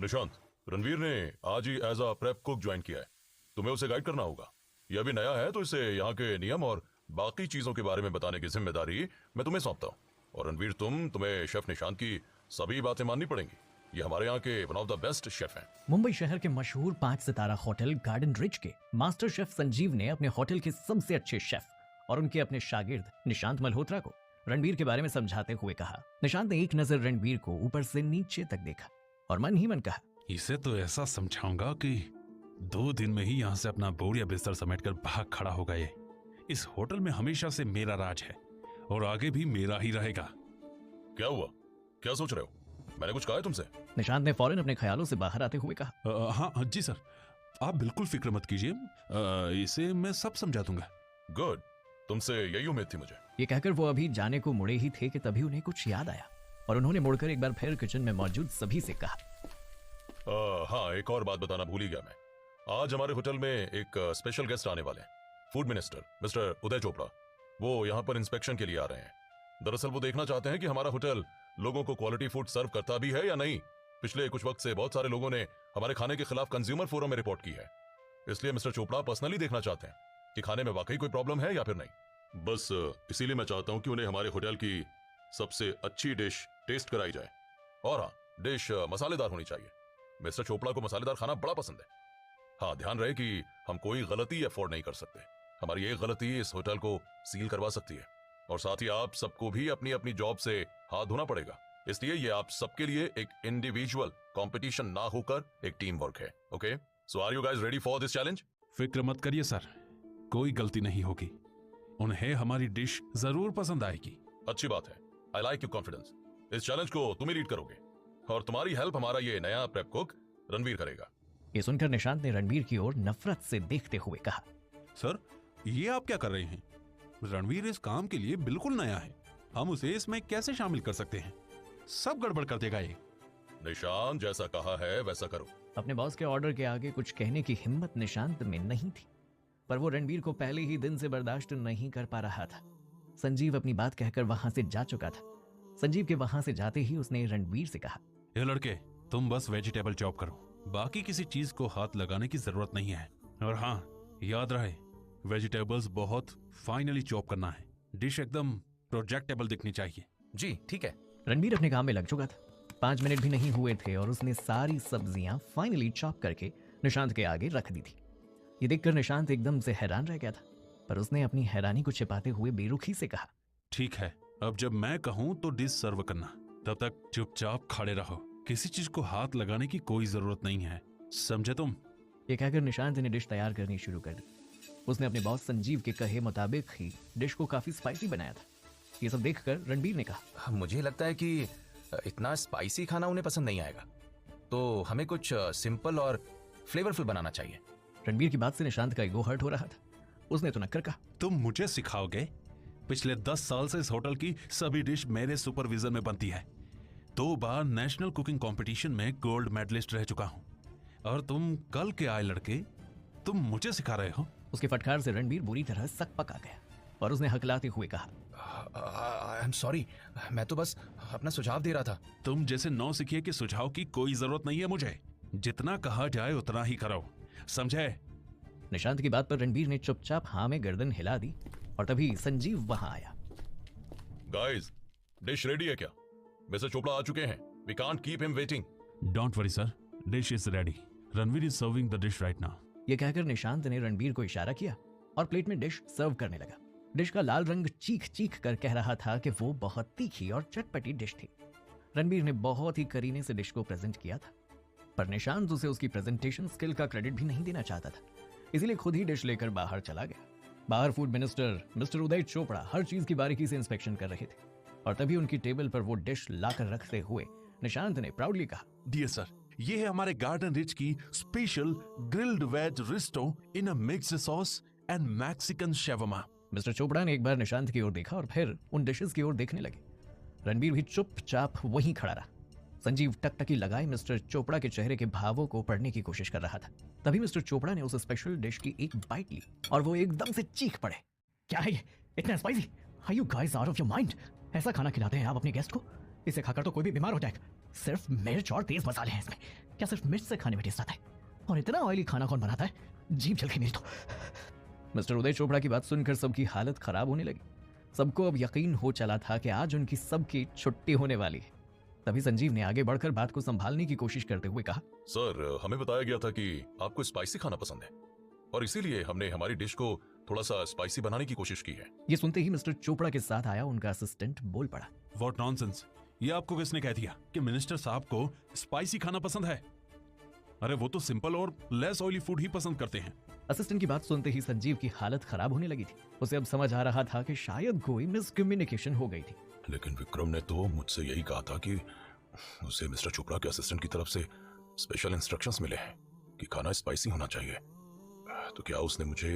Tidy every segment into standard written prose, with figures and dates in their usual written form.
निशांत, रणवीर ने आज ही as a prep cook join किया है। तुम्हें उसे गाइड करना होगा। यह भी नया है तो इसे यहाँ के नियम और बाकी चीजों के बारे में बताने की जिम्मेदारी मैं तुम्हें सौंपता हूँ। और रणवीर, तुम्हें शेफ निशांत की सभी बातें माननी पड़ेंगी। ये हमारे यहाँ के one of the best chef हैं। मुंबई शहर के मशहूर 5 सितारा होटल गार्डन रिच के मास्टर शेफ संजीव ने अपने होटल के सबसे अच्छे शेफ और उनके अपने शागिर्द निशांत मल्होत्रा को रणवीर के बारे में समझाते हुए कहा। निशांत ने एक नजर रणवीर को ऊपर से नीचे तक देखा और मन ही मन कहा, इसे तो ऐसा समझाऊंगा कि 2 दिन में ही यहाँ से अपना बोरिया बिस्तर समेटकर भाग खड़ा होगा। ये इस होटल में हमेशा से मेरा राज है और आगे भी मेरा ही रहेगा। क्या हुआ? क्या सोच रहे हो? मैंने कुछ कहा है तुमसे? निशांत ने फौरन अपने ख्यालों से बाहर आते हुए कहा। हाँ जी सर, आप बिल्कुल फिक्र मत कीजिए, इसे मैं सब समझा दूंगा। गुड, तुमसे यही उम्मीद थी मुझे। ये कहकर वो अभी जाने को मुड़े ही थे कि तभी उन्हें कुछ याद आया और उन्होंने मुड़कर एक बार फिर किचन में मौजूद सभी से कहा। हाँ, एक और बात बताना भूल ही गया मैं। आज हमारे होटल में एक स्पेशल गेस्ट आने वाले हैं, food minister mister Uday Chopra. वो यहाँ पर इंस्पेक्शन के लिए आ रहे हैं। दरअसल वो देखना चाहते हैं कि हमारा होटल लोगों को क्वालिटी फूड सर्व करता भी है या नहीं। पिछले कुछ वक्त से बहुत सारे लोगों ने हमारे खाने के खिलाफ कंज्यूमर फोरम में रिपोर्ट की है। इसलिए मिस्टर चोपड़ा पर्सनली देखना चाहते हैं कि खाने में वाकई कोई प्रॉब्लम है या फिर नहीं। बस इसीलिए मैं चाहता हूं कि उन्हें हमारे होटल की सबसे अच्छी डिश टेस्ट कराई जाए। और हाँ, डिश मसालेदार होनी चाहिए। मिस्टर चोपड़ा को मसालेदार खाना बड़ा पसंद है। हाँ, ध्यान रहे कि हम कोई गलती अफोर्ड नहीं कर सकते। हमारी एक गलती इस होटल को सील करवा सकती है। और साथ ही आप सबको भी अपनी अपनी जॉब से हाथ धोना पड़ेगा। इसलिए ये आप सबके लिए एक इंडिविजुअल कंपटीशन ना होकर एक टीम वर्क है। Okay, so are you guys ready for this challenge? फिक्र मत करिए सर, कोई गलती नहीं होगी। उन्हें हमारी डिश जरूर पसंद आएगी। अच्छी बात है, आई लाइक योर कॉन्फिडेंस। इस चैलेंज को तुम ही लीड करोगे और तुम्हारी हेल्प हमारा ये नया प्रेप कुक रणवीर करेगा। ये सुनकर निशांत ने रणवीर की ओर नफरत से देखते हुए कहा। सर, ये आप क्या कर रहे हैं? रणवीर इस काम के लिए बिल्कुल नया है, हम उसे इसमें कैसे शामिल कर सकते हैं? सब गड़बड़ कर देगा ये। निशांत, जैसा कहा है वैसा करो। अपने बॉस के ऑर्डर के आगे कुछ कहने की हिम्मत निशांत में नहीं थी, पर वो रणवीर को पहले ही दिन से बर्दाश्त नहीं कर पा रहा था। संजीव अपनी बात कहकर वहां से जा चुका था। संजीव के वहां से जाते ही उसने रणवीर से कहा, ये लड़के, तुम बस वेजिटेबल चॉप करो, बाकी किसी चीज को हाथ लगाने की जरूरत नहीं है। और हाँ, याद रहे, वेजिटेबल्स बहुत फाइनली चॉप करना है। डिश एकदम प्रोजेक्टेबल दिखनी चाहिए। जी ठीक है। रणवीर अपने काम में लग चुका था। 5 मिनट भी नहीं हुए थे और उसने सारी सब्जियां फाइनली चॉप करके निशांत के आगे रख दी थी। ये देखकर निशांत एकदम से हैरान रह गया था, पर उसने अपनी हैरानी को छिपाते हुए बेरुखी से कहा, ठीक है, अब जब मैं कहूं तो डिश सर्व करना, तब तक चुपचाप खड़े रहो। किसी चीज को हाथ लगाने की कोई जरूरत नहीं है, समझे तुम? ये कहकर निशांत ने डिश तैयार करनी शुरू कर दी। उसने अपने बॉस संजीव के कहे मुताबिक ही डिश को काफी स्पाइसी बनाया था। ये सब देखकर रणवीर ने कहा, मुझे लगता है कि इतना स्पाइसी खाना उन्हें पसंद नहीं आएगा, तो हमें कुछ सिंपल और फ्लेवरफुल बनाना चाहिए। रणवीर की बात से निशांत का ईगो हर्ट हो रहा था। उसने तो नक्कर कहा, तुम मुझे सिखाओगे? पिछले 10 साल से इस होटल की सभी डिश मेरे सुपरविजन में बनती है। 2 बार नेशनल कुकिंग कंपटीशन में गोल्ड मेडलिस्ट रह चुका हूं, और तुम कल के आए लड़के, तुम मुझे सिखा रहे हो? उसके फटकार से रणवीर बुरी तरह सक पका गया और उसने हकलाते हुए कहा, आई एम सॉरी, मैं तो बस अपना सुझाव दे रहा था। तुम जैसे नौसिखिए के सुझाव की कोई जरूरत नहीं है मुझे। जितना कहा जाए उतना ही करो, समझे? निशांत की बात पर रणवीर ने चुपचाप हाँ में गर्दन हिला दी और तभी संजीव वहां आया। गाइस, डिश रेडी है क्या? मिस्टर चोपड़ा आ चुके हैं। We can't keep him waiting. Don't worry sir, dish is ready. Ranveer is serving the dish right now. ये कहकर निशांत ने रणवीर को इशारा किया और प्लेट में डिश सर्व करने लगा। डिश का लाल रंग चीख चीख कर कह रहा था कि वो बहुत तीखी और चटपटी डिश थी। रणवीर ने बहुत ही करीने से डिश को प्रेजेंट किया था, पर निशांत उसे उसकी प्रेजेंटेशन स्किल का क्रेडिट भी नहीं देना चाहता था, इसलिए खुद ही डिश लेकर बाहर चला गया। बाहर food minister mister Uday Chopra हर चीज की बारीकी से इंस्पेक्शन कर रहे थे और तभी उनकी टेबल पर वो डिश लाकर रखते हुए निशांत ने प्राउडली कहा, डियर सर, ये है हमारे गार्डन रिच की special grilled veg risotto in a mixed sauce and Mexican shawarma. Mister Chopra ने एक बार निशांत की ओर देखा और फिर उन डिशेस की ओर देखने लगे। रणवीर भी चुपचाप वहीं खड़ा रहा। संजीव टकटकी लगाए मिस्टर चोपड़ा के चेहरे के भावों को पढ़ने की कोशिश कर रहा था। तभी मिस्टर चोपड़ा ने उस स्पेशल डिश की एक बाइट ली और वो एकदम से चीख पड़े, क्या है ये, इतना spicy? Are you guys out of your mind? ऐसा खाना खिलाते हैं आप अपने गेस्ट को? इसे खाकर तो कोई भी बीमार हो जाएगा। सिर्फ मिर्च और तेज मसाले हैं इसमें। क्या सिर्फ मिर्च से खाने में टेस्ट आता है? और इतना ऑयली खाना कौन बनाता है? जीभ जल गई मेरी तो। मिस्टर उदय चोपड़ा की बात सुनकर सबकी हालत खराब होने लगी। सबको अब यकीन हो चला था कि आज उनकी सबकी छुट्टी होने वाली है। तभी संजीव ने आगे बढ़कर बात को संभालने की कोशिश करते हुए कहा, सर, हमें बताया गया था कि आपको स्पाइसी खाना पसंद है और इसीलिए हमने हमारी डिश को थोड़ा सा स्पाइसी बनाने की कोशिश की है। ये सुनते ही मिस्टर चोपड़ा के साथ आया उनका असिस्टेंट बोल पड़ा, व्हाट नॉनसेंस, ये आपको किसने कह दिया कि मिनिस्टर साहब को स्पाइसी खाना पसंद है? अरे वो तो सिंपल और लेस ऑयली फूड ही पसंद करते हैं। असिस्टेंट की बात सुनते ही संजीव की हालत खराब होने लगी थी। उसे अब समझ आ रहा था कि शायद कोई मिसकम्युनिकेशन हो गई थी। लेकिन विक्रम ने तो मुझसे यही कहा था कि उसे मिस्टर चोपड़ा के असिस्टेंट की तरफ से स्पेशल इंस्ट्रक्शंस मिले हैं कि खाना स्पाइसी होना चाहिए। तो क्या उसने मुझे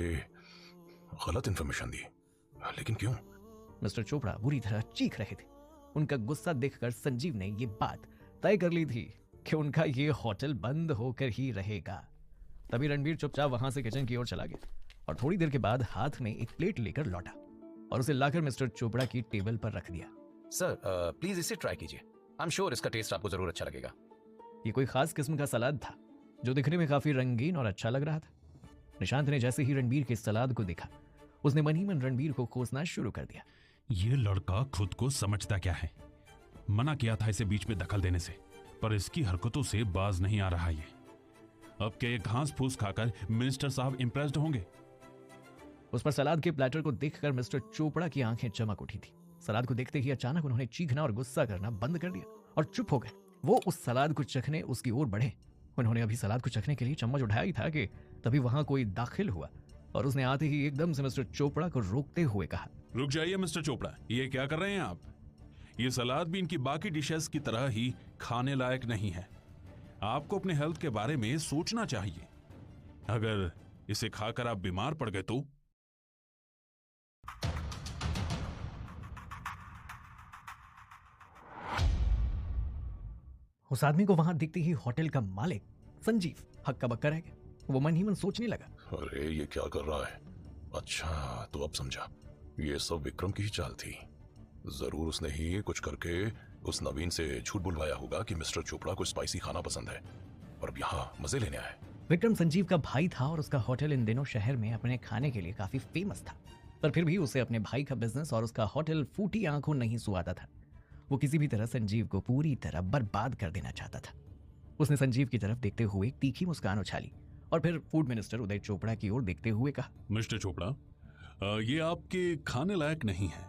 गलत इंफॉर्मेशन दी? लेकिन क्यों? मिस्टर चोपड़ा बुरी तरह चीख रहे थे। उनका गुस्सा देखकर संजीव ने ये बात तय कर ली थी कि उनका ये होटल बंद होकर ही रहेगा। तभी रणबीर चुपचाप वहां से किचन की ओर चला गया और थोड़ी देर के बाद हाथ में एक प्लेट लेकर लौटा और उसे लाकर मिस्टर चोपड़ा की टेबल पर रख दिया। सर प्लीज इसे ट्राई कीजिए, आई एम श्योर इसका टेस्ट आपको जरूर अच्छा लगेगा। ये कोई खास किस्म का सलाद था जो दिखने में काफी रंगीन और अच्छा लग रहा था। निशांत ने जैसे ही रणबीर के सलाद को देखा, उसने मन ही मन रणबीर को कोसना शुरू कर दिया। ये लड़का खुद को समझता क्या है? मना किया था इसे बीच में दखल देने से, पर इसकी हरकतों से बाज नहीं आ रहा ये। अब के घास फूस खाकर मिनिस्टर साहब इंप्रेस्ड होंगे। उस पर सलाद के प्लेटर को देखकर मिस्टर चोपड़ा की आंखें चमक उठी थी। सलाद को देखते ही अचानक उन्होंने चीखना और गुस्सा करना बंद कर दिया और चुप हो गए। वो उस सलाद को चखने उसकी ओर बढ़े। उन्होंने अभी सलाद को चखने के लिए चम्मच उठाया ही था कि तभी वहां कोई दाखिल हुआ और उसने आते ही एकदम से मिस्टर चोपड़ा को रोकते हुए कहा, रुक जाइए मिस्टर चोपड़ा, ये क्या कर रहे हैं आप? ये सलाद भी इनकी बाकी डिशेस की तरह ही खाने लायक नहीं है। आपको अपने हेल्थ के बारे में सोचना चाहिए। अगर इसे खाकर आप बीमार पड़ गए तो? उस आदमी को वहां दिखते ही होटल का मालिक संजीव हक्का बक्का रह गया। वो मन ही मन सोचने लगा, अरे ये क्या कर रहा है? अच्छा, तो अब समझा, ये सब विक्रम की ही चाल थी। जरूर उसने ही कुछ करके उस नवीन से झूठ बुलवाया होगा कि मिस्टर चोपड़ा को स्पाइसी खाना पसंद है और अब यहाँ मजे लेने आए। विक्रम संजीव का भाई था और उसका होटल इन दिनों शहर में अपने खाने के लिए काफी फेमस था, पर फिर भी उसे अपने भाई का बिजनेस और उसका होटल फूटी आंखों नहीं सुहाता था। वो किसी भी तरह संजीव को पूरी तरह बर्बाद कर देना चाहता था। उसने संजीव की तरफ देखते हुए एक तीखी मुस्कान उछाली और फिर फूड मिनिस्टर उदय चोपड़ा की ओर देखते हुए कहा, मिस्टर चोपड़ा, ये आपके खाने लायक नहीं है।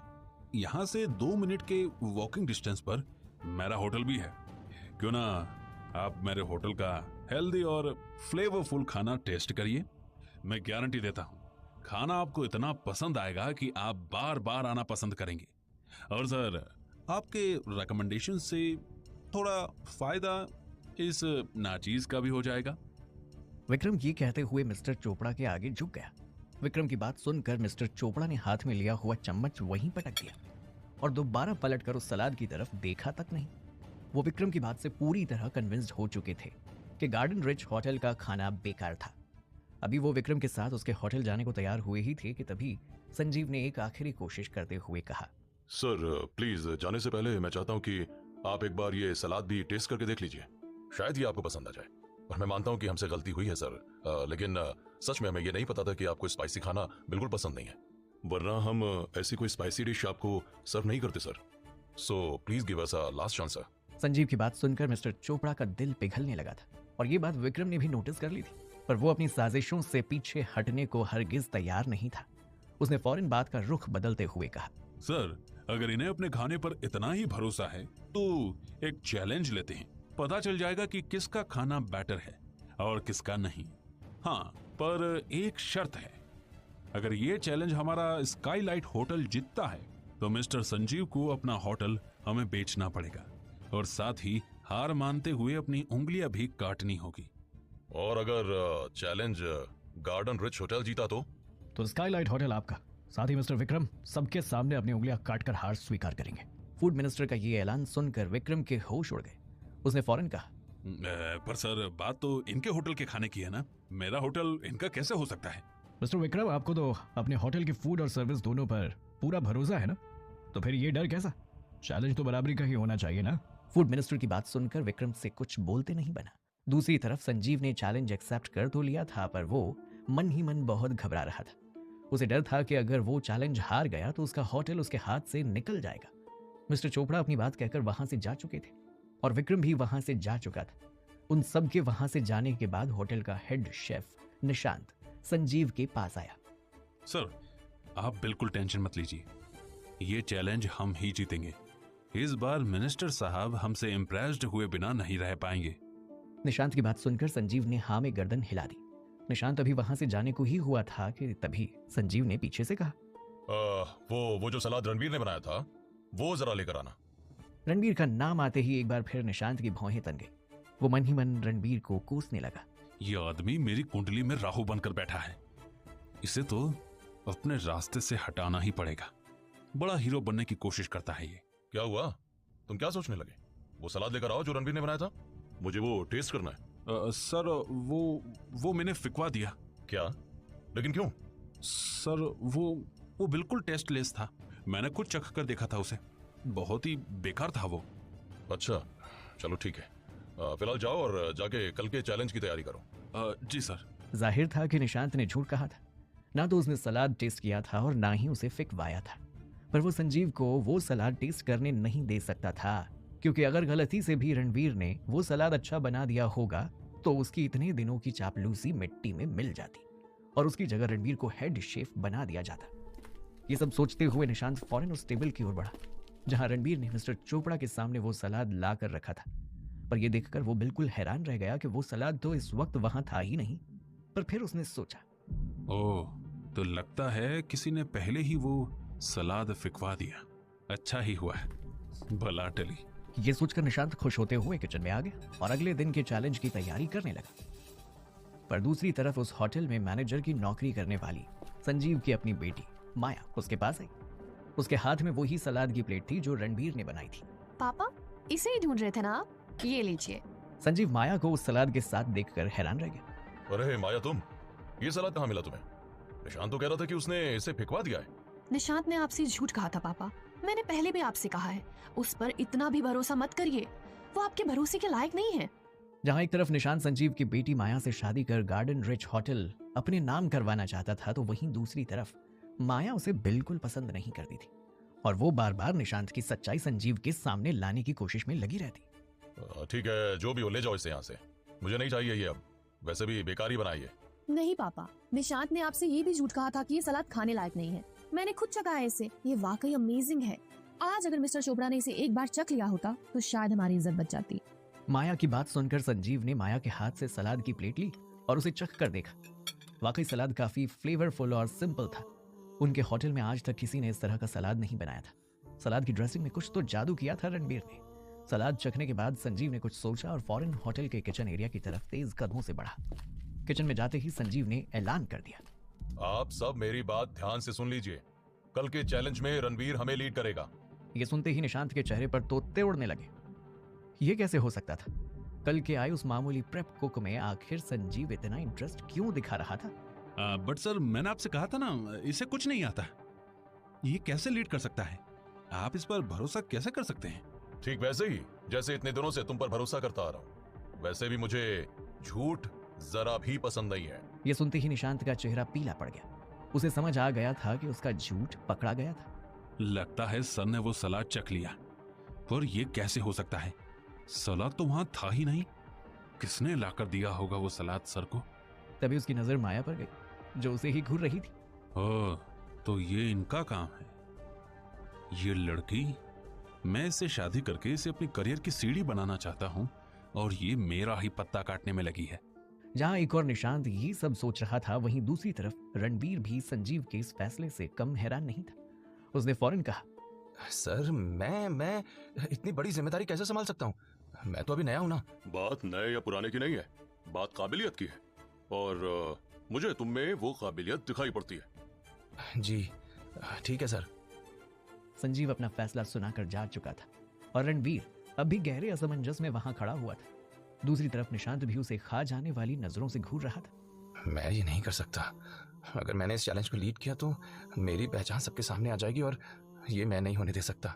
यहाँ से 2 मिनट के वॉकिंग डिस्टेंस पर मेरा होटल भी है। क्यों ना आप मेरे होटल का हेल्दी और फ्लेवरफुल खाना टेस्ट करिए। मैं गारंटी देता हूँ खाना आपको इतना पसंद आएगा कि आप बार बार आना पसंद करेंगे। और सर, आपके रिकमेंडेशन से थोड़ा फायदा इस नाचीज का भी हो जाएगा। विक्रम ये कहते हुए मिस्टर चोपड़ा के आगे झुक गया। विक्रम की बात सुनकर मिस्टर चोपड़ा ने हाथ में लिया हुआ चम्मच वहीं पटक दिया और दोबारा पलटकर उस सलाद की तरफ देखा तक नहीं। वो विक्रम की बात से पूरी तरह कन्विंस्ड हो चुके थे कि गार्डन रिच होटल का खाना बेकार था। अभी वो विक्रम के साथ उसके होटल जाने को तैयार हुए ही थे कि तभी संजीव ने एक आखिरी कोशिश करते हुए कहा, सर प्लीज, जाने से पहले मैं चाहता हूँ कि आप एक बार ये सलाद भी टेस्ट करके देख लीजिए। शायद ये आपको पसंद आ जाए। और मैं मानता हूँ कि हमसे गलती हुई है सर, लेकिन सच में हमें ये नहीं पता था कि आपको स्पाइसी खाना बिल्कुल पसंद नहीं है, वरना हम ऐसी कोई स्पाइसी डिश आपको सर्व नहीं करते sir. So please give us a last chance sir. Sanjeev की बात सुनकर मिस्टर चोपड़ा का दिल पिघलने लगा था और ये बात विक्रम ने भी नोटिस कर ली थी, पर वो अपनी साजिशों से पीछे हटने को हरगिज तैयार नहीं था। उसने फौरन बात का रुख बदलते हुए कहा, सर, अगर इन्हें अपने खाने पर इतना ही भरोसा है तो एक चैलेंज लेते हैं। पता चल जाएगा कि किसका खाना बेटर है और किसका नहीं। हाँ, पर एक शर्त है। अगर ये चैलेंज हमारा स्काईलाइट होटल जीतता है तो मिस्टर संजीव को अपना होटल हमें बेचना पड़ेगा और साथ ही हार मानते हुए अपनी उंगलियां भी काटनी होगी। और अगर चैलेंज गार्डन रिच होटल जीता तो स्काईलाइट होटल आपका, साथ ही मिस्टर विक्रम सबके सामने अपनी उंगलियां काटकर हार स्वीकार करेंगे। फूड मिनिस्टर का ये ऐलान सुनकर विक्रम के होश उड़ गए। उसने फौरन कहा, पर सर, बात तो इनके होटल के खाने की है ना, मेरा होटल इनका कैसे हो सकता है? मिस्टर विक्रम, आपको तो अपने होटल के फूड और सर्विस दोनों पर पूरा भरोसा है ना, तो फिर ये डर कैसा? चैलेंज तो बराबरी का ही होना चाहिए ना। फूड मिनिस्टर की बात सुनकर विक्रम से कुछ बोलते नहीं बना। दूसरी तरफ संजीव ने चैलेंज एक्सेप्ट कर तो लिया था, पर वो मन ही मन बहुत घबरा रहा था। उसे डर था कि अगर वो चैलेंज हार गया तो उसका होटल उसके हाथ से निकल जाएगा। मिस्टर चोपड़ा अपनी बात कहकर वहां से जा चुके थे और विक्रम भी वहां से जा चुका था। उन सब के वहां से जाने के बाद होटल का हेड शेफ निशांत संजीव के पास आया। सर, आप बिल्कुल टेंशन मत लीजिए, ये चैलेंज हम ही जीतेंगे। इस बार मिनिस्टर साहब हमसे इम्प्रेस्ड हुए बिना नहीं रह पाएंगे। निशांत की बात सुनकर संजीव ने हाँ में गर्दन हिला दी। निशांत अभी वहां से जाने को ही हुआ था कि तभी संजीव ने पीछे से कहा, वो जो सलाद रणबीर ने बनाया था वो जरा लेकर आना। रणबीर का नाम आते ही एक बार फिर निशांत की भौहें तन गई। वो मन ही मन रणबीर को कोसने लगा। ये आदमी मेरी कुंडली में राहु बनकर बैठा है, इसे तो अपने रास्ते से हटाना ही पड़ेगा। बड़ा हीरो बनने की कोशिश करता है ये। क्या हुआ, तुम क्या सोचने लगे? वो सलाद लेकर आओ जो रणबीर ने बनाया था, मुझे वो टेस्ट करना है। सर, वो मैंने फिकवा दिया। क्या? लेकिन क्यों? सर, वो बिल्कुल टेस्टलेस था। मैंने खुद चख कर देखा था उसे, बहुत ही बेकार था वो। अच्छा, चलो ठीक है। फिलहाल जाओ और जाके कल के चैलेंज की तैयारी करो। जी सर। जाहिर था कि निशांत ने झूठ कहा था। ना तो उसने सलाद टेस्ट किया था और ना ही उसे फिकवाया था, पर वो संजीव को वो सलाद टेस्ट करने नहीं दे सकता था, क्योंकि अगर गलती से भी रणबीर ने वो सलाद अच्छा बना दिया होगा तो उसकी इतने दिनों की चापलूसी मिट्टी में मिल जाती और उसकी जगह रणबीर को हेड शेफ बना दिया जाता। ये सब सोचते हुए निशांत फौरन उस टेबल की ओर बढ़ा जहां रणबीर ने मिस्टर चोपड़ा के सामने वो सलाद ला कर रखा था। पर यह देखकर वो बिल्कुल हैरान रह गया कि वो सलाद तो इस वक्त वहां था ही नहीं। पर फिर उसने सोचा, ओह, तो लगता है किसी ने पहले ही वो सलाद फिकवा दिया। अच्छा ही हुआ है, भला टली। ये सोचकर निशांत खुश होते हुए किचन में आ गया और अगले दिन के चैलेंज की तैयारी करने लगा। पर दूसरी तरफ उस होटल में मैनेजर की नौकरी करने वाली संजीव की अपनी बेटी माया उसके पास आई। उसके हाथ में वही सलाद की प्लेट थी जो रणबीर ने बनाई थी। पापा, इसे ही ढूंढ रहे थे ना आप? ये लीजिए। संजीव माया को उस सलाद के साथ देखकर हैरान रह गया। अरे माया, तुम ये सलाद कहाँ मिला तुम्हें? निशांत तो कह रहा था कि उसने इसे फिकवा दिया है। निशांत ने आपसे झूठ कहा था पापा। मैंने पहले भी आपसे कहा है, उस पर इतना भी भरोसा मत करिए, वो आपके भरोसे के लायक नहीं है। जहां एक तरफ निशांत संजीव की बेटी माया से शादी कर गार्डन रिच होटल अपने नाम करवाना चाहता था, तो वहीं दूसरी तरफ माया उसे बिल्कुल पसंद नहीं करती थी और वो बार बार निशांत की सच्चाई संजीव के सामने लाने की कोशिश में लगी रहती। ठीक है, जो भी हो ले जाओ इसे यहाँ से, मुझे नहीं चाहिए ये। अब वैसे भी बेकार ही बनाई है। नहीं पापा, निशांत ने आपसे ये भी झूठ कहा था कि ये सलाद खाने लायक नहीं है। मैंने खुद चखा है इसे, ये वाकई अमेजिंग है। आज अगर मिस्टर चोपड़ा ने इसे एक बार चख लिया होता तो शायद हमारी इज्जत बच जाती। माया की बात सुनकर संजीव ने माया के हाथ से सलाद की प्लेट ली और उसे चख कर देखा। वाकई सलाद काफी फ्लेवरफुल और सिंपल था। उनके होटल में आज तक किसी ने इस तरह का सलाद नहीं बनाया था। सलाद की ड्रेसिंग में कुछ तो जादू किया था रणबीर ने। सलाद चखने के बाद संजीव ने कुछ सोचा और फौरन होटल के किचन एरिया की तरफ तेज कदमों से बढ़ा। किचन में जाते ही संजीव ने ऐलान कर दिया, आप सब मेरी बात ध्यान से सुन लीजिए, कल के चैलेंज में रणबीर हमें लीड करेगा। ये सुनते ही निशांत के चेहरे पर तोते उड़ने लगे। ये कैसे हो सकता था? कल के आए उस मामूली प्रेप कुक में आखिर संजीव इतना इंटरेस्ट क्यों दिखा रहा था? बट सर, मैंने आपसे कहा था ना, इसे कुछ नहीं आता। ये कैसे लीड कर सकता है? आप इस पर भरोसा कैसे कर सकते हैं? ठीक वैसे ही जैसे इतने दिनों से तुम पर भरोसा करता आ रहा हूँ। वैसे भी मुझे झूठ जरा भी पसंद नहीं है। ये सुनते ही निशांत का चेहरा पीला पड़ गया। उसे समझ आ गया था कि उसका झूठ पकड़ा गया था। लगता है सर ने वो सलाद चख लिया, पर ये कैसे हो सकता है? सलाद तो वहां था ही नहीं। किसने लाकर दिया होगा वो सलाद सर को? तभी उसकी नजर माया पर गई जो उसे ही घूर रही थी। ओह, तो ये इनका काम है। ये लड़की, मैं इससे शादी करके इसे अपनी करियर की सीढ़ी बनाना चाहता हूँ और ये मेरा ही पत्ता काटने में लगी है। जहां एक और निशांत ये सब सोच रहा था, वहीं दूसरी तरफ रणबीर भी संजीव के इस फैसले से कम हैरान नहीं था। उसने फौरन कहा, सर, मैं इतनी बड़ी जिम्मेदारी कैसे संभाल सकता हूँ? मैं तो अभी नया हूँ ना। बात नए या पुराने की नहीं है, बात काबिलियत की है और मुझे तुम में वो काबिलियत दिखाई पड़ती है। जी ठीक है सर। संजीव अपना फैसला सुनाकर जा चुका था और रणबीर अब भी गहरे असमंजस में वहां खड़ा हुआ था। दूसरी तरफ निशांत भी उसे खा जाने वाली नजरों से घूर रहा था। मैं ये नहीं कर सकता। अगर मैंने इस चैलेंज को लीड किया तो मेरी पहचान सबके सामने आ जाएगी और ये मैं नहीं होने दे सकता।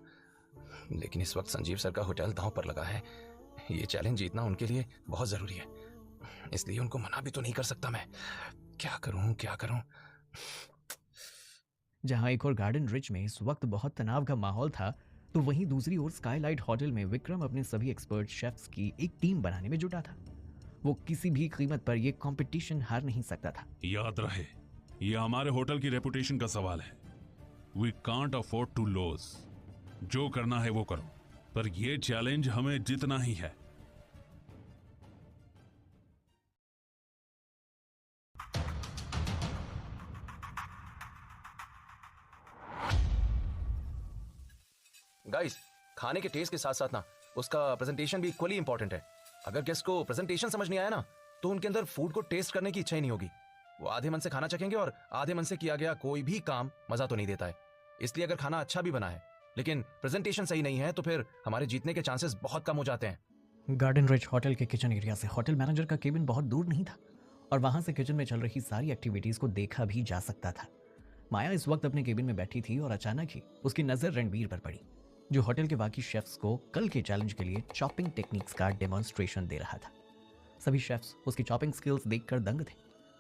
लेकिन इस वक्त संजीव सर का होटल दांव पर लगा है। ये चैलेंज जीतना उनके लिए बहुत जरूरी है, इसलिए उनको मना भी तो नहीं कर सकता मैं। क्या करूं क्या करूं? जहां एक और गार्डन रिच में इस वक्त बहुत तनाव का माहौल था, तो वहीं दूसरी ओर स्काईलाइट होटल में विक्रम अपने सभी एक्सपर्ट शेफ्स की एक टीम बनाने में जुटा था। वो किसी भी कीमत पर यह कंपटीशन हार नहीं सकता था। याद रहे, ये हमारे होटल की रेपुटेशन का सवाल है। We can't afford to loss. जो करना है वो करो, पर यह चैलेंज हमें जीतना ही है। गाइस, खाने के टेस्ट के साथ साथ ना उसका प्रेजेंटेशन भी इक्वली इंपॉर्टेंट है। अगर गेस्ट को प्रेजेंटेशन समझ नहीं आया ना, तो उनके अंदर फूड को टेस्ट करने की इच्छा ही नहीं होगी। वो आधे मन से खाना चखेंगे, और आधे मन से किया गया कोई भी काम मजा तो नहीं देता है। इसलिए अगर खाना अच्छा भी बना है लेकिन प्रेजेंटेशन सही नहीं है, तो फिर हमारे जीतने के चांसेस बहुत कम हो जाते हैं। गार्डन रिच होटल के किचन एरिया से होटल मैनेजर का केबिन बहुत दूर नहीं था, और वहां से किचन में चल रही सारी एक्टिविटीज को देखा भी जा सकता था। माया इस वक्त अपने केबिन में बैठी थी और अचानक ही उसकी नजर रणबीर पर पड़ी, जो होटल के बाकी शेफ्स को कल के चैलेंज के लिए चॉपिंग टेक्निक्स का डेमोन्स्ट्रेशन दे रहा था। सभी शेफ्स उसकी चॉपिंग स्किल्स देखकर दंग थे।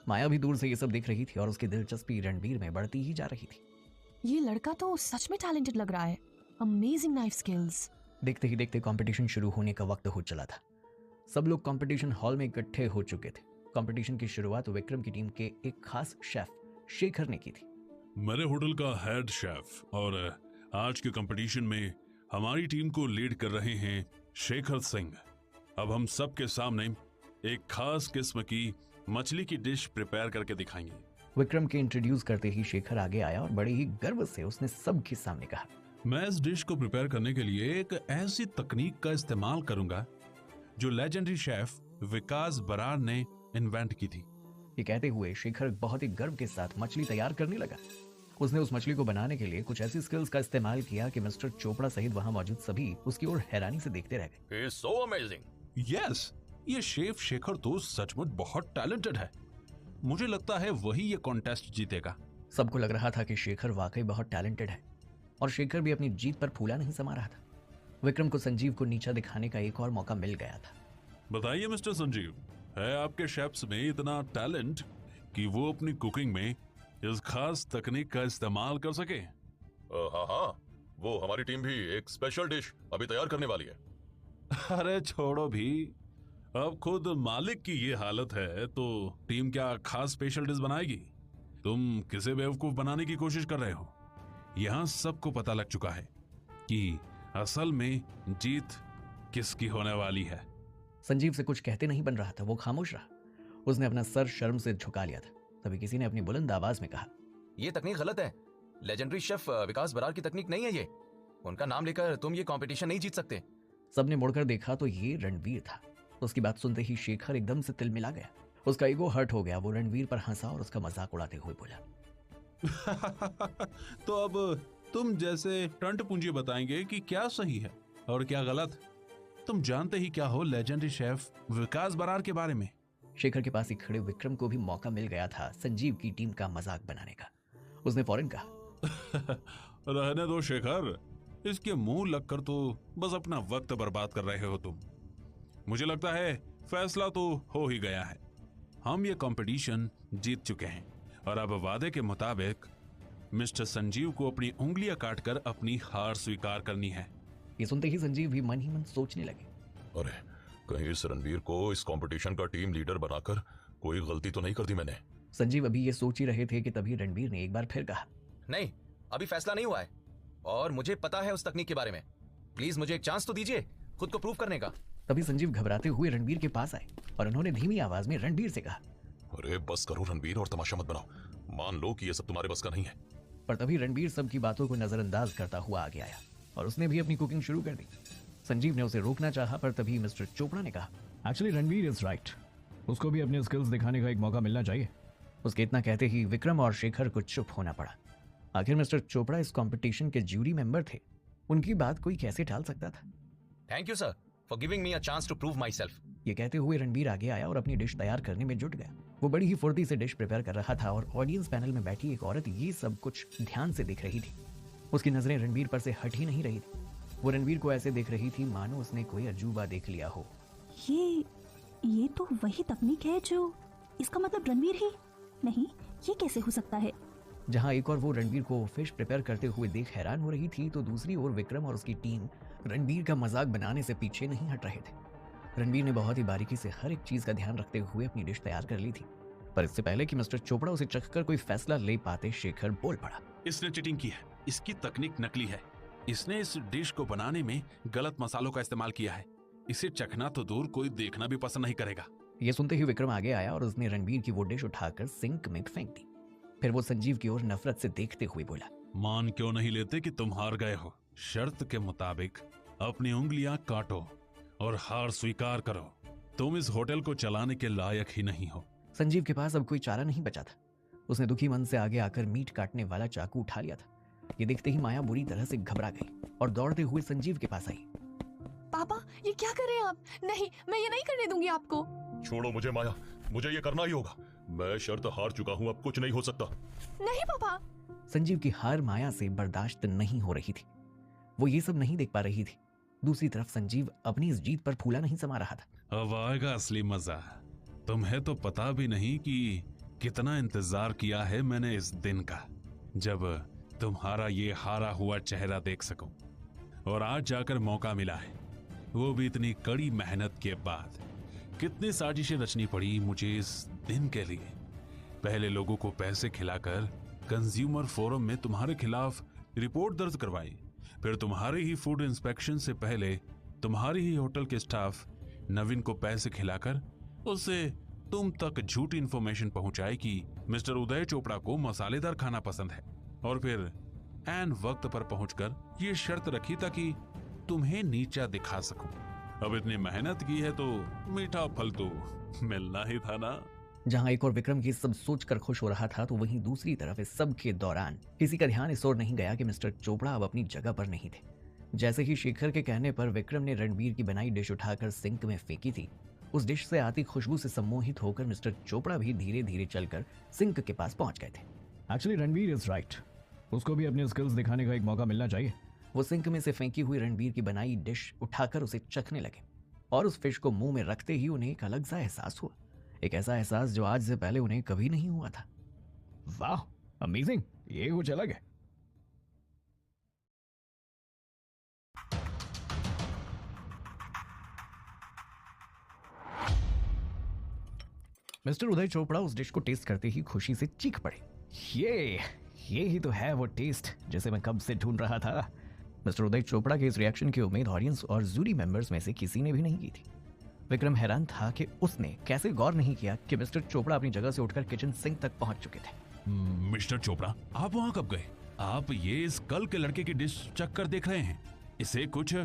माया भी दूर से ये सब देख रही थी और उसकी दिलचस्पी रणबीर में बढ़ती ही जा रही थी। ये लड़का तो सच में टैलेंटेड लग रहा है। Amazing knife skills. देखते ही देखते कंपटीशन शुरू होने का वक्त हो चला था। सब लोग कंपटीशन हॉल में इकट्ठे हो चुके थे। कंपटीशन की शुरुआत विक्रम की टीम के एक खास शेफ शेखर ने की थी। मेरे होटल का हेड शेफ और आज के कंपटीशन में हमारी टीम को लीड कर रहे हैं शेखर सिंह। अब हम सबके सामने एक खास किस्म की मछली की डिश प्रिपेयर करके दिखाएंगे। विक्रम के इंट्रोड्यूस करते ही शेखर आगे आया और बड़े ही गर्व से उसने सबके सामने कहा, मैं इस डिश को प्रिपेयर करने के लिए एक ऐसी तकनीक का इस्तेमाल करूंगा जो लेजेंडरी शेफ विकास बरार ने इन्वेंट की थी। ये कहते हुए शेखर बहुत ही गर्व के साथ मछली तैयार करने लगा। उसने उस मछली को बनाने के लिए कुछ ऐसी स्किल्स का इस्तेमाल किया कि मिस्टर चोपड़ा सहित वहां मौजूद सभी उसकी ओर हैरानी से देखते रह गए। He is so amazing. Yes, ये शेफ शेखर तो सचमुच बहुत टैलेंटेड है। मुझे लगता है वही ये कॉन्टेस्ट जीतेगा। सबको लग रहा था कि शेखर वाकई बहुत टैलेंटेड है, और शेखर भी अपनी जीत पर फूला नहीं समा रहा था। विक्रम को संजीव को नीचा दिखाने का एक और मौका मिल गया था। बताइए मिस्टर संजीव, है आपके शेफ्स में इतना टैलेंट कि वो अपनी कुकिंग में इस खास तकनीक का इस्तेमाल कर सके? हाँ हाँ, वो हमारी टीम भी एक स्पेशल डिश अभी तैयार करने वाली है। अरे छोड़ो भी, अब खुद मालिक की ये हालत है तो टीम क्या खास स्पेशल डिश बनाएगी? तुम किसे बेवकूफ बनाने की कोशिश कर रहे हो? यहाँ सबको पता लग चुका है कि असल में जीत किसकी होने वाली है। संजीव से कुछ कहते नहीं बन रहा था, वो खामोश रहा। उसने अपना सर शर्म से झुका लिया था। तभी किसी ने अपनी बुलंद आवाज में कहा, ये तकनीक गलत है। लेजेंडरी शेफ विकास बरार की तकनीक नहीं है ये। उनका नाम लेकर तुम ये कंपटीशन नहीं जीत सकते। सबने मुड़कर देखा तो ये रणवीर था। उसकी बात सुनते ही शेखर एकदम से तिलमिला गया। उसका ईगो हर्ट हो गया। वो रणवीर पर हंसा और उसका मजाक उड़ाते हुए बोला, तो अब तुम जैसे टंट पूंजी बताएंगे कि क्या सही है और क्या गलत। तुम जानते ही क्या हो लेजेंडरी शेफ विकास बरार के बारे में। शेखर के पास ही खड़े विक्रम को भी मौका मिल गया था संजीव की टीम का मजाक बनाने का। उसने फौरन कहा, रहने दो शेखर, इसके मुंह लगकर तो बस अपना वक्त बर्बाद कर रहे हो तुम। मुझे लगता है फैसला तो हो ही गया है। हम ये कंपटीशन जीत चुके हैं और अब वादे के मुताबिक मिस्टर संजीव को अपनी उंगलियां काटकर अपनी हार स्वीकार करनी है। ये सुनते ही संजीव भी मन ही मन सोचने लगे, अरे कहीं इस रणवीर को इस कंपटीशन का टीम लीडर बनाकर कोई गलती तो नहीं कर दी मैंने। संजीव अभी ये सोच ही रहे थे कि तभी रणवीर ने एक बार फिर कहा, नहीं, अभी फैसला नहीं हुआ है और मुझे पता है उस तकनीक के बारे में। प्लीज मुझे एक चांस तो दीजिए खुद को प्रूव करने का। तभी संजीव घबराते हुए रणवीर के पास आए और उन्होंने धीमी आवाज में रणवीर से कहा, अरे बस करो रणवीर और तमाशा मत बनाओ। मान लो कि ये सब तुम्हारे बस का नहीं है। पर तभी रणवीर सबकी बातों को नजरअंदाज करता हुआ आगे आया और उसने भी अपनी कुकिंग शुरू कर दी। संजीव ने उसे रोकना चाहा, पर तभी मिस्टर चोपड़ा ने कहा, एक्चुअली रणवीर इज राइट, उसको भी अपने स्किल्स दिखाने का एक मौका मिलना चाहिए। उसके इतना कहते ही विक्रम और शेखर को चुप होना पड़ा। आखिर मिस्टर चोपड़ा इस कंपटीशन के ज्यूरी मेंबर थे, उनकी बात कोई कैसे टाल सकता था। Thank you sir for giving me a chance to prove myself. ये कहते हुए रणवीर आगे आया और अपनी डिश तैयार करने में जुट गया। वो बड़ी ही फुर्ती से डिश प्रिपेयर कर रहा था और ऑडियंस पैनल में बैठी एक औरत ये सब कुछ ध्यान से देख रही थी। उसकी नजरें रणवीर पर से हट ही नहीं रही थी। वो रणवीर को ऐसे देख रही थी मानो उसने कोई अजूबा देख लिया हो। ये तो वही तकनीक है जो, इसका मतलब रणवीर ही नहीं, ये कैसे हो सकता है? जहां एक और वो रणवीर को फिश प्रिपेयर करते हुए देख हैरान हो रही थी, तो दूसरी ओर विक्रम और उसकी टीम रणवीर का मजाक बनाने से पीछे नहीं हट रहे थे। रणवीर ने बहुत ही बारीकी से हर एक चीज का ध्यान रखते हुए अपनी डिश तैयार कर ली थी, पर इससे पहले कि मिस्टर चोपड़ा उसे चखकर कोई फैसला ले पाते, शेखर बोल पड़ा। इसने चीटिंग की है, इसकी तकनीक नकली है। इसने इस डिश को बनाने में गलत मसालों का इस्तेमाल किया है। इसे चखना तो दूर, कोई देखना भी पसंद नहीं करेगा। ये सुनते ही विक्रम आगे आया और उसने रणवीर की वो डिश उठाकर सिंक में फेंक दी। फिर वो संजीव की ओर नफरत से देखते हुए बोला, मान क्यों नहीं लेते कि तुम हार गए हो? शर्त के मुताबिक अपनी उंगलियां काटो और हार स्वीकार करो। तुम इस होटल को चलाने के लायक ही नहीं हो। संजीव के पास अब कोई चारा नहीं बचा था। उसने दुखी मन से आगे आकर मीट काटने वाला चाकू उठा लिया था। ये देखते ही माया बुरी तरह से घबरा गई और दौड़ते हुए संजीव के पास आई। पापा ये क्या कर रहे हैं आप? नहीं, मैं ये नहीं करने दूंगी आपको। छोड़ो मुझे माया, मुझे ये करना ही होगा। मैं शर्त हार चुका हूँ, अब कुछ नहीं हो सकता। नहीं पापा। संजीव की हार माया से बर्दाश्त नहीं हो रही थी। वो ये सब नहीं देख पा रही थी। दूसरी तरफ संजीव अपनी इस जीत पर फूला नहीं समा रहा था। अब आएगा असली मजा। तुम्हें तो पता भी नहीं कि कितना इंतजार किया है मैंने इस दिन का, जब तुम्हारा ये हारा हुआ चेहरा देख सकूं। और आज जाकर मौका मिला है, वो भी इतनी कड़ी मेहनत के बाद। कितनी साजिशें रचनी पड़ी मुझे इस दिन के लिए। पहले लोगों को पैसे खिलाकर कंज्यूमर फोरम में तुम्हारे खिलाफ रिपोर्ट दर्ज करवाई, फिर तुम्हारे ही फूड इंस्पेक्शन से पहले तुम्हारे ही होटल के स्टाफ नवीन को पैसे खिलाकर उससे तुम तक झूठी इंफॉर्मेशन पहुंचाई कि मिस्टर उदय चोपड़ा को मसालेदार खाना पसंद है, और फिर ऐन वक्त पर पहुंचकर ये शर्त रखी ताकि तुम्हें नीचा दिखा सकूं। अब इतनी मेहनत की है तो मीठा फल तो मिलना ही था ना। जहां एक और विक्रम ये सब सोचकर खुश हो रहा था, तो वहीं दूसरी तरफ इस सब के दौरान किसी का ध्यान इस ओर नहीं गया कि मिस्टर चोपड़ा अब अपनी जगह पर नहीं थे। जैसे ही शेखर के कहने पर विक्रम ने रणवीर की बनाई डिश उठाकर सिंक में फेंकी थी, उस डिश से आती खुशबू से सम्मोहित होकर मिस्टर चोपड़ा भी धीरे धीरे चलकर सिंक के पास पहुंच गए थे। एक्चुअली रणवीर इज राइट, उसको भी अपने स्किल्स दिखाने का एक मौका मिलना चाहिए। वो सिंक में से फेंकी हुई रणवीर की बनाई डिश उठाकर उसे चखने लगे और उस फिश को मुंह में रखते ही उन्हें एक अलग सा एहसास हुआ। एक ऐसा एहसास जो आज से पहले उन्हें कभी नहीं हुआ था। वाह, अमेजिंग, ये कुछ अलग है। मिस्टर उदय चोपड़ा उस डिश को टेस्ट करते ही खुशी से चीख पड़े। ये ही तो है वो टेस्ट जिसे मैं कब से ढूंढ रहा था। मिस्टर उदय चोपड़ा के इस रिएक्शन की उम्मीद ऑडियंस और जूरी मेंबर्स में से किसी ने भी नहीं की थी। विक्रम हैरान था कि उसने कैसे गौर नहीं किया कि मिस्टर चोपड़ा अपनी जगह से उठकर किचन सिंक तक पहुंच चुके थे। मिस्टर चोपड़ा, आप वहां कब गए? आप ये इस कल के लड़के की डिश चख कर देख रहे हैं, इसे कुछ।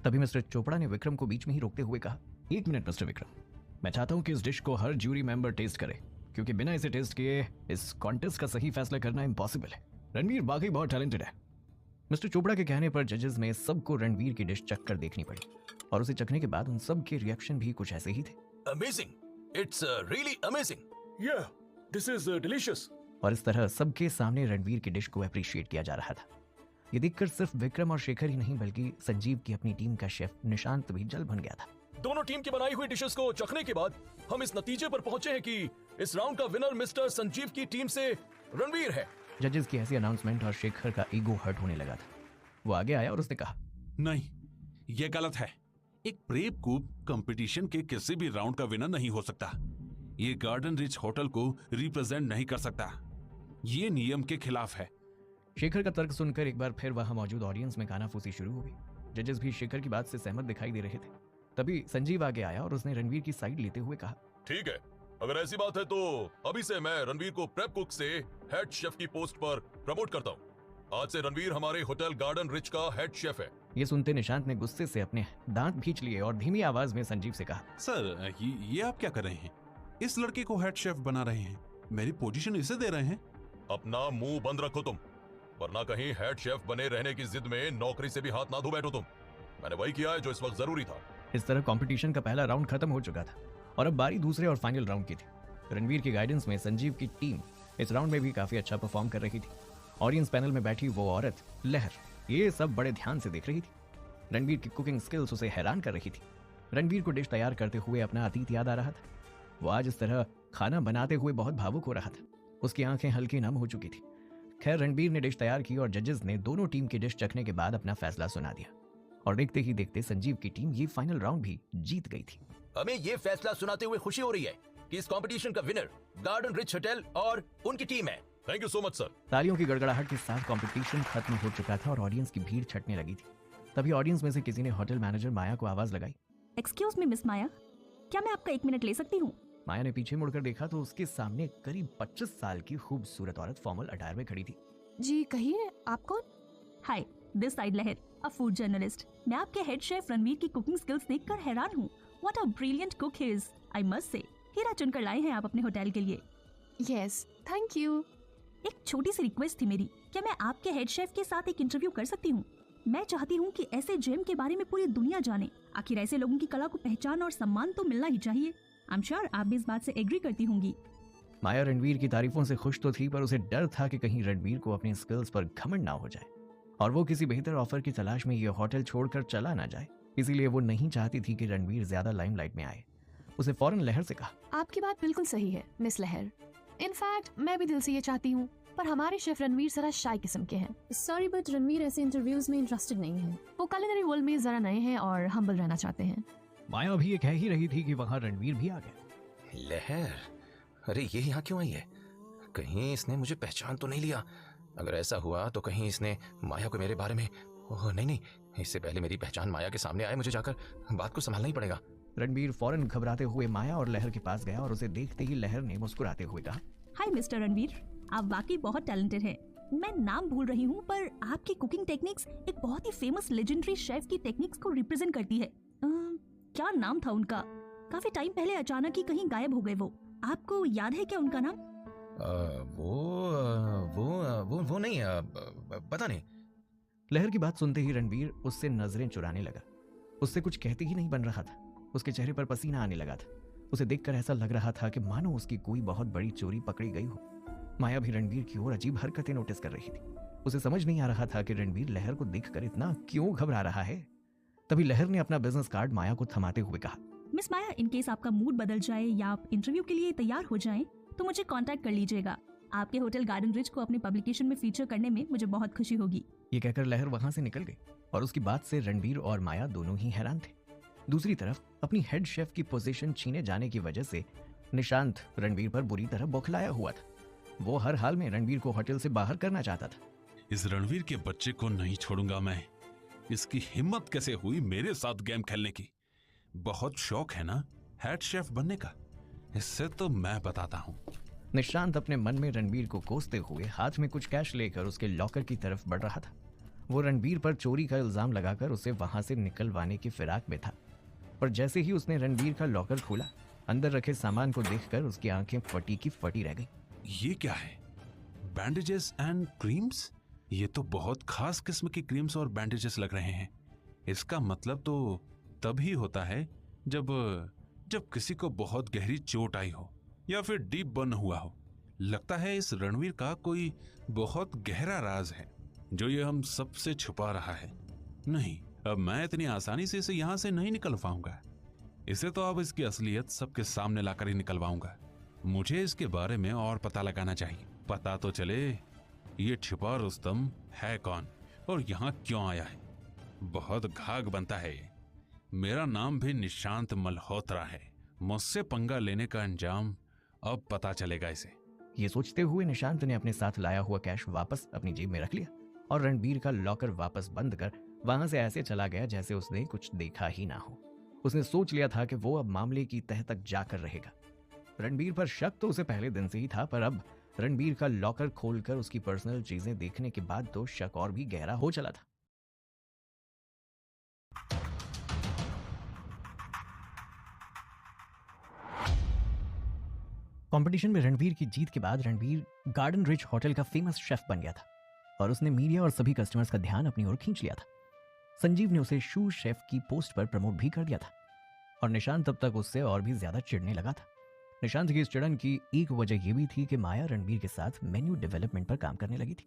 तभी मिस्टर चोपड़ा ने विक्रम को बीच में ही रोकते हुए कहा, 1 मिनट मिस्टर विक्रम, मैं चाहता हूं कि इस डिश को हर जूरी मेंबर टेस्ट करे, क्योंकि बिना इसे टेस्ट किए इस कॉन्टेस्ट का सही फैसला करना इम्पॉसिबल है। रणवीर वाकई बहुत टैलेंटेड है। मिस्टर चोपड़ा के कहने पर जजेस में सबको रणवीर की डिश चख कर देखनी पड़ी और उसे चखने के बाद उन सब के रिएक्शन भी कुछ ऐसे ही थे। Amazing, it's really amazing, Yeah, this is delicious. और इस तरह सबके सामने रणवीर की डिश को अप्रिशिएट किया जा रहा था। ये देखकर सिर्फ विक्रम और शेखर ही नहीं बल्कि संजीव की अपनी टीम का शेफ निशांत भी जल भन गया था। दोनों टीम की बनाई हुई डिशेस को चखने के बाद हम इस नतीजे पर पहुंचे हैं कि इस राउंड का विनर मिस्टर संजीव की टीम से रणवीर है। जजेस की ऐसी अनाउंसमेंट और शेखर का ईगो हर्ट होने लगा था। वो आगे आया और उसने कहा, नहीं, ये गलत है। एक प्रेप कूप कंपटीशन के किसी भी राउंड का विनर नहीं हो सकता। ये गार्डन रिच होटल को रिप्रेजेंट नहीं कर सकता। ये नियम के खिलाफ है। शेखर का तर्क सुनकर एक बार फिर वहां मौजूद ऑडियंस में कानाफूसी शुरू हो गई। जजेस भी शेखर की बात से सहमत दिखाई दे रहे थे। तभी संजीव आगे आया और उसने रणवीर की साइड लेते हुए कहा, ठीक है, अगर ऐसी बात है तो अभी से मैं रणवीर को प्रेप कुक से हेड शेफ की पोस्ट पर प्रमोट करता हूँ। आज से रणवीर हमारे होटल गार्डन रिच का हेड शेफ है। ये सुनते निशांत ने गुस्से से अपने दांत भींच लिए और धीमी आवाज में संजीव से कहा, सर, ये आप क्या कर रहे हैं? इस लड़के को हेड शेफ बना रहे हैं, मेरी पोजीशन इसे दे रहे हैं। अपना मुंह बंद रखो तुम, वरना कहीं हेड शेफ बने रहने की जिद में नौकरी से भी हाथ ना धो बैठो तुम। मैंने वही किया है जो इस वक्त जरूरी था। इस तरह कंपटीशन का पहला राउंड खत्म हो चुका था और अब बारी दूसरे और फाइनल राउंड की थी। रणवीर की गाइडेंस में संजीव की टीम इस राउंड में भी काफी अच्छा परफॉर्म कर रही थी। ऑडियंस पैनल में बैठी वो औरत लहर ये सब बड़े ध्यान से देख रही थी। रणबीर की कुकिंग स्किल्स उसे हैरान कर रही थी। रणबीर को डिश तैयार करते हुए अपना अतीत याद आ रहा था। वो आज इस तरह खाना बनाते हुए बहुत भावुक हो रहा था। उसकी आंखें हल्की नम हो चुकी थी। खैर, रणबीर ने डिश तैयार की और जजेस ने दोनों टीम की डिश चखने के बाद अपना फैसला सुना दिया और देखते ही देखते संजीव की टीम ये फाइनल राउंड भी जीत गई थी। हमें ये फैसला सुनाते हुए खुशी हो रही है कि इस कंपटीशन का विनर गार्डन रिच होटल और उनकी टीम है। Thank you so much sir. तालियों की गड़गड़ाहट के साथ कंपटीशन खत्म हो चुका था और ऑडियंस की भीड़ छटने लगी थी। तभी ऑडियंस में से किसी ने होटल मैनेजर माया को आवाज लगाई। एक्सक्यूज मी मिस माया, क्या मैं आपका 1 मिनट ले सकती हूँ? माया ने पीछे मुड़कर देखा तो उसके सामने करीब 25 साल की खूबसूरत औरत फॉर्मल अटायर में खड़ी थी। जी कहिए, आप कौन? हाय, दिस साइड लहर, अ फूड जर्नलिस्ट। मैं आपके हेड शेफ रणवीर की कुकिंग स्किल्स देखकर हैरान हूँ। What a brilliant cook he is, I must say. हीरा चुनकर लाए हैं आप अपने होटल के लिए। Yes, thank you. एक छोटी सी रिक्वेस्ट थी मेरी, क्या मैं आपके हेड शेफ के साथ एक इंटरव्यू कर सकती हूँ? मैं चाहती हूँ कि ऐसे जेम के बारे में पूरी दुनिया जाने। आखिर ऐसे लोगों की कला को पहचान और सम्मान तो मिलना ही चाहिए। आई एम श्योर आप भी इस बात से एग्री करती होंगी। माया रणवीर की तारीफों से खुश तो थी, पर उसे डर था कि कहीं रणवीर को अपनी स्किल्स पर घमंड ना हो जाए और वो किसी बेहतर ऑफर की तलाश में ये होटल छोड़कर चला ना जाए। इसीलिए वो नहीं चाहती थी कि रणवीर ज्यादा लाइमलाइट में आए। उसे फौरन लहर से कहा, आपकी बात बिल्कुल सही है मिस लहर। इनफैक्ट मैं भी दिल से ये चाहती हूँ, पर हमारे शेफ रणवीर जरा शाय किस्म के हैं। सॉरी बट रणवीर ऐसे इंटरव्यूज में इंटरेस्टेड नहीं है। वो कुलिनरी वर्ल्ड में जरा नए हैं और हम्बल रहना चाहते हैं। माया अभी ये कह ही रही थी कि वहां रणवीर भी आ गया। लहर, अरे ये यहाँ क्यों आई है? कहीं इसने मुझे पहचान तो नहीं लिया? अगर ऐसा हुआ तो कहीं इसने माया को मेरे बारे में... ओह नहीं, इससे पहले मेरी पहचान माया के सामने आए मुझे जाकर बात को संभालना ही पड़ेगा। रणवीर फौरन घबराते हुए माया और लहर के पास गया और उसे देखते ही लहर ने मुस्कुराते हुए कहा, हाय मिस्टर रणवीर, आप वाकई बहुत टैलेंटेड हैं। मैं नाम भूल रही हूँ, पर आपकी कुकिंग टेक्निक्स एक बहुत ही फेमस लेजेंडरी शेफ की टेक्निक्स को रिप्रेजेंट करती है। क्या नाम था उनका? काफी टाइम पहले अचानक ही कहीं गायब हो गए वो। आपको याद है क्या उनका नाम? वो नहीं, पता नहीं। लहर की बात सुनते ही रणवीर उससे नजरें चुराने लगा। उससे कुछ कहते ही नहीं बन रहा था। उसके चेहरे पर पसीना आने लगा था। उसे देखकर ऐसा लग रहा था कि मानो उसकी कोई बहुत बड़ी चोरी पकड़ी गई हो। माया भी रणवीर की ओर अजीब हरकतें नोटिस कर रही थी। उसे समझ नहीं आ रहा था कि रणवीर लहर को देखकर इतना क्यों घबरा रहा है। तभी लहर ने अपना बिजनेस कार्ड माया को थमाते हुए कहा, मिस माया, इन केस आपका मूड बदल जाए या आप इंटरव्यू के लिए तैयार हो जाएं, तो मुझे कांटेक्ट कर लीजिएगा। आपके होटल गार्डन रिच को अपनी पब्लिकेशन में फीचर करने में मुझे बहुत खुशी होगी। ये कहकर लहर वहां से निकल गई और उसकी बात से रणवीर और माया दोनों ही हैरान थे। दूसरी तरफ अपनी हेड शेफ की पोजीशन छीने जाने की वजह से निशांत रणवीर पर बुरी तरह बौखलाया हुआ था। वो हर हाल में रणवीर को होटल से बाहर करना चाहता था। इस रणवीर के बच्चे को नहीं छोड़ूंगा मैं। इसकी हिम्मत कैसे हुई मेरे साथ गेम खेलने की? बहुत शौक है ना हेड शेफ बनने का? इससे तो मैं बताता हूँ। निशांत अपने मन में रणवीर को कोसते हुए हाथ में कुछ कैश लेकर उसके लॉकर की तरफ बढ़ रहा था। वो रणवीर पर चोरी का इल्जाम लगाकर उसे वहां से निकलवाने की फिराक में था। पर जैसे ही उसने रणवीर का लॉकर खोला, अंदर रखे सामान को देखकर उसकी आंखें फटी की फटी रह गई। ये क्या है? Bandages and creams? ये तो बहुत खास किस्म की क्रीम्स और बैंडेजेस लग रहे हैं। इसका मतलब तो तभी होता है जब किसी को बहुत गहरी चोट आई हो या फिर डीप बर्न हुआ हो। लगता है इस रणवीर का कोई बहुत गहरा राज है जो ये हम सबसे छुपा रहा है। नहीं, अब मैं इतनी आसानी से इसे यहां से नहीं निकल पाऊंगा। इसे तो अब इसकी असलियत सबके सामने लाकर ही निकलवाऊंगा। मुझे इसके बारे में और पता लगाना चाहिए। पता तो चले ये छिपा रुस्तम है कौन और यहाँ क्यों आया है। बहुत घाघ बनता है ये। मेरा नाम भी निशांत मल्होत्रा है। मुझसे पंगा लेने का अंजाम अब पता चलेगा इसे। ये सोचते हुए निशांत ने अपने साथ लाया हुआ कैश वापस अपनी जेब में रख लिया और रणवीर का लॉकर वापस बंद कर वहां से ऐसे चला गया जैसे उसने कुछ देखा ही ना हो। उसने सोच लिया था कि वो अब मामले की तह तक जाकर रहेगा। रणवीर पर शक तो उसे पहले दिन से ही था, पर अब रणवीर का लॉकर खोलकर उसकी पर्सनल चीजें देखने के बाद तो शक और भी गहरा हो चला था। कंपटीशन में रणवीर की जीत के बाद रणवीर गार्डन रिच होटल का फेमस शेफ बन गया था और उसने मीडिया और सभी कस्टमर्स का ध्यान अपनी ओर खींच लिया था। संजीव ने उसे शू शेफ की पोस्ट पर प्रमोट भी कर दिया था और निशांत तब तक उससे और भी ज्यादा चिढ़ने लगा था। निशांत की इस चिड़न की एक वजह यह भी थी कि माया रणवीर के साथ मेन्यू डेवलपमेंट पर काम करने लगी थी।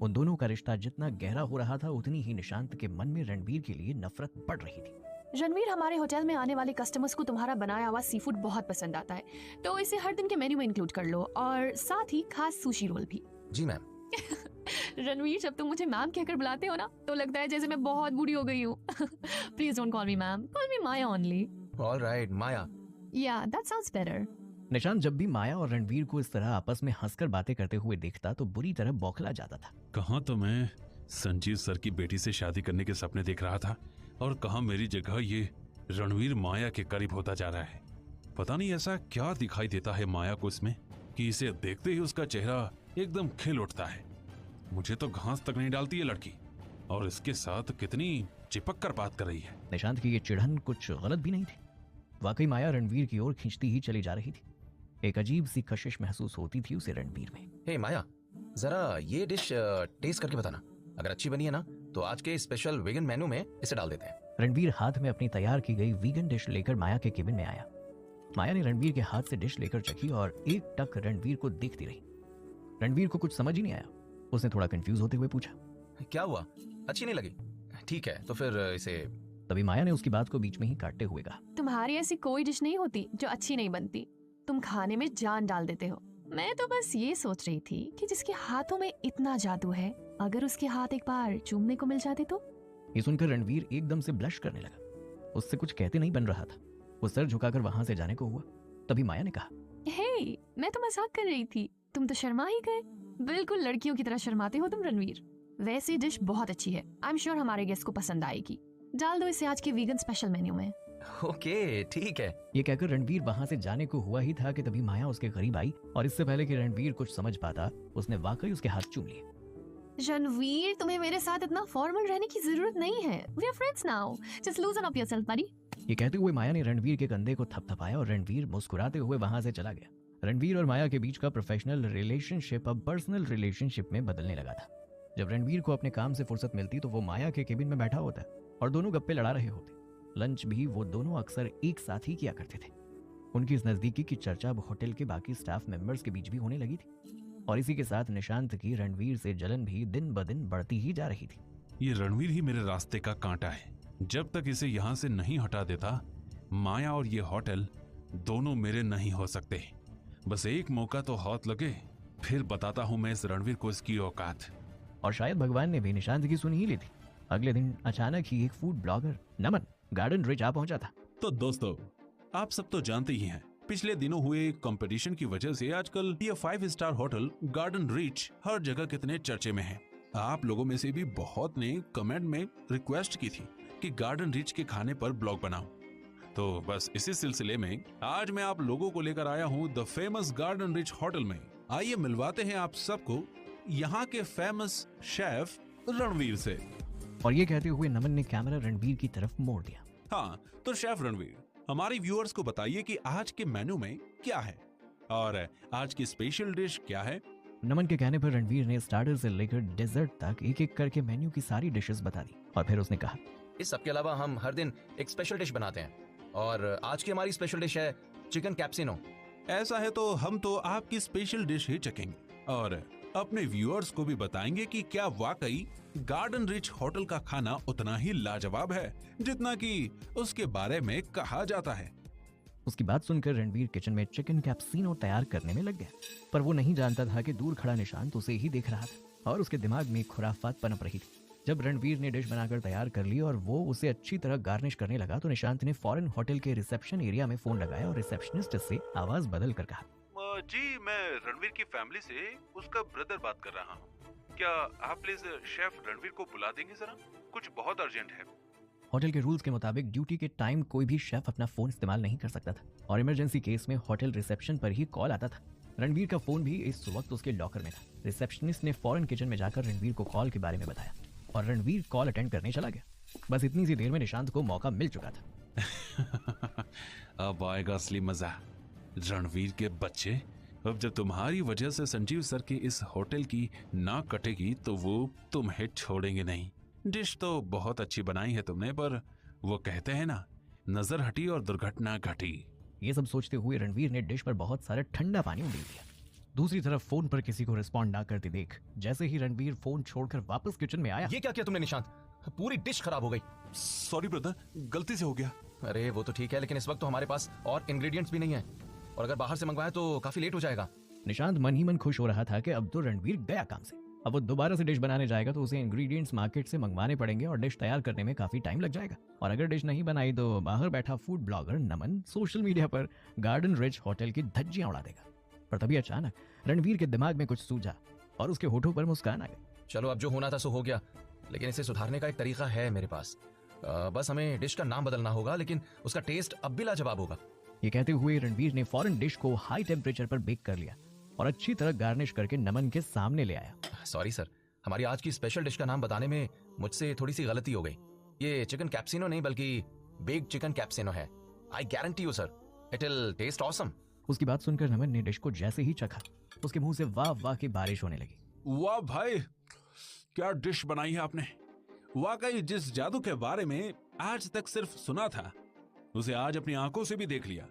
उन दोनों का रिश्ता जितना गहरा हो रहा था उतनी ही निशांत के मन में रणवीर के लिए नफरत बढ़ रही थी। रणवीर, हमारे होटल में आने वाले कस्टमर्स को तुम्हारा बनाया हुआ सी फूड बहुत पसंद आता है, तो इसे हर दिन के मेन्यू में इंक्लूड कर लो, और साथ ही खास सुशी रोल भी। जी मैम। रणवीर, जब तुम मुझे मैम कहकर बुलाते हो ना, तो लगता है जैसे मैं बहुत बूढ़ी हो गई हूँ। Please don't call me ma'am, call me Maya only. Alright Maya. Yeah that sounds better. Nishant जब भी माया और रणवीर को इस तरह आपस में हंसकर बातें करते हुए देखता तो बुरी तरह बौखला जाता था। कहाँ तो मैं संजीव सर की बेटी से शादी करने के सपने देख रहा था, और कहाँ मेरी जगह ये रणवीर माया के करीब होता जा रहा है। पता नहीं ऐसा क्या दिखाई देता है माया को इसमें कि इसे देखते ही उसका चेहरा एकदम खिल उठता है। मुझे तो घास तक नहीं डालती है लड़की, और इसके साथ कितनी चिपक कर बात कर रही है। निशांत की ये चिढ़न कुछ गलत भी नहीं थी। वाकई माया रणवीर की ओर खींचती ही चली जा रही थी। एक अजीब सी कशिश महसूस होती थी उसे रणवीर में। हे माया, जरा ये डिश टेस्ट करके बताना, अगर अच्छी बनी है ना तो आज के स्पेशल वेगन मेनू में इसे डाल देते हैं। रणवीर हाथ में अपनी तैयार की गई वीगन डिश लेकर माया के केबिन में आया। माया ने रणवीर के हाथ से डिश लेकर चखी और एक टक रणवीर को देखती रही। रणवीर को कुछ समझ ही नहीं आया। उसने थोड़ा कंफ्यूज होते हुए पूछा, क्या हुआ, अच्छी नहीं लगी? ठीक है तो फिर इसे। तभी माया ने उसकी बात को बीच में ही काटते हुए कहा, तुम्हारी ऐसी कोई डिश नहीं होती जो अच्छी नहीं बनती। तुम खाने में जान डाल देते हो। मैं तो बस ये सोच रही थी कि जिसके हाथों में इतना जादू है, अगर उसके हाथ एक बार चूमने को मिल जाते तो। ये सुनकर रणवीर एकदम से ब्लश करने लगा। उससे कुछ कहते नहीं बन रहा था। वो सर झुकाकर वहां से जाने को हुआ। तभी माया ने कहा, हे, मैं तो मजाक कर रही थी, तुम तो शर्मा ही गए। बिल्कुल लड़कियों की तरह शर्माते हो तुम रणवीर। वैसे डिश बहुत अच्छी है, आई एम श्योर हमारे गेस्ट को पसंद आएगी। डाल दो इसे आज के वीगन स्पेशल मेन्यू में। ओके ठीक है। ये कहकर रणवीर वहां से जाने को हुआ ही था कि तभी माया उसके करीब आई और इससे पहले कि रणवीर कुछ समझ पाता उसने वाकई उसके हाथ चूम लिए। रणवीर, तुम्हें मेरे साथ इतना फॉर्मल रहने की जरूरत नहीं है। We are friends now, just loosen up yourself buddy. ये कहते हुए माया ने रणवीर के कंधे को थपथपाया और रणवीर मुस्कुराते हुए वहां से चला गया। रणवीर और माया के बीच का प्रोफेशनल रिलेशनशिप अब पर्सनल रिलेशनशिप में बदलने लगा था। जब रणवीर को अपने काम से फुर्सत मिलती तो वो माया के केबिन में बैठा होता और दोनों गप्पे लड़ा रहे होते। लंच भी वो दोनों अक्सर एक साथ ही किया करते थे। उनकी इस नजदीकी की चर्चा अब होटल के बाकी स्टाफ मेंबर्स के बीच भी होने लगी थी और इसी के साथ निशांत की रणवीर से जलन भी दिन ब दिन बढ़ती ही जा रही थी। ये रणवीर ही मेरे रास्ते का कांटा है। जब तक इसे यहाँ से नहीं हटा देता, माया और ये होटल दोनों मेरे नहीं हो सकते। बस एक मौका तो हाथ लगे, फिर बताता हूँ मैं इस रणवीर को इसकी औकात। और शायद भगवान ने भी निशांत की सुन ही ली थी। अगले दिन अचानक ही एक फूड ब्लॉगर नमन गार्डन रिच आ पहुंचा था। तो दोस्तों, आप सब तो जानते ही हैं, पिछले दिनों हुए कंपटीशन की वजह से आजकल ये 5 स्टार होटल गार्डन रिच हर जगह कितने चर्चे में है। आप लोगों में से भी बहुत ने कमेंट में रिक्वेस्ट की थी कि गार्डन रिच के खाने पर ब्लॉग बनाऊं। तो बस इसी सिलसिले में आज मैं आप लोगों को लेकर आया हूं the famous garden rich hotel में। आइए मिलवाते हैं आप सबको यहाँ के फेमस शेफ रणवीर से। और ये कहते हुए नमन ने कैमरा रणवीर की तरफ मोड़ दिया। हाँ, तो शेफ रणवीर, हमारे व्यूअर्स को बताइए कि आज के मेन्यू में क्या है और आज की स्पेशल डिश क्या है। नमन के कहने पर रणवीर ने स्टार्टर से लेकर डेजर्ट तक एक एक करके मेन्यू की सारी डिशेस बता दी और फिर उसने कहा, इस सब के अलावा हम हर दिन एक स्पेशल डिश बनाते हैं और आज की हमारी स्पेशल डिश है चिकन कैप्सिनो। ऐसा है तो हम तो आपकी स्पेशल डिश ही चखेंगे और अपने व्यूअर्स को भी बताएंगे कि क्या वाकई गार्डन रिच होटल का खाना उतना ही लाजवाब है जितना कि उसके बारे में कहा जाता है। उसकी बात सुनकर रणवीर किचन में चिकन कैप्सिनो तैयार करने में लग गया, पर वो नहीं जानता था कि दूर खड़ा निशांत उसे ही देख रहा था और उसके दिमाग में खुराफात पनप रही थी। जब रणवीर ने डिश बनाकर तैयार कर ली और वो उसे अच्छी तरह गार्निश करने लगा तो निशांत ने फॉरेन होटल के रिसेप्शन एरिया में फोन लगाया और रिसेप्शनिस्ट से आवाज बदल कर कहा, जी मैं रणवीर की फैमिली से उसका ब्रदर बात कर रहा हूँ। क्या आप प्लीज शेफ रणवीर को बुला देंगे जरा, कुछ बहुत अर्जेंट है। होटल के रूल्स के मुताबिक ड्यूटी के टाइम कोई भी शेफ अपना फोन इस्तेमाल नहीं कर सकता था और इमरजेंसी केस में होटल रिसेप्शन पर ही कॉल आता था। रणवीर का फोन भी इस वक्त उसके लॉकर में था। रिसेप्शनिस्ट ने फौरन किचन में जाकर रणवीर को कॉल के बारे में बताया और रणवीर कॉल अटेंड करने चला गया। बस इतनी सी देर में निशांत को मौका मिल चुका था। अब आएगा असली मजा। रणवीर के बच्चे, अब जब तुम्हारी वजह से संजीव सर की इस होटल की नाक कटेगी तो वो तुम्हें छोड़ेंगे नहीं। डिश तो बहुत अच्छी बनाई है तुमने, पर वो कहते हैं ना, नजर हटी और दुर्घटना घटी। ये सब सोचते हुए रणवीर ने डिश पर बहुत सारा ठंडा पानी उंडेल दिया दूसरी तरफ फोन पर किसी को रिस्पॉन्ड ना करते देख जैसे ही रणवीर फोन छोड़कर वापस किचन में आया, ये क्या किया तुमने निशांत? पूरी डिश खराब हो गई। सॉरी ब्रदर, गलती से हो गया। अरे वो तो ठीक है, लेकिन इस वक्त तो हमारे पास और इंग्रेडिएंट्स भी नहीं है, और अगर बाहर से मंगवाए तो काफी लेट हो जाएगा। निशांत मन ही मन खुश हो रहा था कि अब तो रणवीर गया काम से। अब वो दोबारा से डिश बनाने जाएगा तो उसे इंग्रेडिएंट्स मार्केट से मंगवाने पड़ेंगे और डिश तैयार करने में काफी टाइम लग जाएगा। और अगर डिश नहीं बनाई तो बाहर बैठा फूड ब्लॉगर नमन सोशल मीडिया पर गार्डन रिच होटल की धज्जियां उड़ा देगा। पर तभी अचानक रणवीर के दिमाग में कुछ सूझा और उसके होठों पर मुस्कान आ गई। चलो, अब जो होना था सो हो गया, लेकिन इसे सुधारने का एक तरीका है मेरे पास। बस हमें डिश का नाम बदलना होगा, लेकिन उसका टेस्ट अब भी लाजवाब होगा। ये कहते हुए रणवीर ने फौरन डिश को हाई टेम्परेचर पर बेक कर लिया और अच्छी तरह गार्निश करके नमन के सामने ले आया। सॉरी सर, हमारी आज की स्पेशल डिश का नाम बताने में मुझसे थोड़ी सी गलती हो गई। ये चिकन कैप्सिनो नहीं बल्कि बेक्ड चिकन कैप्सिनो है। I guarantee you sir, it will taste awesome. उसकी बात सुनकर नमन ने डिश को जैसे ही चखा, उसके मुंह से वाह वाह की बारिश होने लगी। वाह भाई, क्या डिश बनाई है आपने। वाकई जिस जादू के बारे में आज तक सिर्फ सुना था, उसे आज अपनी आंखों से भी देख लिया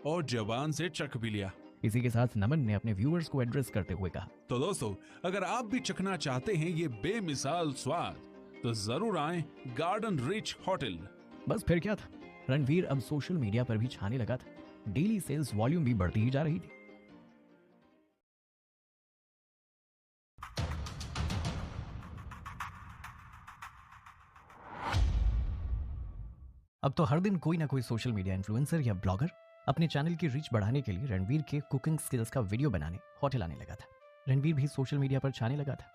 और जबान से चख भी लिया। इसी के साथ नमन ने अपने व्यूअर्स को एड्रेस करते हुए कहा, तो दोस्तों, अगर आप भी चखना चाहते हैं ये बेमिसाल स्वाद, तो जरूर आए गार्डन रिच होटल। बस फिर क्या था, रणवीर अब सोशल मीडिया पर भी छाने लगा था। डेली सेल्स वॉल्यूम भी बढ़ती ही जा रही थी। अब तो हर दिन कोई ना कोई सोशल मीडिया इन्फ्लुएंसर या ब्लॉगर अपने चैनल की रीच बढ़ाने के लिए रणवीर के कुकिंग स्किल्स का वीडियो बनाने होटल आने लगा था। रणवीर भी सोशल मीडिया पर छाने लगा था।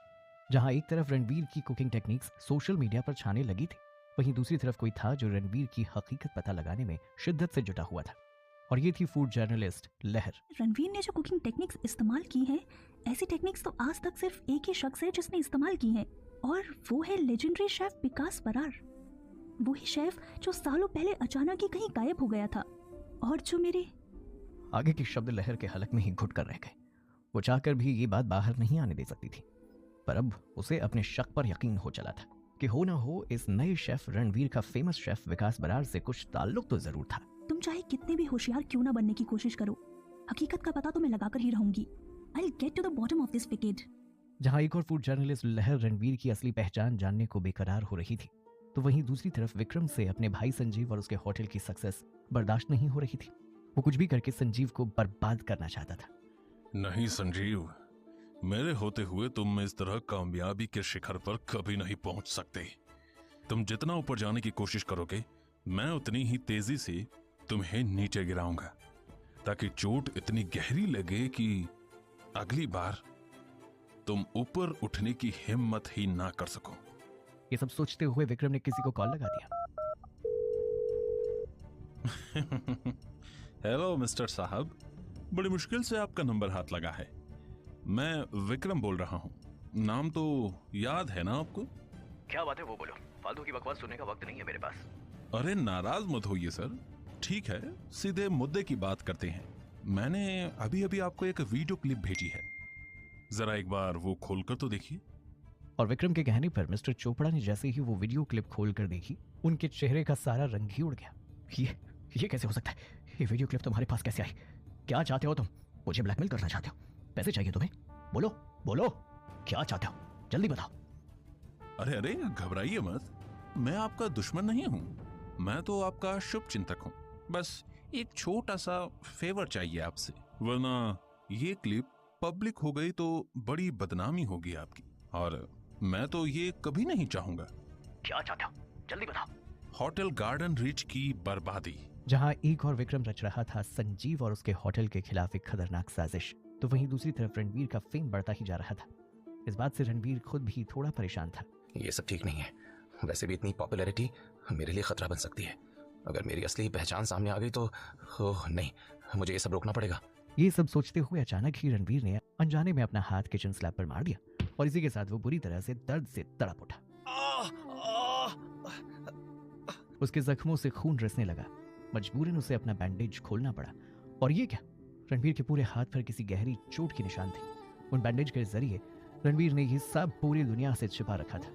जहां एक तरफ रणवीर की कुकिंग टेक्निक्स सोशल मीडिया पर छाने लगी थी, वहीं दूसरी तरफ कोई था जो रणवीर की हकीकत पता लगाने में शिद्दत से जुटा हुआ था, और ये थी फूड जर्नलिस्ट लहर। रणवीर ने जो कुकिंग टेक्निक्स इस्तेमाल की हैं, ऐसी टेक्निक्स तो आज तक सिर्फ एक ही शख्स है जिसने इस्तेमाल की हैं, और वो है लेजेंडरी शेफ विकास बरार। वही शेफ जो सालों पहले अचानक ही कहीं गायब हो गया था, और जो मेरे आगे के शब्द लहर के हलक में ही घुट कर रह गए। वो चाहकर भी ये बात बाहर नहीं आने दे सकती थी, पर अब उसे अपने शक पर यकीन हो चला था कि हो ना हो इस नए शेफ रणवीर का फेमस शेफ विकास बरार से कुछ ताल्लुक तो जरूर था। तुम चाहे कितने भी होशियार क्यों ना बनने की कोशिश करो, हकीकत का पता तो मैं लगाकर ही रहूंगी। I'll get to the bottom of this wicked। जहां एक और फूड जर्नलिस्ट लहर रणवीर की असली पहचान जानने को बेकरार हो रही थी, तो वहीं दूसरी तरफ विक्रम से अपने भाई संजीव और उसके होटल की सक्सेस बर्दाश्त नहीं हो रही थी। वो कुछ भी करके संजीव को बर्बाद करना चाहता था। नहीं संजीव, मेरे होते हुए तुम इस तरह कामयाबी के शिखर पर कभी नहीं पहुंच सकते। तुम जितना ऊपर जाने की कोशिश करोगे, मैं उतनी ही तेजी से तुम्हें नीचे गिराऊंगा, ताकि चोट इतनी गहरी लगे कि अगली बार तुम ऊपर उठने की हिम्मत ही ना कर सको। ये सब सोचते हुए विक्रम ने किसी को कॉल लगा दिया। हेलो मिस्टर साहब, बड़ी मुश्किल से आपका नंबर हाथ लगा है। मैं विक्रम बोल रहा हूँ। नाम तो याद है ना आपको? क्या बात है वो बोलो, फालतू की बकवास सुनने का वक्त नहीं है मेरे पास। अरे नाराज मत होइए सर, ठीक है, सीधे मुद्दे की बात करते हैं। मैंने अभी अभी आपको एक वीडियो क्लिप भेजी है, जरा एक बार वो खोलकर तो देखिए। और विक्रम के कहने पर मिस्टर चोपड़ा ने जैसे ही वो वीडियो क्लिप खोलकर देखी, उनके चेहरे का सारा रंग ही उड़ गया। ये कैसे हो सकता है? ये वीडियो क्लिप तुम्हारे पास कैसे आई? क्या चाहते हो तुम? मुझे ब्लैकमेल करना चाहते हो? पैसे चाहिए तुम्हें? बोलो बोलो, क्या चाहते हो? जल्दी बताओ। अरे अरे, घबराइए मत, मैं आपका दुश्मन नहीं हूं। मैं तो आपका शुभ चिंतक हूं। बस एक छोटा सा फेवर चाहिए आपसे, वरना ये क्लिप पब्लिक हो गई तो बड़ी बदनामी होगी आपकी, और मैं तो ये कभी नहीं चाहूंगा। क्या चाहते हो? जल्दी बताओ। होटल गार्डन रिच की बर्बादी। जहां एक और विक्रम रच रहा था संजीव और उसके होटल के खिलाफ एक खतरनाक साजिश, तो वहीं दूसरी तरफ रणवीर का फेम बढ़ता ही जा रहा था। इस बात से रणवीर खुद भी थोड़ा परेशान था। ये सब ठीक नहीं है। वैसे भी इतनी पॉपुलैरिटी मेरे लिए खतरा बन सकती है। अगर मेरी असली पहचान सामने आ गई तो नहीं, मुझे ये सब रोकना पड़ेगा। ये सब सोचते हुए अचानक ही रणवीर ने अनजाने में अपना हाथ किचन स्लैब पर मार दिया, और इसी के साथ वो बुरी तरह से दर्द से तड़प उठा। उसके जख्मों से खून रिसने लगा। मजबूरन उसे अपना बैंडेज खोलना पड़ा। और ये क्या, रणवीर के पूरे हाथ पर किसी गहरी चोट की निशान थे। उन बैंडेज के जरिए रणवीर ने ये सब पूरी दुनिया से छिपा रखा था,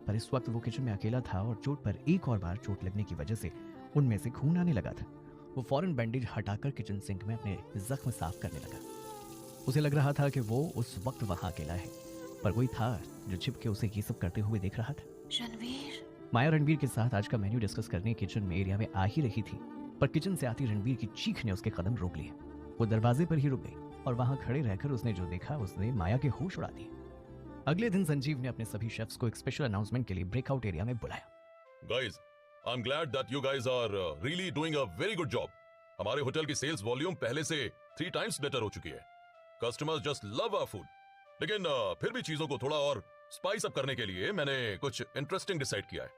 पर इस वक्त वो किचन में अकेला था और चोट पर एक और बार चोट लगने की वजह से उनमें से खून आने लगा था। वो फौरन बैंडेज हटाकर किचन सिंक में अपने जख्म साफ करने लगा। उसे लग रहा था कि वो उस वक्त वहां अकेला है, पर कोई था जो छिप के उसे ये सब करते हुए देख रहा था। रणवीर, माया रणवीर के साथ आज का मेन्यू डिस्कस करने किचन में एरिया में आ ही रही थी, पर किचन से आती रणवीर की चीख ने उसके कदम रोक लिए। वो दरवाजे पर ही रुक गई और वहां खड़े रहकर उसने जो देखा उसने माया के होश उड़ा दिए। अगले दिन संजीव ने अपने सभी शेफ्स को एक स्पेशल अनाउंसमेंट के लिए ब्रेकआउट एरिया में बुलाया। Guys, I am glad that you guys are really doing a very good job. हमारे होटल की सेल्स वॉल्यूम पहले से 3 टाइम्स बेटर हो चुकी है। Customers just love our food. लेकिन फिर भी चीजों को थोड़ा और स्पाइस अप करने के लिए मैंने कुछ इंटरेस्टिंग डिसाइड किया है।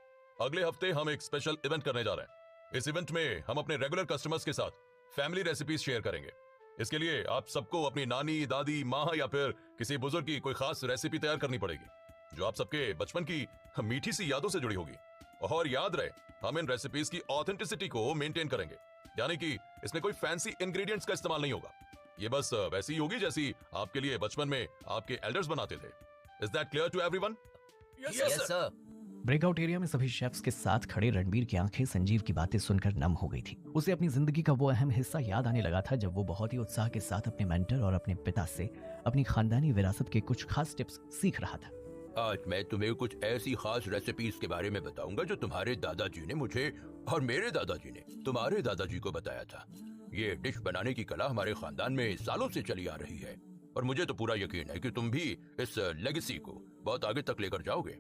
अगले हफ्ते हम एक स्पेशल इवेंट करने जा रहे हैं। इस इवेंट में हम अपने रेगुलर कस्टमर्स के साथ फैमिली रेसिपीज शेयर करेंगे। इसके लिए आप सबको अपनी नानी, दादी, माँ या फिर किसी बुजुर्ग की कोई खास रेसिपी तैयार करनी पड़ेगी जो आप सबके बचपन की मीठी सी यादों से जुड़ी होगी। और याद रहे, हम इन रेसिपीज की ऑथेंटिसिटी को मेंटेन करेंगे, यानी कि इसमें कोई फैंसी इंग्रेडिएंट्स का इस्तेमाल नहीं होगा। ये बस वैसी ही होगी जैसी आपके लिए बचपन में आपके एल्डर्स बनाते थे। Is that clear to everyone? Yes sir. Breakout area में सभी शेफ्स के साथ खड़े रणवीर की आंखें संजीव की बातें सुनकर नम हो गई थी। उसे अपनी जिंदगी का वो अहम हिस्सा याद आने लगा था जब वो बहुत ही उत्साह के साथ अपने मेंटर और अपने पिता से अपनी खानदानी विरासत के कुछ खास टिप्स सीख रहा था। आज मैं तुम्हें कुछ ऐसी खास रेसिपीज के बारे में बताऊंगा जो तुम्हारे दादाजी ने मुझे और मेरे दादाजी ने तुम्हारे दादाजी को बताया था। ये डिश बनाने की कला हमारे खानदान में सालों से चली आ रही है और मुझे तो पूरा यकीन है कि तुम भी इस लेगेसी को बहुत आगे तक लेकर जाओगे।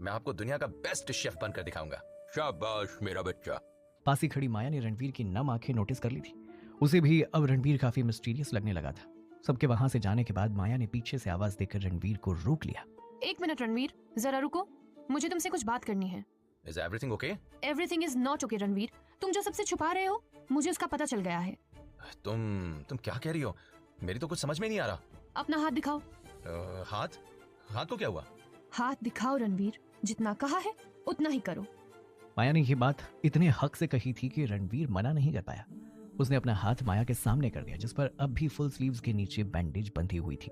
मैं आपको दुनिया का बेस्ट शेफ बनकर दिखाऊंगा। शाबाश मेरा बच्चा। पास ही खड़ी माया ने रणवीर की नम आंखें नोटिस कर ली थी। उसे भी अब रणवीर काफी मिस्टीरियस लगने लगा था। सबके वहां से जाने के बाद माया ने पीछे से आवाज देकर रणवीर को रोक लिया। 1 मिनट रणवीर, जरा रुको, मुझे तुमसे कुछ बात करनी है। Is everything okay? Everything is not okay Ranveer. तुम जो सबसे छुपा रहे हो, मुझे उसका पता चल गया है। तुम क्या कह रही हो? मेरी तो कुछ समझ में नहीं आ रहा। अपना हाथ दिखाओ। हाथ को क्या हुआ? हाथ दिखाओ रणवीर, जितना कहा है उतना ही करो। माया ने यह बात इतने हक से कही थी कि रणवीर मना नहीं कर पाया। उसने अपना हाथ माया के सामने कर दिया जिस पर अब भी फुल स्लीव्स के नीचे बैंडेज बंधी हुई थी।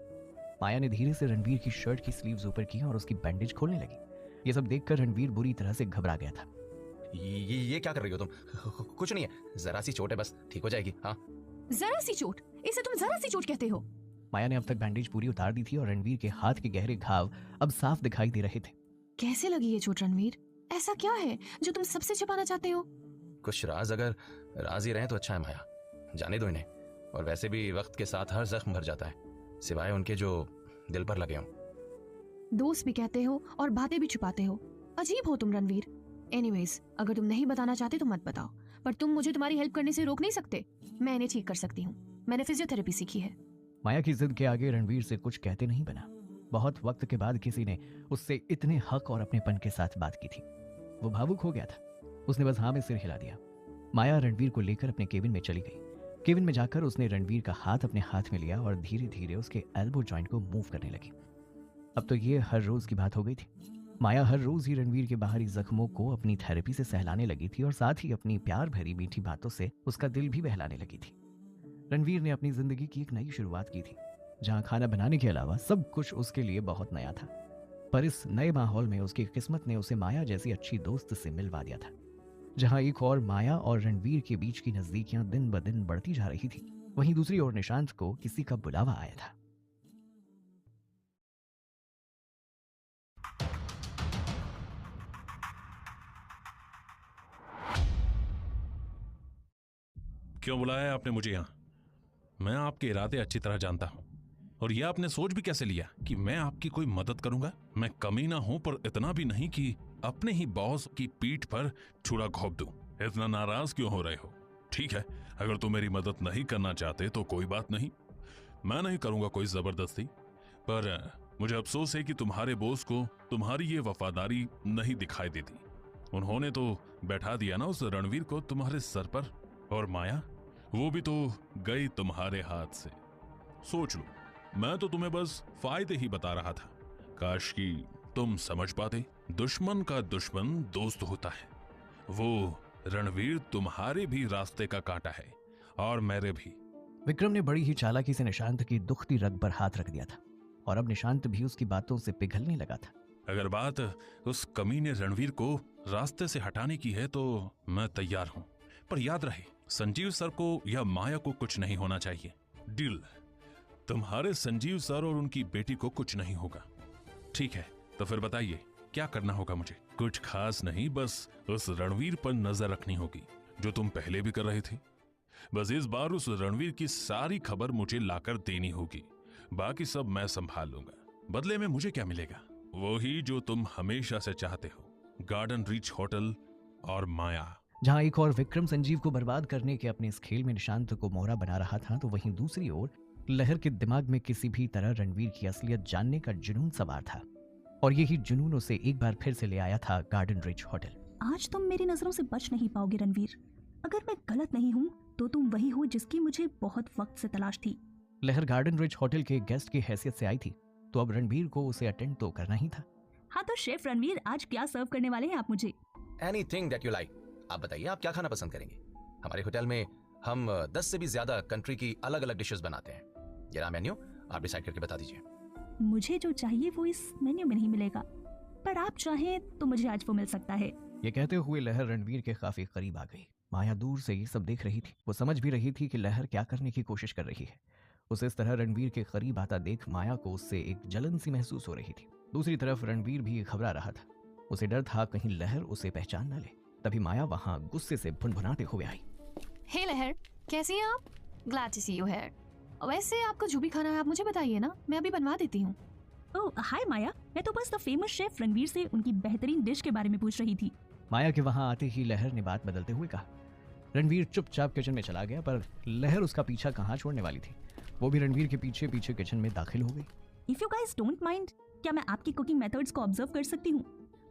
माया ने धीरे से रणवीर की शर्ट की स्लीव्स ऊपर की और उसकी बैंडेज खोलने लगी। ये सब देखकर रणवीर बुरी तरह से घबरा गया था। ये क्या कर रही हो तुम? कुछ नहीं है, जरा सी चोट है, बस ठीक हो जाएगी। हाँ, जरा सी चोट? इसे तुम जरा सी चोट कहते हो? माया ने अब तक बैंडेज पूरी उतार दी थी और रणवीर के हाथ के गहरे घाव अब साफ दिखाई दे रहे थे। कैसे लगी ये चोट रणवीर? ऐसा क्या है जो तुम सबसे छिपाना चाहते हो? कुछ राज अगर राज ही रहे तो अच्छा है माया, जाने दो इन्हें। और वैसे भी वक्त के साथ हर जख्म भर जाता है, सिवाय उनके जो दिल पर लगे हों। दोस्त भी कहते हो और बातें भी छुपाते हो। अजीब हो तुम रणवीर। एनीवेज, अगर तुम नहीं बताना चाहते तो मत बताओ, पर तुम मुझे तुम्हारी हेल्प करने से रोक नहीं सकते। मैं इन्हें ठीक कर सकती हूँ, मैंने फिजियोथेरेपी सीखी है। माया की जिद के आगे रणवीर से कुछ कहते नहीं बना। बहुत वक्त के बाद किसी ने उससे इतने हक और अपनेपन के साथ बात की थी। वो भावुक हो गया था। उसने बस हाँ में सिर हिला दिया। माया रणवीर को लेकर अपने केबिन में चली गई। केबिन में जाकर उसने रणवीर का हाथ अपने हाथ में लिया और धीरे धीरे उसके एल्बो जॉइंट को मूव करने लगी। अब तो ये हर रोज की बात हो गई थी। माया हर रोज ही रणवीर के बाहरी जख्मों को अपनी थेरेपी से सहलाने लगी थी और साथ ही अपनी प्यार भरी मीठी बातों से उसका दिल भी बहलाने लगी थी। रणवीर ने अपनी जिंदगी की एक नई शुरुआत की थी, जहां खाना बनाने के अलावा सब कुछ उसके लिए बहुत नया था। पर इस नए माहौल में उसकी किस्मत ने उसे माया जैसी अच्छी दोस्त से मिलवा दिया था। जहां एक और माया और रणवीर के बीच की नजदीकियां दिन ब दिन बढ़ती जा रही थी, वहीं दूसरी ओर निशांत को किसी का बुलावा आया था। क्यों बुलाया है आपने मुझे यहाँ? मैं आपके इरादे अच्छी तरह जानता हूँ और यह आपने सोच भी कैसे लिया कि मैं आपकी कोई मदद करूंगा? मैं कमीना हूं पर इतना भी नहीं कि अपने ही बॉस की पीठ पर छुरा घोंप दूं। इतना नाराज क्यों हो रहे हो? ठीक है, अगर तुम मेरी मदद नहीं करना चाहते तो कोई बात नहीं, मैं नहीं करूंगा कोई जबरदस्ती। पर मुझे अफसोस है कि तुम्हारे बॉस को तुम्हारी ये वफादारी नहीं दिखाई देती। उन्होंने तो बैठा दिया ना उस रणवीर को तुम्हारे सर पर, और माया वो भी तो गई तुम्हारे हाथ से। सोच लो, मैं तो तुम्हें बस फायदे ही बता रहा था। काश कि तुम समझ पाते, दुश्मन का दुश्मन दोस्त होता है। वो रणवीर तुम्हारे भी रास्ते का कांटा है और मेरे भी। विक्रम ने बड़ी ही चालाकी से निशांत की दुखती रग पर हाथ रख दिया था और अब निशांत भी उसकी बातों से पिघलने लगा था। अगर बात उस कमीने रणवीर को रास्ते से हटाने की है तो मैं तैयार हूं, पर याद रहे संजीव सर को या माया को कुछ नहीं होना चाहिए। डील? तुम्हारे संजीव सर और उनकी बेटी को कुछ नहीं होगा। ठीक है, तो फिर बताइए क्या करना होगा मुझे? कुछ खास नहीं, बस उस रणवीर पर नजर रखनी होगी जो तुम पहले भी कर रही थी। बस इस बार उस रणवीर की सारी खबर मुझे लाकर देनी होगी, बाकी सब मैं संभाल लूंगा। बदले में मुझे क्या मिलेगा? वही जो तुम हमेशा से चाहते हो, गार्डन रीच होटल और माया। जहां एक और विक्रम संजीव को बर्बाद करने के अपने इस खेल में निशांत को मोहरा बना रहा था, तो वहीं दूसरी ओर लहर के दिमाग में किसी भी तरह रणवीर की असलियत जानने का जुनून सवार था, और यही जुनून उसे एक बार फिर से ले आया था गार्डन रिच होटल। आज तुम मेरी नजरों से बच नहीं पाओगे रणवीर। अगर मैं गलत नहीं हूँ तो तुम वही हो जिसकी मुझे बहुत वक्त से तलाश थी। लहर गार्डन रिच होटल के गेस्ट की हैसियत से आई थी, तो अब रणवीर को उसे अटेंड तो करना ही था। हाँ, तो शेफ रणवीर आज क्या सर्व करने वाले हैं आप मुझे? Anything that you like. आप बताइए आप क्या खाना पसंद करेंगे? हमारे होटल में हम 10 से भी ज्यादा कंट्री की अलग अलग डिशेस बनाते हैं। ये रहा मेन्यू, आप डिसाइड करके बता दीजिए। मुझे जो चाहिए वो इस मेन्यू में नहीं मिलेगा, पर आप चाहें तो मुझे आज वो मिल सकता है। ये कहते हुए लहर रणवीर के काफी करीब आ गई। माया दूर से ये सब देख रही थी। वो समझ भी रही थी कि लहर क्या करने की कोशिश कर रही है। उसे इस तरह रणवीर के करीब आता देख माया को उससे एक जलन सी महसूस हो रही थी। दूसरी तरफ रणवीर भी घबरा रहा था। उसे डर था कहीं लहर उसे पहचान न ले। तभी माया वहां गुस्से से भुनभुनाते हुए आई। हे लहर, कैसी हैं आप? Glad to see you here. वैसे आपको जो भी खाना है आप मुझे बताइए ना, मैं अभी बनवा देती हूँ। ओह हाय माया, मैं तो बस द फेमस शेफ रणवीर से उनकी बेहतरीन डिश के बारे में पूछ रही थी। माया के वहां आते ही लहर ने बात बदलते हुए कहा। रणवीर चुपचाप किचन में चला गया, पर लहर उसका पीछा कहाँ छोड़ने वाली थी। वो भी रणवीर के पीछे पीछे किचन में दाखिल हो गई। If you guys don't mind, क्या मैं आपकी कुकिंग मेथड्स को ऑब्जर्व कर सकती हूँ?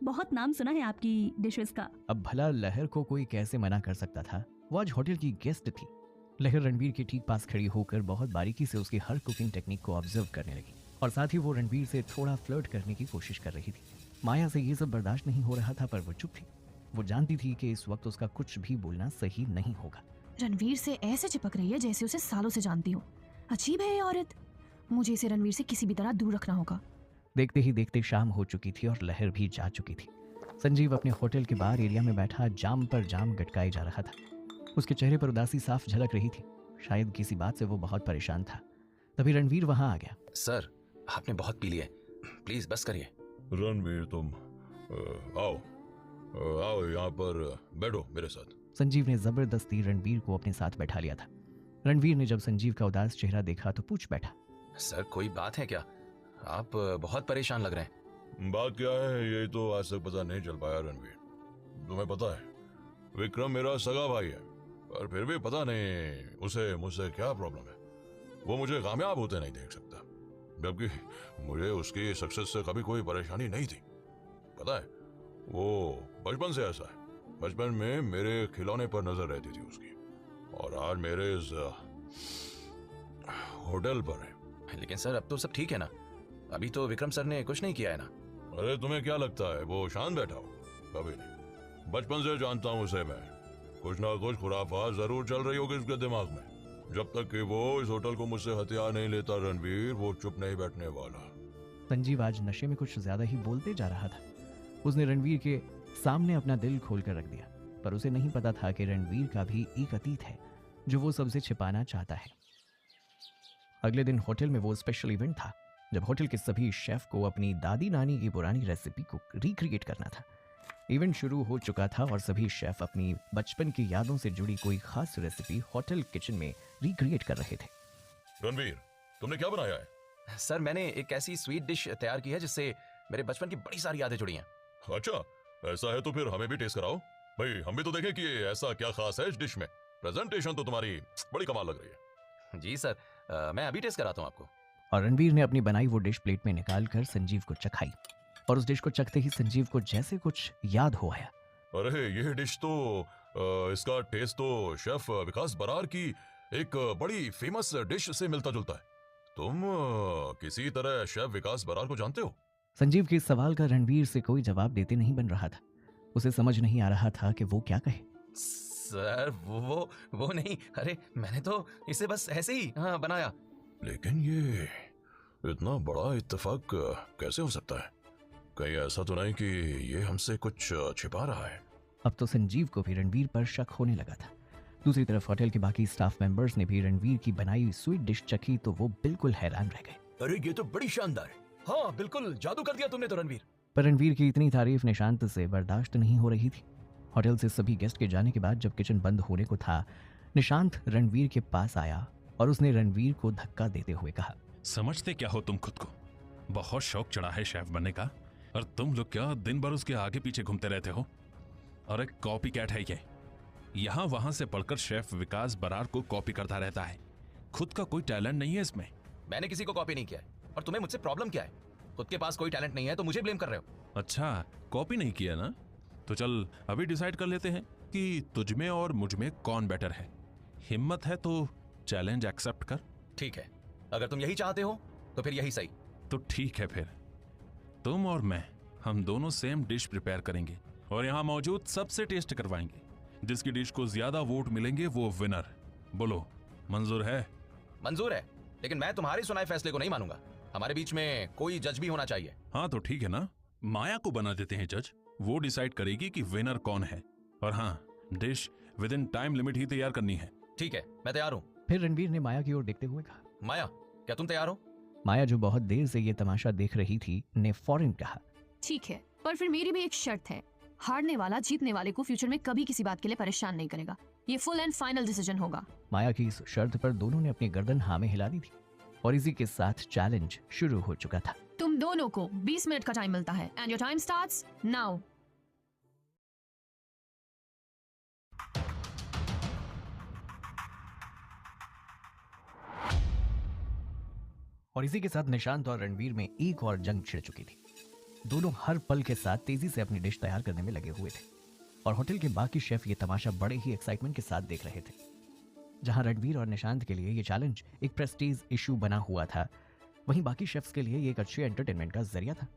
बहुत नाम सुना है आपकी डिशेस का। अब भला लहर को कोई कैसे मना कर सकता था? वो आज होटल की गेस्ट थी। लहर रणवीर के ठीक पास खड़ी होकर बहुत बारीकी से उसकी हर कुकिंग टेक्निक को ऑब्जर्व करने लगी, और साथ ही वो रणवीर से थोड़ा फ्लर्ट करने की कोशिश कर रही थी। माया से ये सब बर्दाश्त नहीं हो रहा था, पर वो चुप थी। वो जानती थी कि इस वक्त उसका कुछ भी बोलना सही नहीं होगा। रणवीर से ऐसे चिपक रही है जैसे उसे सालों से जानती हो। अजीब है ये औरत। मुझे इसे रणवीर से किसी भी तरह दूर रखना होगा। देखते ही देखते शाम हो चुकी थी और लहर भी जा चुकी थी। संजीव अपने होटल के बाहर एरिया में बैठा जाम पर जाम गटकाए जा रहा था। उसके चेहरे पर उदासी साफ झलक रही थी। शायद किसी बात से वो बहुत परेशान था। तभी रणवीर वहां आ गया। सर, आपने बहुत पी लिया है, प्लीज बस करिए। रणवीर तुम आओ यहाँ पर बैठो मेरे साथ। संजीव ने जबरदस्ती रणवीर को अपने साथ बैठा लिया था। रणवीर ने जब संजीव का उदास चेहरा देखा तो पूछ बैठा। सर, कोई बात है क्या? आप बहुत परेशान लग रहे हैं। बात क्या है ये तो आज तक पता नहीं चल पाया रणवीर। तुम्हें पता है विक्रम मेरा सगा भाई है, पर फिर भी पता नहीं उसे मुझसे क्या प्रॉब्लम है। वो मुझे कामयाब होते नहीं देख सकता, जबकि मुझे उसकी सक्सेस से कभी कोई परेशानी नहीं थी। पता है वो बचपन से ऐसा है। बचपन में मेरे खिलौने पर नजर रहती थी उसकी, और आज मेरे इस होटल पर है। लेकिन सर अब तो सब ठीक है ना? अभी तो विक्रम सर ने कुछ नहीं किया है ना? अरे तुम्हें क्या लगता है वो शांत बैठा हो? कभी नहीं। बचपन से जानता हूँ उसे मैं। कुछ ना कुछ खुराफात जरूर चल रही होगी उसके दिमाग में। जब तक कि वो इस होटल को मुझसे हथियार नहीं लेता रणवीर, वो चुप नहीं बैठने वाला। संजीव आज नशे में कुछ ज्यादा ही बोलते जा रहा था। उसने रणवीर के सामने अपना दिल खोलकर रख दिया, पर उसे नहीं पता था कि रणवीर का भी एक अतीत है जो वो सबसे छिपाना चाहता है। अगले दिन होटल में वो स्पेशल इवेंट था जब होटल के सभी शेफ को अपनी दादी नानी की पुरानी रेसिपी को रिक्रिएट करना था। इवेंट शुरू हो चुका था और सभी शेफ अपनी बचपन की यादों से जुड़ी कोई खास रेसिपी होटल किचन में रिक्रिएट कर रहे थे। रणवीर, तुमने क्या बनाया है? सर, मैंने एक ऐसी स्वीट डिश तैयार की है जिससे मेरे बचपन की बड़ी सारी यादें जुड़ी हैं। अच्छा, ऐसा है तो फिर हमें भी टेस्ट कराओ भाई, हम भी तो देखें कि ऐसा क्या खास है इस डिश में। प्रेजेंटेशन तो तुम्हारी बड़ी कमाल लग रही है। जी सर, मैं अभी टेस्ट कराता हूँ आपको। और रणवीर ने अपनी बनाई वो डिश प्लेट में निकालकर संजीव को चखाई, और उस डिश को चखते ही संजीव को जैसे कुछ याद हो आया। अरे ये डिश तो इसका टेस्ट तो शेफ विकास बरार की एक बड़ी फेमस डिश से मिलता जुलता है। तुम किसी तरह शेफ विकास बरार को जानते हो? संजीव के इस सवाल का रणवीर से कोई जवाब देते नहीं बन रहा था। उसे समझ नहीं आ रहा था कि वो क्या कहे। सर वो नहीं, अरे मैंने तो इसे बस ऐसे ही बनाया। लेकिन ये इतना बड़ा इत्तेफाक कैसे हो सकता है? कहीं ऐसा तो नहीं कि ये हमसे कुछ छिपा रहा है? अब तो संजीव को भी रणवीर पर शक होने लगा था। दूसरी तरफ होटल के बाकी स्टाफ मेंबर्स ने भी रणवीर की बनाई हुई स्वीट डिश चखी तो वो बिल्कुल हैरान रह गए। अरे ये तो बड़ी शानदार है। हाँ बिल्कुल जादू कर दिया तुमने तो रणवीर। पर रणवीर की इतनी तारीफ निशांत से बर्दाश्त नहीं हो रही थी। होटल से सभी गेस्ट के जाने के बाद जब किचन बंद होने को था, निशांत रणवीर के पास आया और उसने रणवीर को धक्का देते हुए कहा, समझते क्या हो तुम खुद को? बहुत शौक चढ़ा है शेफ बनने का, और तुम लोग क्या दिन भर उसके आगे पीछे घूमते रहते हो? और एक कॉपी कैट है ये, यहाँ वहां से पढ़कर शेफ विकास बरार को कॉपी करता रहता है। खुद का कोई टैलेंट नहीं है इसमें। मैंने किसी को कॉपी नहीं किया है। और तुम्हें मुझसे प्रॉब्लम क्या है? खुद के पास कोई टैलेंट नहीं है तो मुझे ब्लेम कर रहे हो। अच्छा, कॉपी नहीं किया ना? तो चल अभी डिसाइड कर लेते हैं कि तुझमें और मुझमें कौन बेटर है। हिम्मत है तो चैलेंज एक्सेप्ट कर। ठीक है, अगर तुम यही चाहते हो तो फिर यही सही। तो ठीक है, फिर तुम और मैं, हम दोनों सेम डिश प्रिपेयर करेंगे और यहाँ मौजूद सबसे टेस्ट करवाएंगे। जिसकी डिश को ज्यादा वोट मिलेंगे वो विनर। बोलो, मंजूर है? मंजूर है, लेकिन मैं तुम्हारे सुनाए फैसले को नहीं मानूंगा। हमारे बीच में कोई जज भी होना चाहिए। हाँ तो ठीक है ना, माया को बना देते हैं जज। वो डिसाइड करेगी कि विनर कौन है। और हाँ, dish within time limit ही तैयार करनी है। ठीक है, मैं तैयार हूँ। फिर रणवीर ने माया की ओर देखते हुए कहा, माया क्या तुम तैयार हो? माया जो बहुत देर से ये तमाशा देख रही थी ने फौरन कहा, ठीक है, पर फिर मेरी भी एक शर्त है। हारने वाला जीतने वाले को फ्यूचर में कभी किसी बात के लिए परेशान नहीं करेगा। ये फुल एंड फाइनल डिसीजन होगा। माया की इस शर्त पर दोनों ने अपनी गर्दन हाँ में हिला दी थी और इसी के साथ चैलेंज शुरू हो चुका था। तुम दोनों को 20 मिनट का टाइम मिलता है and your time starts now. और इसी के साथ निशांत और रणवीर में एक और जंग छिड़ चुकी थी। दोनों हर पल के साथ तेजी से अपनी डिश तैयार करने में लगे हुए थे और होटल के बाकी शेफ ये तमाशा बड़े ही एक्साइटमेंट के साथ देख रहे थे। जहां रणवीर और निशांत के लिए ये चैलेंज एक प्रेस्टीज इशू बना हुआ था, वहीं बाकी शेफ्स के लिए ये एक अच्छे एंटरटेनमेंट का जरिया था।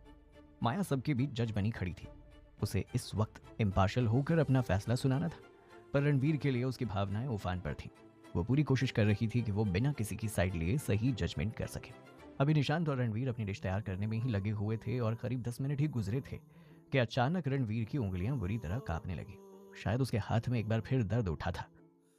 माया सबके बीच जज बनी खड़ी थी। उसे इस वक्त इम्पार्शियल होकर अपना फैसला सुनाना था, पर रणवीर के लिए उसकी भावनाएं उफान पर थी। वो पूरी कोशिश कर रही थी कि वो बिना किसी की साइड लिए सही जजमेंट कर सके। अभी निशांत और रणवीर अपनी डिश तैयार करने में ही लगे हुए थे और करीब 10 मिनट ही गुजरे थे कि अचानक रणवीर की उंगलियां बुरी तरह कांपने लगी। शायद उसके हाथ में एक बार फिर दर्द उठा था।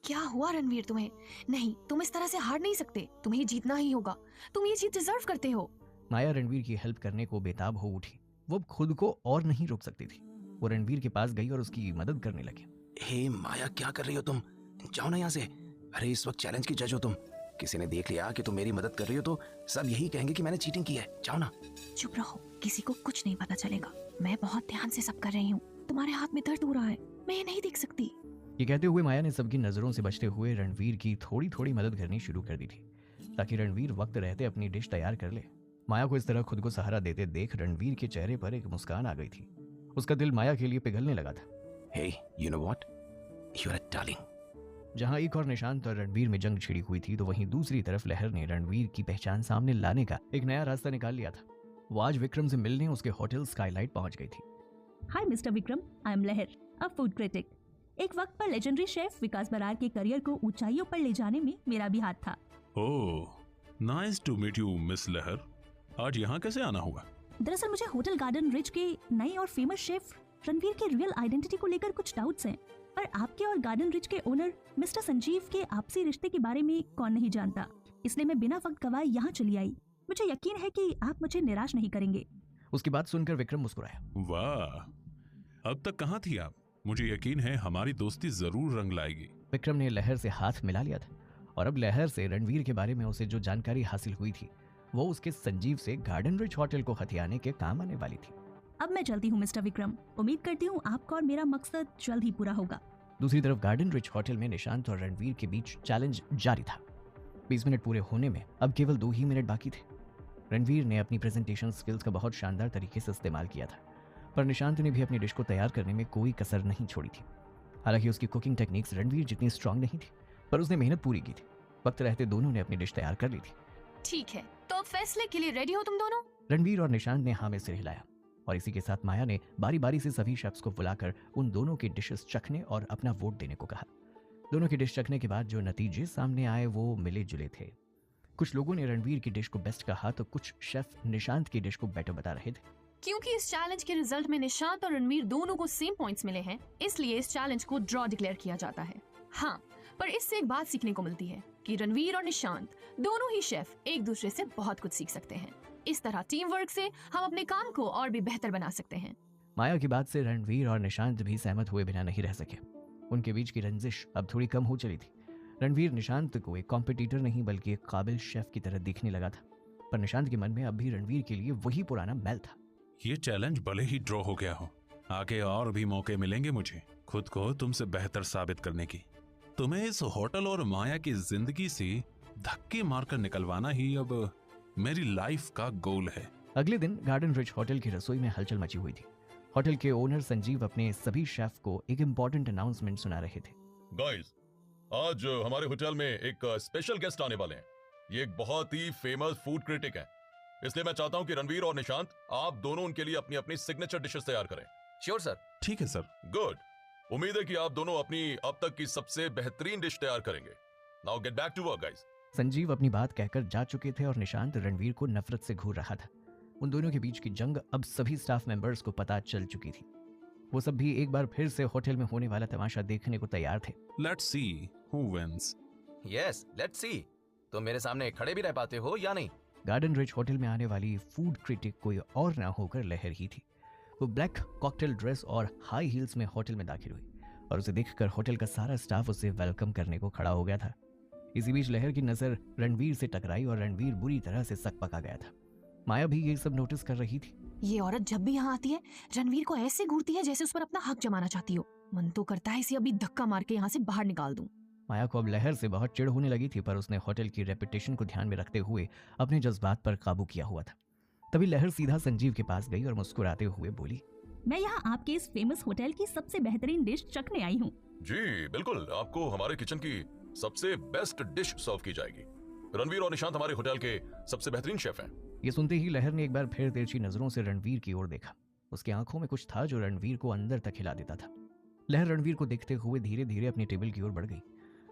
क्या हुआ रणवीर तुम्हें? नहीं, तुम इस तरह से हार नहीं सकते। तुम्हें जीतना ही होगा। तुम ये जीत डिजर्व करते हो। माया रणवीर की हेल्प करने को बेताब हो उठी। वो अब खुद को और नहीं रोक सकती थी। वो रणवीर के पास गई और उसकी मदद करने लगी। हे माया, क्या कर रही हो तुम? जाओ ना यहाँ से। अरे इस वक्त चैलेंज की जज हो तुम। किसी ने देख लिया कि तुम मेरी मदद कर रही हो तो सब यही कहेंगे कि मैंने चीटिंग की है। जाओ ना। चुप रहो, किसी को कुछ नहीं पता चलेगा। मैं बहुत ध्यान से सब कर रही हूँ। तुम्हारे हाथ में दर्द हो रहा है, मैं ये नहीं देख सकती। ये कहते हुए माया ने सबकी नजरों से बचते हुए रणवीर की थोड़ी थोड़ी मदद करनी शुरू कर दी थी ताकि रणवीर वक्त रहते अपनी डिश तैयार कर ले। माया को इस तरह खुद को सहारा देते देख रणवीर के चेहरे पर एक मुस्कान आ गई थी। उसका दिल माया के लिए पिघलने लगा था। Hey, you know what? You are a darling. जहां एक और निशांत और रणवीर में जंग छिड़ी हुई थी तो वहीं दूसरी तरफ लहर ने रणवीर की पहचान सामने लाने का एक नया रास्ता निकाल लिया था। वो आज विक्रम से मिलने उसके होटल स्काईलाइट पहुंच गई थी। हाय मिस्टर विक्रम, आई एम लहर, अ फूड क्रिटिक। एक वक्त पर लेजेंडरी शेफ विकास बरार के करियर को ऊंचाइयों पर ले जाने में मेरा भी हाथ था। Oh, nice to meet you miss Lahar. आज यहाँ कैसे आना हुआ? दरअसल मुझे होटल गार्डन रिच के नए और फेमस शेफ रणवीर के रियल आइडेंटिटी को लेकर कुछ डाउट्स हैं। पर आपके और गार्डन रिच के ओनर मिस्टर संजीव के आपसी रिश्ते के बारे में कौन नहीं जानता, इसलिए मैं बिना वक्त गवाए यहाँ चली आई। मुझे यकीन है कि आप मुझे निराश नहीं करेंगे। उसकी बात सुनकर विक्रम मुस्कुराया। वाह, अब तक कहाँ थी आप? मुझे यकीन है हमारी दोस्ती जरूर रंग लाएगी। विक्रम ने लहर से हाथ मिला लिया था और अब लहर से रणवीर के बारे में उसे जो जानकारी हासिल हुई थी वो उसके संजीव से गार्डन रिच होटल को हथियाने के काम आने वाली थी। अब मैं चलती हूँ मिस्टर विक्रम, उम्मीद करती हूँ आपका और मेरा मकसद जल्द ही पूरा होगा। दूसरी तरफ गार्डन रिच होटल में निशांत और रणवीर के बीच चैलेंज जारी था। 20 मिनट पूरे होने में अब केवल 2 ही मिनट बाकी थे। रणवीर ने अपनी प्रेजेंटेशन स्किल्स का बहुत शानदार तरीके से इस्तेमाल किया था, पर निशांत ने भी अपनी डिश को तैयार करने में कोई कसर नहीं छोड़ी थी। हालांकि उसकी कुकिंग टेक्निक्स रणवीर जितनी स्ट्रांग नहीं थी, पर उसने मेहनत पूरी की थी। वक्त रहते दोनों ने अपनी डिश तैयार कर ली थी। ठीक है, तो अब फैसले के लिए रेडी हो तुम दोनों? रणवीर और निशांत ने हाँ में सिर हिलाया और इसी के साथ माया ने बारी बारी से सभी शेफ्स को बुलाकर उन दोनों की डिशेस चखने और अपना वोट देने को कहा। दोनों की डिश चखने के बाद जो नतीजे सामने आए वो मिले जुले थे। कुछ लोगों ने रणवीर की डिश को बेस्ट कहा तो कुछ शेफ निशांत की डिश को बेटर बता रहे थे। क्योंकि इस चैलेंज के रिजल्ट में निशांत और रणवीर दोनों को सेम पॉइंट्स मिले हैं, इसलिए इस चैलेंज को ड्रॉ डिक्लेयर किया जाता है। हाँ, पर इससे एक बात सीखने को मिलती है कि रणवीर और निशांत दोनों ही शेफ एक दूसरे से बहुत कुछ सीख सकते हैं। इस तरह टीम वर्क से हम अपने काम को और भी बेहतर बना सकते हैं। माया की बात से रणवीर और निशांत भी सहमत हुए बिना नहीं रह सके। उनके बीच की रंजिश अब थोड़ी कम हो चली थी। रणवीर निशांत को एक कॉम्पिटिटर नहीं बल्कि एक काबिल शेफ की तरह दिखने लगा था, पर निशांत के मन में अब भी रणवीर के लिए वही पुराना मैल था। ये चैलेंज भले ही ड्रॉ हो गया हो, आगे और भी मौके मिलेंगे मुझे खुद को तुमसे बेहतर साबित करने की। तुम्हें इस होटल और माया की जिंदगी से धक्के मारकर निकलवाना ही अब मेरी लाइफ का गोल है। अगले दिन गार्डन रिच होटल की रसोई में हलचल मची हुई थी। होटल के ओनर संजीव अपने सभी शेफ को एक इम्पोर्टेंट अनाउंसमेंट सुना रहे थे। गाइस, आज हमारे होटल में एक स्पेशल गेस्ट आने वाले हैं। ये एक बहुत ही फेमस फूड क्रिटिक है, इसलिए मैं चाहता हूं कि रणवीर और निशांत आप दोनों उनके लिए अपनी अपनी सिग्नेचर डिशेस तैयार करें। Sure sir. ठीक है सर। गुड। उम्मीद है कि आप दोनों अपनी अब तक की सबसे बेहतरीन डिश तैयार करेंगे। Now get back to work guys. Sanjeev अपनी बात कहकर जा चुके थे और निशांत रणवीर को नफरत से घूर रहा था। उन दोनों के बीच की जंग अब सभी स्टाफ मेंबर्स को पता चल चुकी थी। वो सब भी एक बार फिर से होटल में होने वाला तमाशा देखने को तैयार थे। Let's see who wins. Yes, let's see. तुम मेरे सामने खड़े भी रह पाते हो या नहीं? गार्डन रिच होटल में आने वाली फूड क्रिटिक कोई और ना होकर लहर ही थी। वो ब्लैक कॉकटेल ड्रेस और हाई हील्स में होटल में दाखिल हुई और उसे देखकर होटल का सारा स्टाफ उसे वेलकम करने को खड़ा हो गया था। इसी बीच लहर की नजर रणवीर से टकराई और रणवीर बुरी तरह से सकपका गया था। माया भी ये सब नोटिस कर रही थी। ये औरत जब भी यहाँ आती है रणवीर को ऐसे घूरती है जैसे उस पर अपना हक जमाना चाहती हो। मन तो करता है इसे अभी धक्का मार के यहाँ से बाहर निकाल दूं। माया को अब लहर से बहुत चिढ़ होने लगी थी, पर उसने होटल की रेपुटेशन को ध्यान में रखते हुए अपने जज्बात पर काबू किया हुआ था। तभी लहर सीधा संजीव के पास गई और मुस्कुराते हुए बोली, मैं यहाँ आपके इस फेमस होटल की सबसे बेहतरीन डिश चखने आई हूँ। जी बिल्कुल, आपको हमारे किचन की सबसे बेस्ट डिश सर्व की जाएगी। रणवीर और निशांत हमारे होटल के सबसे बेहतरीन शेफ हैं। ये सुनते ही लहर ने एक बार फिर तिरछी नजरों से रणवीर की ओर देखा। उसकी आंखों में कुछ था जो रणवीर को अंदर तक हिला देता था। लहर रणवीर को देखते हुए धीरे धीरे अपनी टेबल की ओर बढ़ गई।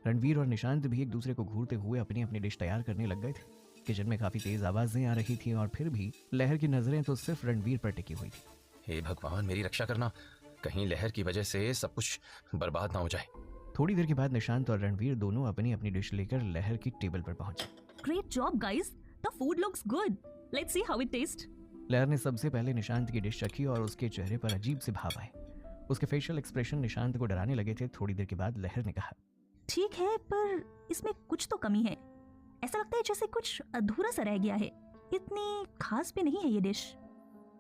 रणवीर और निशांत भी एक दूसरे को घूरते हुए अपनी अपनी डिश तैयार करने लग गए थे। किचन में काफी तेज आवाजें आ रही थी और फिर भी लहर की नजरें तो सिर्फ रणवीर पर टिकी हुई थी। हे भगवान, मेरी रक्षा करना, कहीं लहर की वजह से सब कुछ बर्बाद ना हो जाए। थोड़ी देर के बाद निशांत और रणवीर दोनों अपनी अपनी डिश लेकर लहर की टेबल पर पहुंचे। Great job guys, the food looks good, let's see how it taste. लहर ने सबसे पहले निशांत की डिश चखी और उसके चेहरे पर अजीब से भाव आए। उसके फेशियल एक्सप्रेशन निशांत को डराने लगे थे। थोड़ी देर के बाद लहर ने कहा, ठीक है, पर इसमें कुछ तो कमी है। ऐसा लगता है जैसे कुछ अधूरा सा रह गया है। इतनी खास भी नहीं है ये डिश।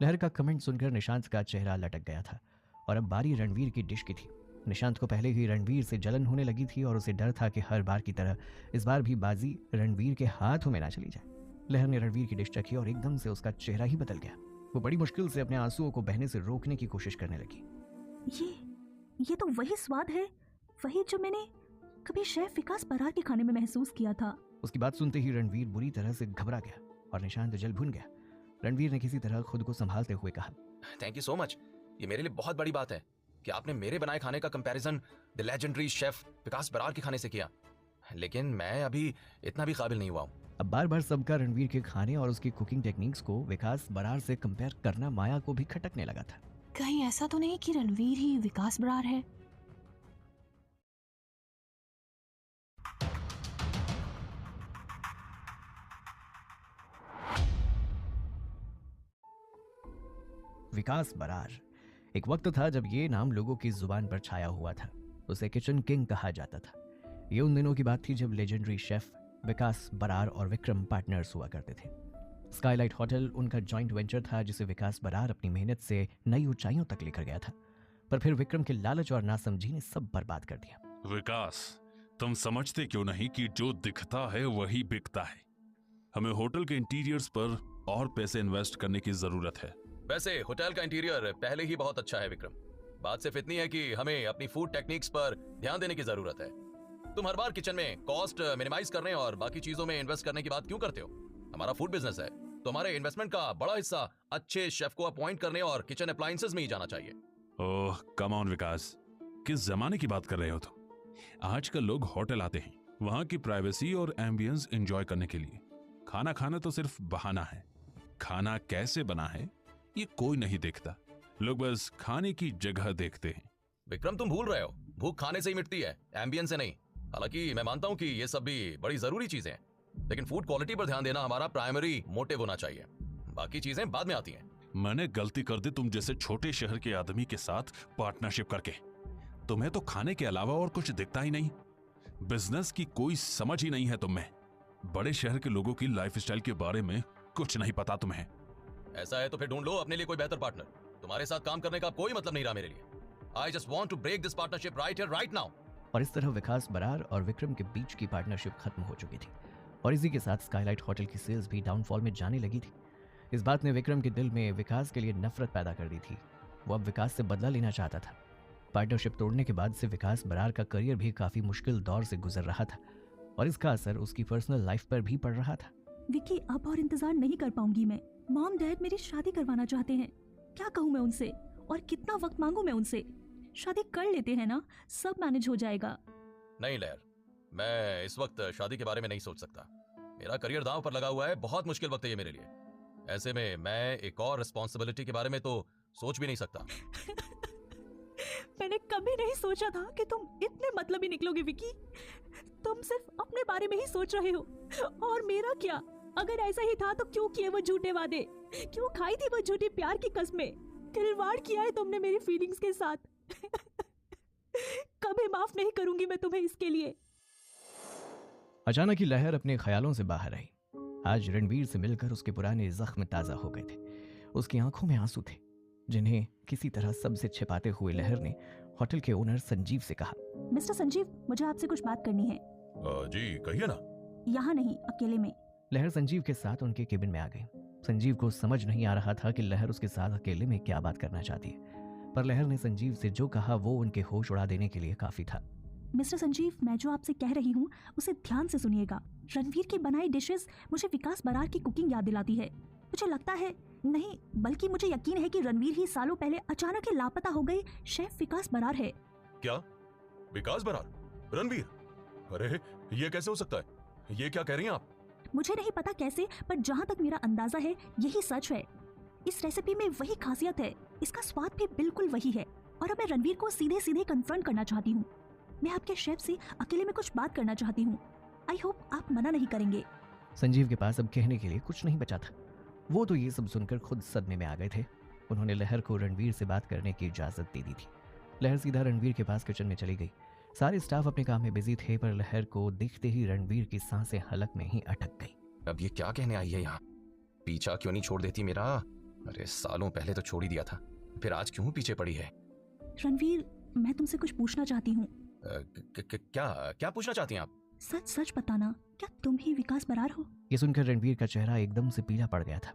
लहर का कमेंट सुनकर निशांत का चेहरा लटक गया था और अब बारी रणवीर की डिश की थी। निशांत को पहले ही रणवीर से जलन होने लगी थी और उसे डर था कि हर बार की तरह इस बार भी बाजी रणवीर के हाथों में ना चली जाए। लहर ने रणवीर की डिश चखी और एकदम से उसका चेहरा ही बदल गया। वो बड़ी मुश्किल से अपने आंसुओं को बहने से रोकने की कोशिश करने लगी। ये तो वही स्वाद है, वही जो मैंने कभी शेफ विकास बरार के खाने में महसूस किया था। उसकी बात सुनते ही रणवीर बुरी तरह से घबरा गया और निशांत जल भुन गया। रणवीर ने किसी तरह खुद को संभालते हुए कहा, थैंक यू सो मच। ये मेरे लिए बहुत बड़ी बात है कि आपने मेरे बनाए खाने का कंपैरिजन द लेजेंडरी शेफ विकास बरार के खाने से किया, लेकिन मैं अभी इतना भी काबिल नहीं हुआ हूँ। अब बार बार सबका रणवीर के खाने और उसकी कुकिंग टेक्निक्स को विकास बरार से कंपेयर करना माया को भी खटकने लगा था। कहीं ऐसा तो नहीं कि रणवीर ही विकास बरार है? विकास बरार, एक वक्त था जब ये नाम लोगों की जुबान पर छाया हुआ था। उसे किचन किंग कहा जाता था। ये उन दिनों की बात थी जब लेजेंडरी शेफ विकास बरार और विक्रम पार्टनर्स हुआ करते थे। स्काईलाइट होटल उनका जॉइंट वेंचर था जिसे विकास बरार अपनी मेहनत से नई ऊंचाइयों तक लेकर गया था, पर फिर विक्रम के लालच और नासमझी ने सब बर्बाद कर दिया। विकास, तुम समझते क्यों नहीं कि जो दिखता है वही बिकता है। हमें होटल के इंटीरियर्स पर और पैसे इन्वेस्ट करने की जरूरत है। वैसे होटल का इंटीरियर पहले ही बहुत अच्छा है विक्रम। बात सिर्फ इतनी है कि हमें अपनी फूड टेक्निक्स पर ध्यान देने की जरूरत है। तुम हर बार किचन में कॉस्ट मिनिमाइज करने और बाकी चीजों में इन्वेस्ट करने की बात क्यों करते हो? हमारा फूड बिजनेस है तो हमारे इन्वेस्टमेंट का बड़ा हिस्सा अच्छे शेफ को अपॉइंट करने और किचन अप्लायंसेस में ही जाना चाहिए। ओह कम ऑन विकास, किस जमाने की बात कर रहे हो तुम? आजकल लोग होटल आते हैं वहां की प्राइवेसी और एम्बियंस एंजॉय करने के लिए। खाना खाना तो सिर्फ बहाना है। खाना कैसे बना है ये कोई नहीं देखता। लोग बस खाने की जगह देखते हैं। विक्रम, तुम भूल रहे हो, भूख खाने से ही मिटती है, एम्बियंस से नहीं। हालांकि मैं मानता हूं कि ये सब भी बड़ी जरूरी चीजें हैं, लेकिन फूड क्वालिटी पर ध्यान देना हमारा प्राइमरी मोटिव होना चाहिए। बाकी चीजें बाद में आती हैं। मैंने गलती कर दी तुम जैसे छोटे शहर के आदमी के साथ पार्टनरशिप करके। तुम्हें तो खाने के अलावा और कुछ दिखता ही नहीं, बिजनेस की कोई समझ ही नहीं है तुम्हें। बड़े शहर के लोगों की लाइफस्टाइल के बारे में कुछ नहीं पता तुम्हें। ऐसा है तो फिर ढूंढ लो अपने लिए कोई बेहतर पार्टनर। तुम्हारे साथ काम करने का कोई मतलब नहीं रहा मेरे लिए। I just want to break this partnership right here right now. और इस तरह विकास बरार और विक्रम के बीच की पार्टनरशिप खत्म हो चुकी थी और इसी के साथ स्काईलाइट होटल की सेल्स भी डाउनफॉल में जाने लगी थी। इस बात ने विक्रम के दिल में विकास के लिए नफरत पैदा कर दी थी। वो अब विकास से बदला लेना चाहता था। पार्टनरशिप तोड़ने के बाद से विकास बरार का करियर भी काफी मुश्किल दौर से गुजर रहा था और इसका असर उसकी पर्सनल लाइफ पर भी पड़ रहा था। विकी, अब और इंतजार नहीं कर पाऊंगी मैं। मॉम डैड मेरी शादी करवाना चाहते हैं। क्या कहूँ मैं उनसे और कितना वक्त मांगू मैं उनसे? शादी कर लेते हैं ना, सब मैनेज हो जाएगा। नहीं लहर, मैं इस वक्त शादी के बारे में नहीं सोच सकता। मेरा करियर दांव पर लगा हुआ है। बहुत मुश्किल वक्त है ये मेरे लिए। ऐसे में मैं एक और रिस्पॉन्सिबिलिटी के बारे में तो सोच भी नहीं सकता। मैंने कभी नहीं सोचा था कि तुम इतने मतलबी निकलोगे विकी। तुम सिर्फ अपने बारे में ही सोच रहे हो। और मेरा क्या? अगर ऐसा ही था तो क्यों किए वो झूठे वादे? क्यों खाई थी वो झूठी प्यार की कसमें? खिलवाड़ किया है तुमने मेरी फीलिंग्स के साथ। कभी माफ नहीं करूंगी मैं तुम्हें इसके लिए। अचानक ही लहर अपने ख्यालों से बाहर आई। आज रणवीर से मिलकर उसके पुराने जख्म ताजा हो गए थे। उसकी आंखों में आंसू थे जिन्हें किसी तरह सबसे छिपाते हुए लहर ने होटल के ओनर संजीव से कहा, मिस्टर संजीव, मुझे आपसे कुछ बात करनी है। जी कहिए ना। यहाँ नहीं, अकेले में। लहर संजीव के साथ उनके केबिन में आ गई। संजीव को समझ नहीं आ रहा था कि लहर उसके साथ अकेले में क्या बात करना चाहती है, पर लहर ने संजीव से जो कहा वो उनके होश उड़ा देने के लिए काफी था। मिस्टर संजीव, मैं जो आपसे कह रही हूँ उसे ध्यान से सुनिएगा। रणवीर की बनाई डिशेस मुझे विकास बरार की कुकिंग याद दिलाती है। मुझे लगता है, नहीं बल्कि मुझे यकीन है कि रणवीर ही सालों पहले अचानक ही लापता हो गई शेफ विकास बरार है। क्या? विकास बरार? रणवीर? अरे ये कैसे हो सकता है? ये क्या कह रही हैं आप? मुझे नहीं पता कैसे, पर जहाँ तक मेरा अंदाजा है यही सच है। इस रेसिपी में वही खासियत है, इसका स्वाद भी बिल्कुल वही है। और अब मैं रणवीर को सीधे सीधे कन्फ्रंट करना चाहती हूँ। मैं आपके शेफ से अकेले में कुछ बात करना चाहती हूँ। आई होप आप मना नहीं करेंगे। संजीव के पास अब कहने के लिए कुछ नहीं बचा था। वो तो ये सब सुनकर खुद सदमे में आ गए थे। उन्होंने लहर को रणवीर से बात करने की इजाजत दे दी थी। लहर सीधा रणवीर के पास किचन में चली गई। सारे स्टाफ अपने काम में बिजी थे, पर लहर को देखते ही रणवीर की सांसें हलक में ही अटक गई। अब ये क्या कहने आई है यहाँ? पीछा क्यों नहीं छोड़ देती मेरा? अरे सालों पहले तो छोड़ ही दिया था, फिर आज क्यों पीछे पड़ी है? रणवीर, मैं तुमसे कुछ पूछना चाहती हूँ। क्या पूछना चाहती हैं आप? सच सच बताना, क्या तुम ही विकास बरार हो? ये सुनकर रणवीर का चेहरा एकदम से पीला पड़ गया था।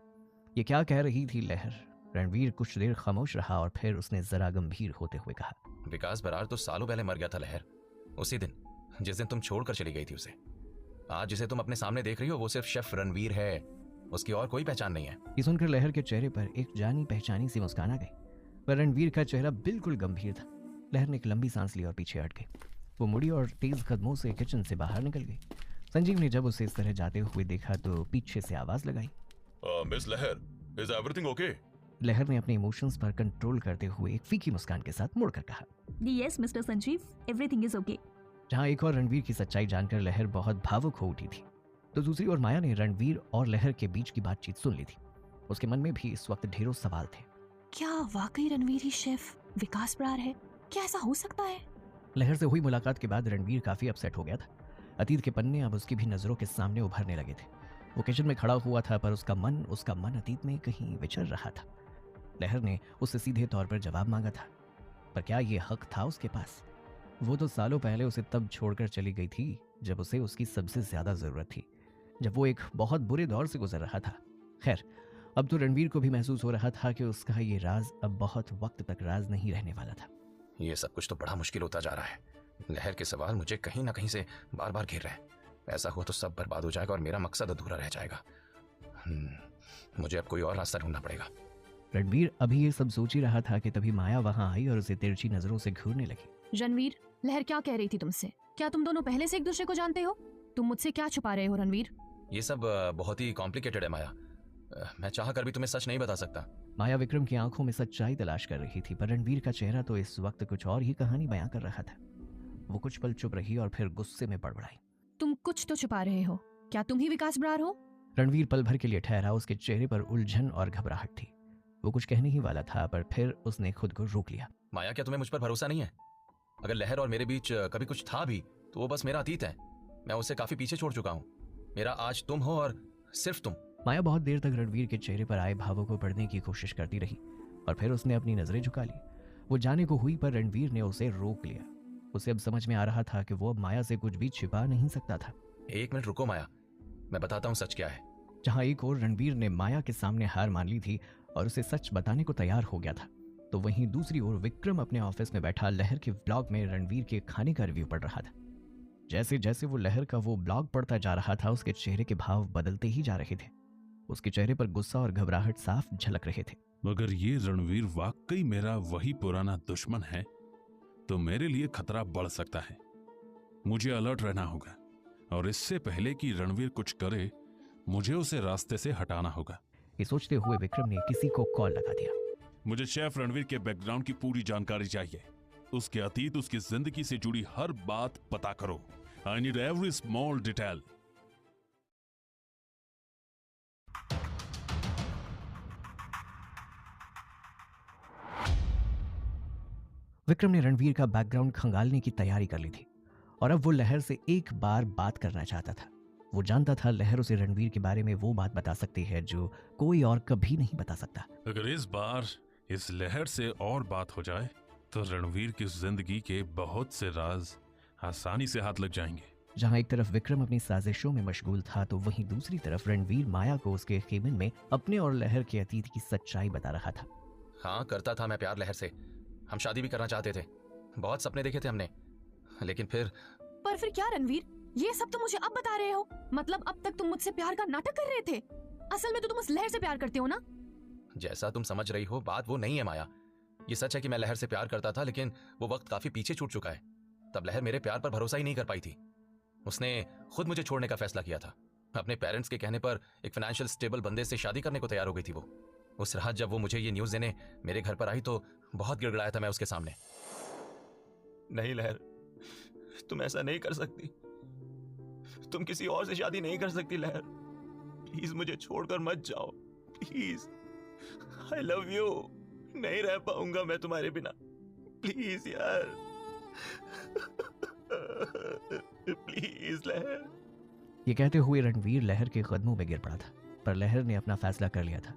ये क्या कह रही थी लहर? रणवीर कुछ देर खामोश रहा और फिर उसने जरा गंभीर होते हुए कहा, विकास बरार तो सालों पहले मर गया था लहर। उसी दिन जिस दिन तुम छोड़कर चली गई थी उसे। आज जिसे तुम अपने सामने देख रही हो वो सिर्फ शेफ रणवीर है, उसकी और कोई पहचान नहीं है। ये सुनकर लहर के चेहरे पर एक जानी पहचानी सी मुस्कान आ गई, पर रणवीर का चेहरा बिल्कुल गंभीर था। लहर ने एक लंबी सांस ली और पीछे हट गई। वो मुड़ी और तेज कदमों से किचन से बाहर निकल गई। संजीव ने जब उसे इस तरह जाते हुए देखा तो पीछे से आवाज लगाई, मिस लहर, इज एवरीथिंग ओके? लहर ने अपने इमोशंस पर कंट्रोल करते हुए एक फीकी मुस्कान के साथ मुड़कर कहा, yes mister Sanjeev, everything is okay. जहां एक और रणवीर की सच्चाई जानकर लहर बहुत भावुक हो उठी थी, तो दूसरी ओर माया ने रणवीर और लहर के बीच की बातचीत सुन ली थी। उसके मन में भी इस वक्त ढेरों सवाल थे। क्या वाकई रणवीर ही शेफ विकास बरार है? क्या ऐसा हो सकता है? लहर से हुई मुलाकात के बाद रणवीर काफी अपसेट हो गया था। अतीत के पन्ने अब उसकी भी नजरों के सामने उभरने लगे थे। वो किचन में खड़ा हुआ था, पर उसका मन अतीत में कहीं विचर रहा था। लहर ने उससे सीधे तौर पर जवाब मांगा था, पर क्या ये हक था उसके पास? वो तो सालों पहले उसे तब छोड़कर चली गई थी जब उसे उसकी सबसे ज्यादा जरूरत थी, जब वो एक बहुत बुरे दौर से गुजर रहा था। खैर, अब तो रणवीर को भी महसूस हो रहा था कि उसका ये राज अब बहुत वक्त तक राज नहीं रहने वाला था। ये सब कुछ तो बड़ा मुश्किल होता जा रहा है। लहर के सवाल मुझे कहीं ना कहीं से बार बार घेर रहे हैं। ऐसा हुआ तो सब बर्बाद हो जाएगा और मेरा मकसद अधूरा रह जाएगा। मुझे अब कोई और रास्ता ढूंढना पड़ेगा। रणवीर अभी ये सब सोच ही रहा था कि तभी माया वहां आई और उसे तिरछी नजरों से घूरने लगी। रणवीर, लहर क्या कह रही थी तुमसे? क्या तुम दोनों पहले से एक दूसरे को जानते हो? तुम मुझसे क्या छुपा रहे हो रणवीर? ये सब बहुत ही कॉम्प्लिकेटेड है माया। मैं चाह कर भी तुम्हें सच नहीं बता सकता। माया विक्रम की आंखों में सच्चाई तलाश कर रही थी, पर रणवीर का चेहरा तो इस वक्त कुछ और ही कहानी बयां कर रहा था। वो कुछ पल चुप रही और फिर गुस्से में बड़बड़ाई। तुम कुछ तो छुपा रहे हो, क्या तुम ही विकास बरार हो? रणवीर पल भर के लिए ठहरा। उसके चेहरे पर उलझन और घबराहट थी। वो कुछ कहने ही वाला था पर फिर उसने खुद को रोक लिया। माया, क्या तुम्हें मुझ पर भरोसा नहीं है? अगर लहर और मेरे बीच कभी कुछ था भी तो वो बस मेरा अतीत है। मैं उसे काफी पीछे छोड़ चुका हूँ। मेरा आज तुम हो और सिर्फ तुम। माया बहुत देर तक रणवीर के चेहरे पर आए भावों को पढ़ने की कोशिश करती रही और फिर उसने अपनी नजरें झुका ली। वो जाने को हुई पर रणवीर ने उसे रोक लिया। उसे अब समझ में आ रहा था कि वो अब माया से कुछ भी छिपा नहीं सकता था। 1 मिनट रुको माया, मैं बताता हूँ सच क्या है। जहां एक और रणवीर ने माया के सामने हार मान ली थी और उसे सच बताने को तैयार हो गया था, तो वहीं दूसरी ओर विक्रम अपने ऑफिस में बैठा लहर के ब्लॉग में रणवीर के खाने का रिव्यू पढ़ रहा था। जैसे जैसे वो लहर का वो ब्लॉग पढ़ता जा रहा था, उसके चेहरे के भाव बदलते ही जा रहे थे। उसके चेहरे पर गुस्सा और घबराहट साफ झलक रहे थे। मगर ये रणवीर वाकई मेरा वही पुराना दुश्मन है तो मेरे लिए खतरा बढ़ सकता है। मुझे अलर्ट रहना होगा और इससे पहले कि रणवीर कुछ करे मुझे उसे रास्ते से हटाना होगा। ये सोचते हुए विक्रम ने किसी को कॉल लगा दिया। मुझे शेफ रणवीर के बैकग्राउंड की पूरी जानकारी चाहिए। उसके अतीत, उसकी जिंदगी से जुड़ी हर बात पता करो। I need every small detail. Vikram ने रणवीर का बैकग्राउंड खंगालने की तैयारी कर ली थी और अब वो लहर से एक बार बात करना चाहता था। वो जानता था लहर उसे रणवीर के बारे में वो बात बता सकती है जो कोई और कभी नहीं बता सकता। अगर इस बार इस लहर से और बात हो जाए तो रणवीर की जिंदगी के बहुत से राज आसानी से हाथ लग जाएंगे। जहां एक तरफ विक्रम अपनी साजिशों में मशगूल था तो वहीं दूसरी तरफ रणवीर माया को उसके केबिन में अपने और लहर के अतीत की सच्चाई बता रहा था। हाँ, करता था मैं प्यार लहर से। हम शादी भी करना चाहते थे, बहुत सपने देखे थे हमने, लेकिन फिर क्या रणवीर, ये सब तुम मुझे अब बता रहे हो? मतलब अब तक तुम मुझसे प्यार का नाटक कर रहे थे? असल में तो तुम उस लहर से प्यार करते हो ना? जैसा तुम समझ रही हो बात वो नहीं है माया। ये सच है कि मैं लहर से प्यार करता था, लेकिन वो वक्त काफी पीछे छूट चुका है। तब लहर मेरे प्यार पर भरोसा ही नहीं कर पाई थी। उसने खुद मुझे छोड़ने का फैसला किया था। अपने पेरेंट्स के कहने पर एक फाइनेंशियल स्टेबल बंदे से शादी करने को तैयार हो गई थी वो। उस रात जब वो मुझे ये न्यूज देने मेरे घर पर आई तो बहुत गिड़गिड़ाया था मैं उसके सामने। नहीं लहर, तुम ऐसा नहीं कर सकती। तुम किसी और से शादी नहीं कर सकती लहर। प्लीज मुझे छोड़कर मत जाओ, प्लीज। I love you. नहीं रह पाऊंगा मैं तुम्हारे बिना। प्लीज यार, प्लीज लहर। ये कहते हुए रणवीर लहर के कदमों में गिर पड़ा था, पर लहर ने अपना फैसला कर लिया था।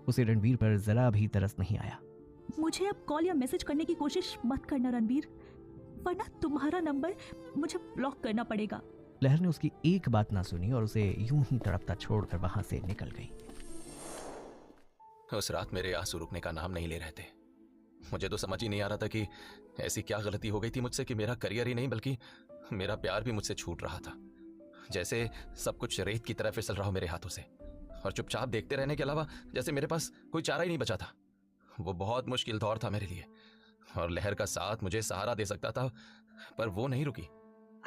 उसे रणवीर पर जरा भी तरस नहीं आया। मुझे अब कॉल या मैसेज करने की कोशिश मत करना रणवीर, वरना तुम्हारा नंबर मुझे ब्लॉक करना पड़ेगा। लहर ने उसकी एक बात ना सुनी और उसे यूं ही तड़पता छोड़कर वहां से निकल गई। उस रात मेरे आंसू रुकने का नाम नहीं ले रहे थे। मुझे तो समझ ही नहीं आ रहा था कि ऐसी क्या गलती हो गई थी मुझसे कि मेरा करियर ही नहीं बल्कि मेरा प्यार भी मुझसे छूट रहा था। जैसे सब कुछ रेत की तरह फिसल रहा हो मेरे हाथों से, और चुपचाप देखते रहने के अलावा जैसे मेरे पास कोई चारा ही नहीं बचा था। वो बहुत मुश्किल दौर था मेरे लिए, और लहर का साथ मुझे सहारा दे सकता था, पर वो नहीं रुकी।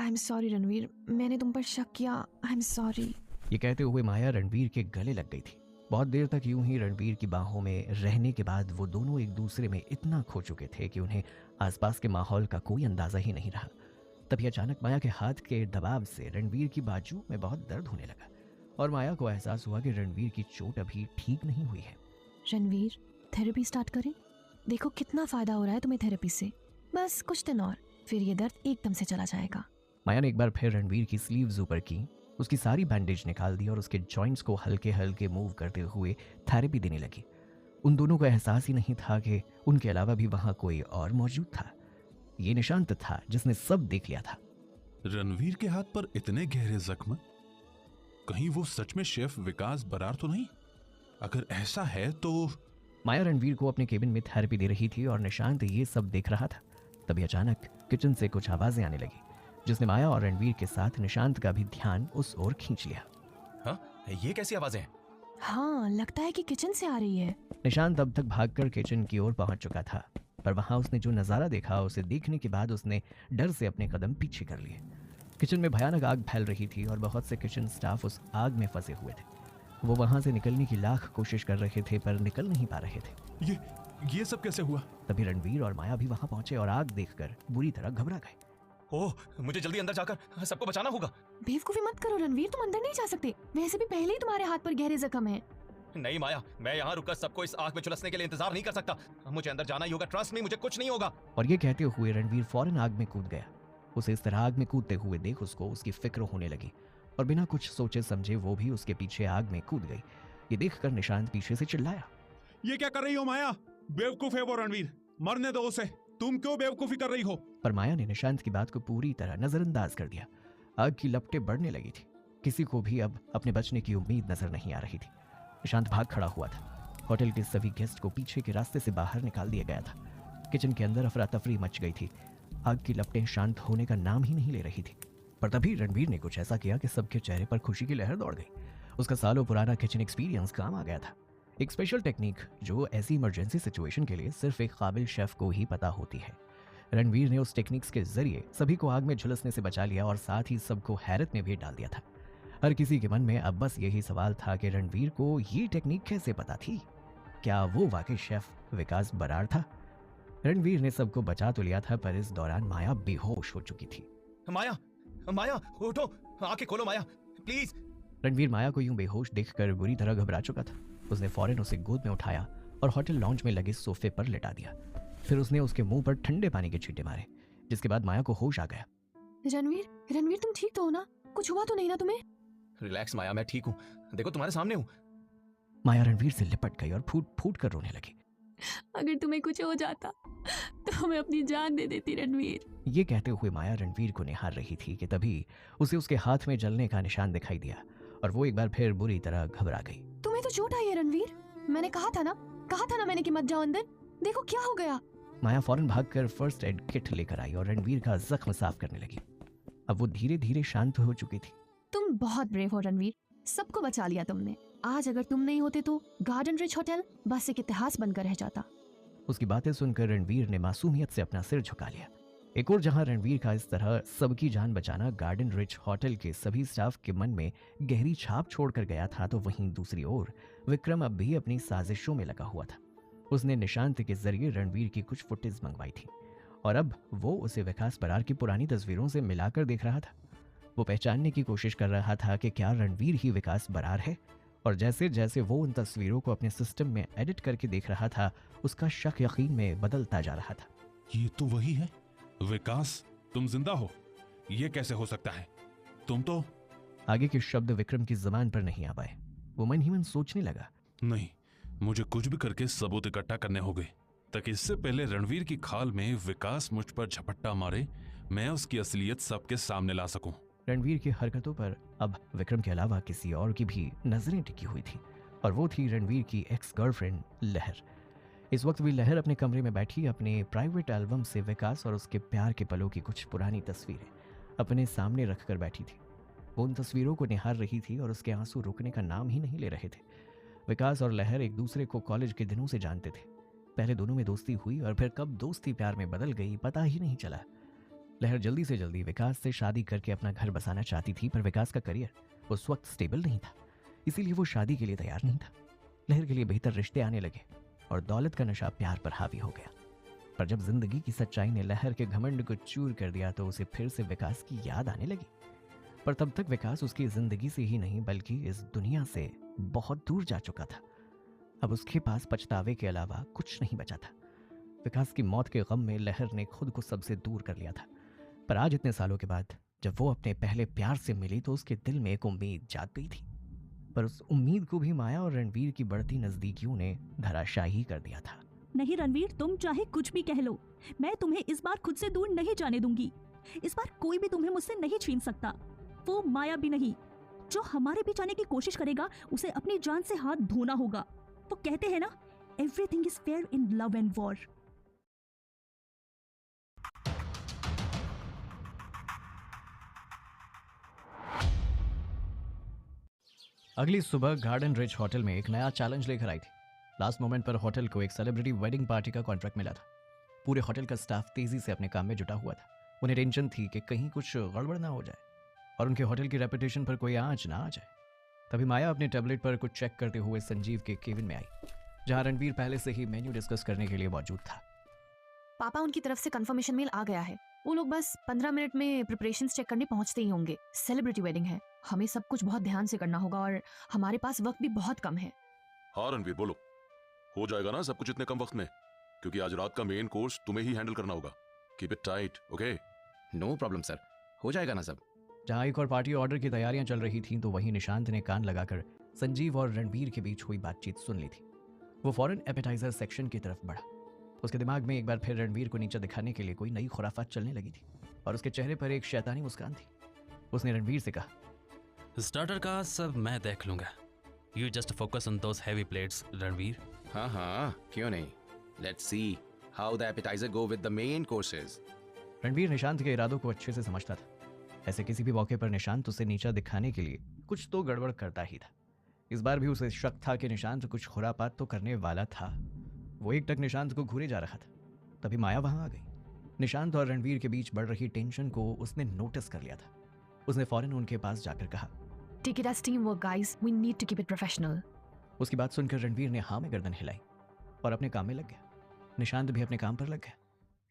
आई एम सॉरी रणवीर, मैंने तुम पर शक किया। I am sorry. ये कहते हुए माया रणवीर के गले लग गई थी। बहुत देर तक यूं ही रणवीर की बाहों में रहने के बाद वो दोनों एक दूसरे में इतना खो चुके थे कि उन्हें आसपास के माहौल का कोई अंदाजा ही नहीं रहा। तभी अचानक माया के हाथ के दबाव से रणवीर की बाजू में बहुत दर्द होने लगा और माया को एहसास हुआ कि रणवीर की चोट अभी ठीक नहीं हुई है। रणवीर, थेरेपी स्टार्ट करें? देखो कितना फायदा हो रहा है तुम्हें थेरेपी से। बस कुछ दिन और, फिर ये दर्द एकदम से चला जाएगा। माया ने एक बार फिर रणवीर की स्लीव्स ऊपर की, उसकी सारी बैंडेज निकाल दी और उसके जॉइंट्स को हल्के हल्के मूव करते हुए थेरेपी देने लगी। उन दोनों को एहसास ही नहीं था कि उनके अलावा भी वहां कोई और मौजूद था। ये निशांत था जिसने सब देख लिया था। रणवीर के हाथ पर इतने गहरे जख्म, कहीं वो सच में शेफ विकास बरार तो नहीं? अगर ऐसा है तो माया रणवीर को अपने केबिन में थेरेपी दे रही थी और निशांत ये सब देख रहा था। तभी अचानक किचन से कुछ आवाजें आने लगी जिसने माया और रणवीर के साथ निशांत का भी ध्यान उस ओर खींच लिया। हाँ, ये कैसी आवाजें हैं? हाँ, लगता है कि किचन से आ रही है। निशांत अब तक भागकर किचन की ओर पहुंच चुका था, पर वहां उसने जो नजारा देखा उसे देखने के बाद उसने डर से अपने कदम पीछे कर लिए। किचन में भयानक आग फैल रही थी और बहुत से किचन स्टाफ उस आग में फंसे हुए थे। वो वहां से निकलने की लाख कोशिश कर रहे थे पर निकल नहीं पा रहे थे। ये सब कैसे हुआ? तभी रणवीर और माया भी वहां पहुंचे और आग देखकर बुरी तरह घबरा गए। ओह, मुझे जल्दी अंदर जाकर सबको बचाना होगा। बेवकूफी मत करो रणवीर, तुम अंदर नहीं जा सकते। वैसे भी पहले ही तुम्हारे हाथ पर गहरे जख्म है। नहीं माया, मैं यहाँ रुककर सबको इस आग में झुलसने के लिए इंतजार नहीं कर सकता। मुझे अंदर जाना ही होगा, ट्रस्ट मी, मुझे कुछ नहीं होगा। और ये कहते हुए रणवीर फौरन आग में कूद गया। उसे इस तरह आग में कूदते हुए देख उसको उसकी फिक्र होने लगी और बिना कुछ सोचे समझे वो भी उसके पीछे आग में कूद गई। ये देखकर निशांत पीछे से चिल्लाया, ये क्या कर रही हो माया? बेवकूफ है वो रणवीर, मरने दो उसे। तुम क्यों बेवकूफी कर रही हो? पर माया ने निशांत की बात को पूरी तरह नजरअंदाज कर दिया। आग की लपटें बढ़ने लगी थी। किसी को भी अब अपने बचने की उम्मीद नजर नहीं आ रही थी। निशांत भाग खड़ा हुआ था। होटल के सभी गेस्ट को पीछे के रास्ते से बाहर निकाल दिया गया था। किचन के अंदर अफरा तफरी मच गई थी। आग की लपटें शांत होने का नाम ही नहीं ले रही थी। पर तभी रणवीर ने कुछ ऐसा किया कि सबके चेहरे पर खुशी की लहर दौड़ गई। उसका सालों पुराना किचन एक्सपीरियंस काम आ गया था। एक स्पेशल टेक्निक जो ऐसी इमरजेंसी सिचुएशन के लिए सिर्फ एक काबिल शेफ को ही पता होती है। रणवीर ने उस टेक्निक्स के जरिए सभी को आग में झुलसने से बचा लिया और साथ ही सबको हैरत में भी डाल दिया था। हर किसी के मन में अब बस यही सवाल था कि रणवीर को ये टेक्निक कैसे पता थी? क्या वो वाकई शेफ विकास बरार था? रणवीर ने सबको बचा तो लिया था, पर इस दौरान माया बेहोश हो चुकी थी। माया, माया उठो, आंखें खोलो माया, प्लीज। रणवीर माया को यूं बेहोश देखकर बुरी तरह घबरा चुका था। उसने फौरन उसे गोद में उठाया और होटल लॉन्ज में लगे सोफे पर लिटा दिया। फिर उसने उसके मुंह पर ठंडे पानी के छींटे मारे, जिसके बाद माया को होश आ गया। रणवीर तुम ठीक तो हो ना? कुछ हुआ तो नहीं ना तुम्हें? रिलैक्स माया, मैं ठीक हूँ, देखो तुम्हारे सामने हूँ। माया रणवीर से लिपट गई और फूट फूट कर रोने लगी। अगर तुम्हें कुछ हो जाता तो मैं अपनी जान दे देती रणवीर। ये कहते हुए माया रणवीर को निहार रही थी कि तभी उसे उसके हाथ में जलने का निशान दिखाई दिया और वो एक बार फिर बुरी तरह घबरा गई। तुम्हें तो चोट आई है रणवीर, मैंने कहा था ना मैंने कि मत जाओ अंदर। देखो क्या हो गया। माया फौरन भागकर फर्स्ट एड किट लेकर आई और रणवीर का जख्म साफ करने लगी। अब वो धीरे धीरे शांत हो चुकी थी। तुम बहुत ब्रेव हो रणवीर, सबको बचा लिया तुमने। आज अगर तुम नहीं होते तो गार्डन रिच होटल बस एक इतिहास बनकर रह जाता। उसकी बातें सुनकर रणवीर ने मासूमियत से अपना सिर झुका लिया। एक और जहां रणवीर का इस तरह सबकी जान बचाना गार्डन रिच होटल के सभी स्टाफ के मन में गहरी छाप छोड़कर गया था, तो वहीं दूसरी ओर विक्रम अब भी अपनी साजिशों में लगा हुआ था। उसने निशांत के जरिए रणवीर की कुछ फुटेज मंगवाई थी और अब वो उसे विकास बरार की पुरानी तस्वीरों से मिलाकर देख रहा था। वो पहचानने की कोशिश कर रहा था कि क्या रणवीर ही विकास बरार है, और जैसे जैसे वो उन तस्वीरों को अपने सिस्टम में एडिट करके देख रहा था, उसका शक यकीन में बदलता जा रहा था। ये तो वही है विकास, तुम जिंदा हो? ये कैसे हो सकता है? तुम तो... आगे के शब्द विक्रम की जबान पर नहीं आ पाए। वो मन ही मन सोचने लगा, नहीं, मुझे कुछ भी करके सबूत इकट्ठा करने होंगे ताकि इससे पहले रणवीर की खाल में विकास मुझ पर झपट्टा मारे, मैं उसकी असलियत सबके सामने ला सकूं। रणवीर की हरकतों पर अब विक्रम के अलावा किसी और की भी नजरें टिकी हुई थी, और वो थी रणवीर की एक्स गर्लफ्रेंड लहर। इस वक्त भी लहर अपने कमरे में बैठी अपने प्राइवेट एल्बम से विकास और उसके प्यार के पलों की कुछ पुरानी तस्वीरें अपने सामने रखकर बैठी थी। वो उन तस्वीरों को निहार रही थी और उसके आंसू रुकने का नाम ही नहीं ले रहे थे। विकास और लहर एक दूसरे को कॉलेज के दिनों से जानते थे। पहले दोनों में दोस्ती हुई और फिर कब दोस्ती प्यार में बदल गई पता ही नहीं चला। लहर जल्दी से जल्दी विकास से शादी करके अपना घर बसाना चाहती थी, पर विकास का करियर उस वक्त स्टेबल नहीं था, इसीलिए वो शादी के लिए तैयार नहीं था। लहर के लिए बेहतर रिश्ते आने लगे और दौलत का नशा प्यार पर हावी हो गया। पर जब जिंदगी की सच्चाई ने लहर के घमंड को चूर कर दिया तो उसे फिर से विकास की याद आने लगी। पर तब तक विकास उसकी जिंदगी से ही नहीं बल्कि इस दुनिया से बहुत दूर जा चुका था। अब उसके पास पछतावे के अलावा कुछ नहीं बचा था। विकास की मौत के गम में लहर ने खुद को सबसे दूर कर लिया था, पर आज इतने सालों के बाद जब वो अपने पहले प्यार से मिली तो उसके दिल में एक उम्मीद जाग गई थी। पर उस उम्मीद को भी माया और रणवीर की बढ़ती नजदीकियों ने धराशायी कर दिया था। नहीं रणवीर, तुम चाहे कुछ भी कह लो, मैं तुम्हें इस बार खुद से दूर नहीं जाने दूंगी। इस बार कोई भी तुम्हें मुझसे नहीं छीन सकता, वो माया भी नहीं। जो हमारे बीच आने की कोशिश करेगा उसे अपनी जान से हाथ धोना होगा। वो कहते हैं ना, everything is fair in love and war. अगली सुबह गार्डन रिच होटल में एक नया चैलेंज लेकर आई थी। लास्ट मोमेंट पर होटल को एक सेलिब्रिटी वेडिंग पार्टी का कॉन्ट्रैक्ट मिला था। पूरे होटल का स्टाफ तेजी से अपने काम में जुटा हुआ था। उन्हें टेंशन थी कि कहीं कुछ गड़बड़ ना हो जाए और उनके होटल की रेपुटेशन पर कोई आंच ना आ जाए। तभी माया अपने टैबलेट पर कुछ चेक करते हुए संजीव के केबिन में आई, जहां रणवीर पहले से ही मेन्यू डिस्कस करने के लिए मौजूद था। पापा, उनकी तरफ से कंफर्मेशन मेल आ गया है। वो लोग बस 15 मिनट में प्रिपरेशंस चेक करने पहुंचते ही होंगे। सेलिब्रिटी वेडिंग है, हमें सब कुछ बहुत ध्यान से करना होगा और हमारे पास वक्त भी बहुत कम है। हाँ रणवीर बोलो, हो जाएगा ना सब कुछ इतने कम वक्त में? क्योंकि आज रात का मेन कोर्स तुम्हें ही हैंडल करना होगा। Keep it tight, okay? No problem sir, हो जाएगा ना सब। जहाँ एक और पार्टी ऑर्डर की तैयारियां चल रही थीं तो वहीं निशांत ने कान लगाकर संजीव और रणबीर के बीच हुई बातचीत सुन ली थी। वो फौरन एपेटाइजर सेक्शन की तरफ बढ़ा। उसके दिमाग में एक बार फिर रणबीर को नीचे दिखाने के लिए कोई नई खुराफात चलने लगी थी और उसके चेहरे पर एक शैतानी मुस्कान थी। उसने रणबीर से कहा, स्टार्टर का सब मैं देख लूंगा, you just focus on those heavy plates Ranveer. हाँ हाँ, क्यों नहीं। Let's see how the appetiser go with the main courses. Ranbir Nishant के इरादों को अच्छे से समझता था। ऐसे किसी भी मौके पर निशांत उसे नीचा दिखाने के लिए कुछ तो गड़बड़ करता ही था। इस बार भी उसे शक था कि निशांत कुछ खुरापात तो करने वाला था। वो एक टक निशांत को घूरे जा रहा था, तभी माया वहां आ गई। निशांत और रणबीर के बीच बढ़ रही टेंशन को उसने नोटिस कर लिया था। उसने फौरन उनके पास जाकर कहा, take it as team work guys, we need to keep it professional. उसकी बात सुनकर रणबीर ने हाँ में गर्दन हिलाई और अपने काम में लग गया। निशांत भी अपने काम पर लग गया।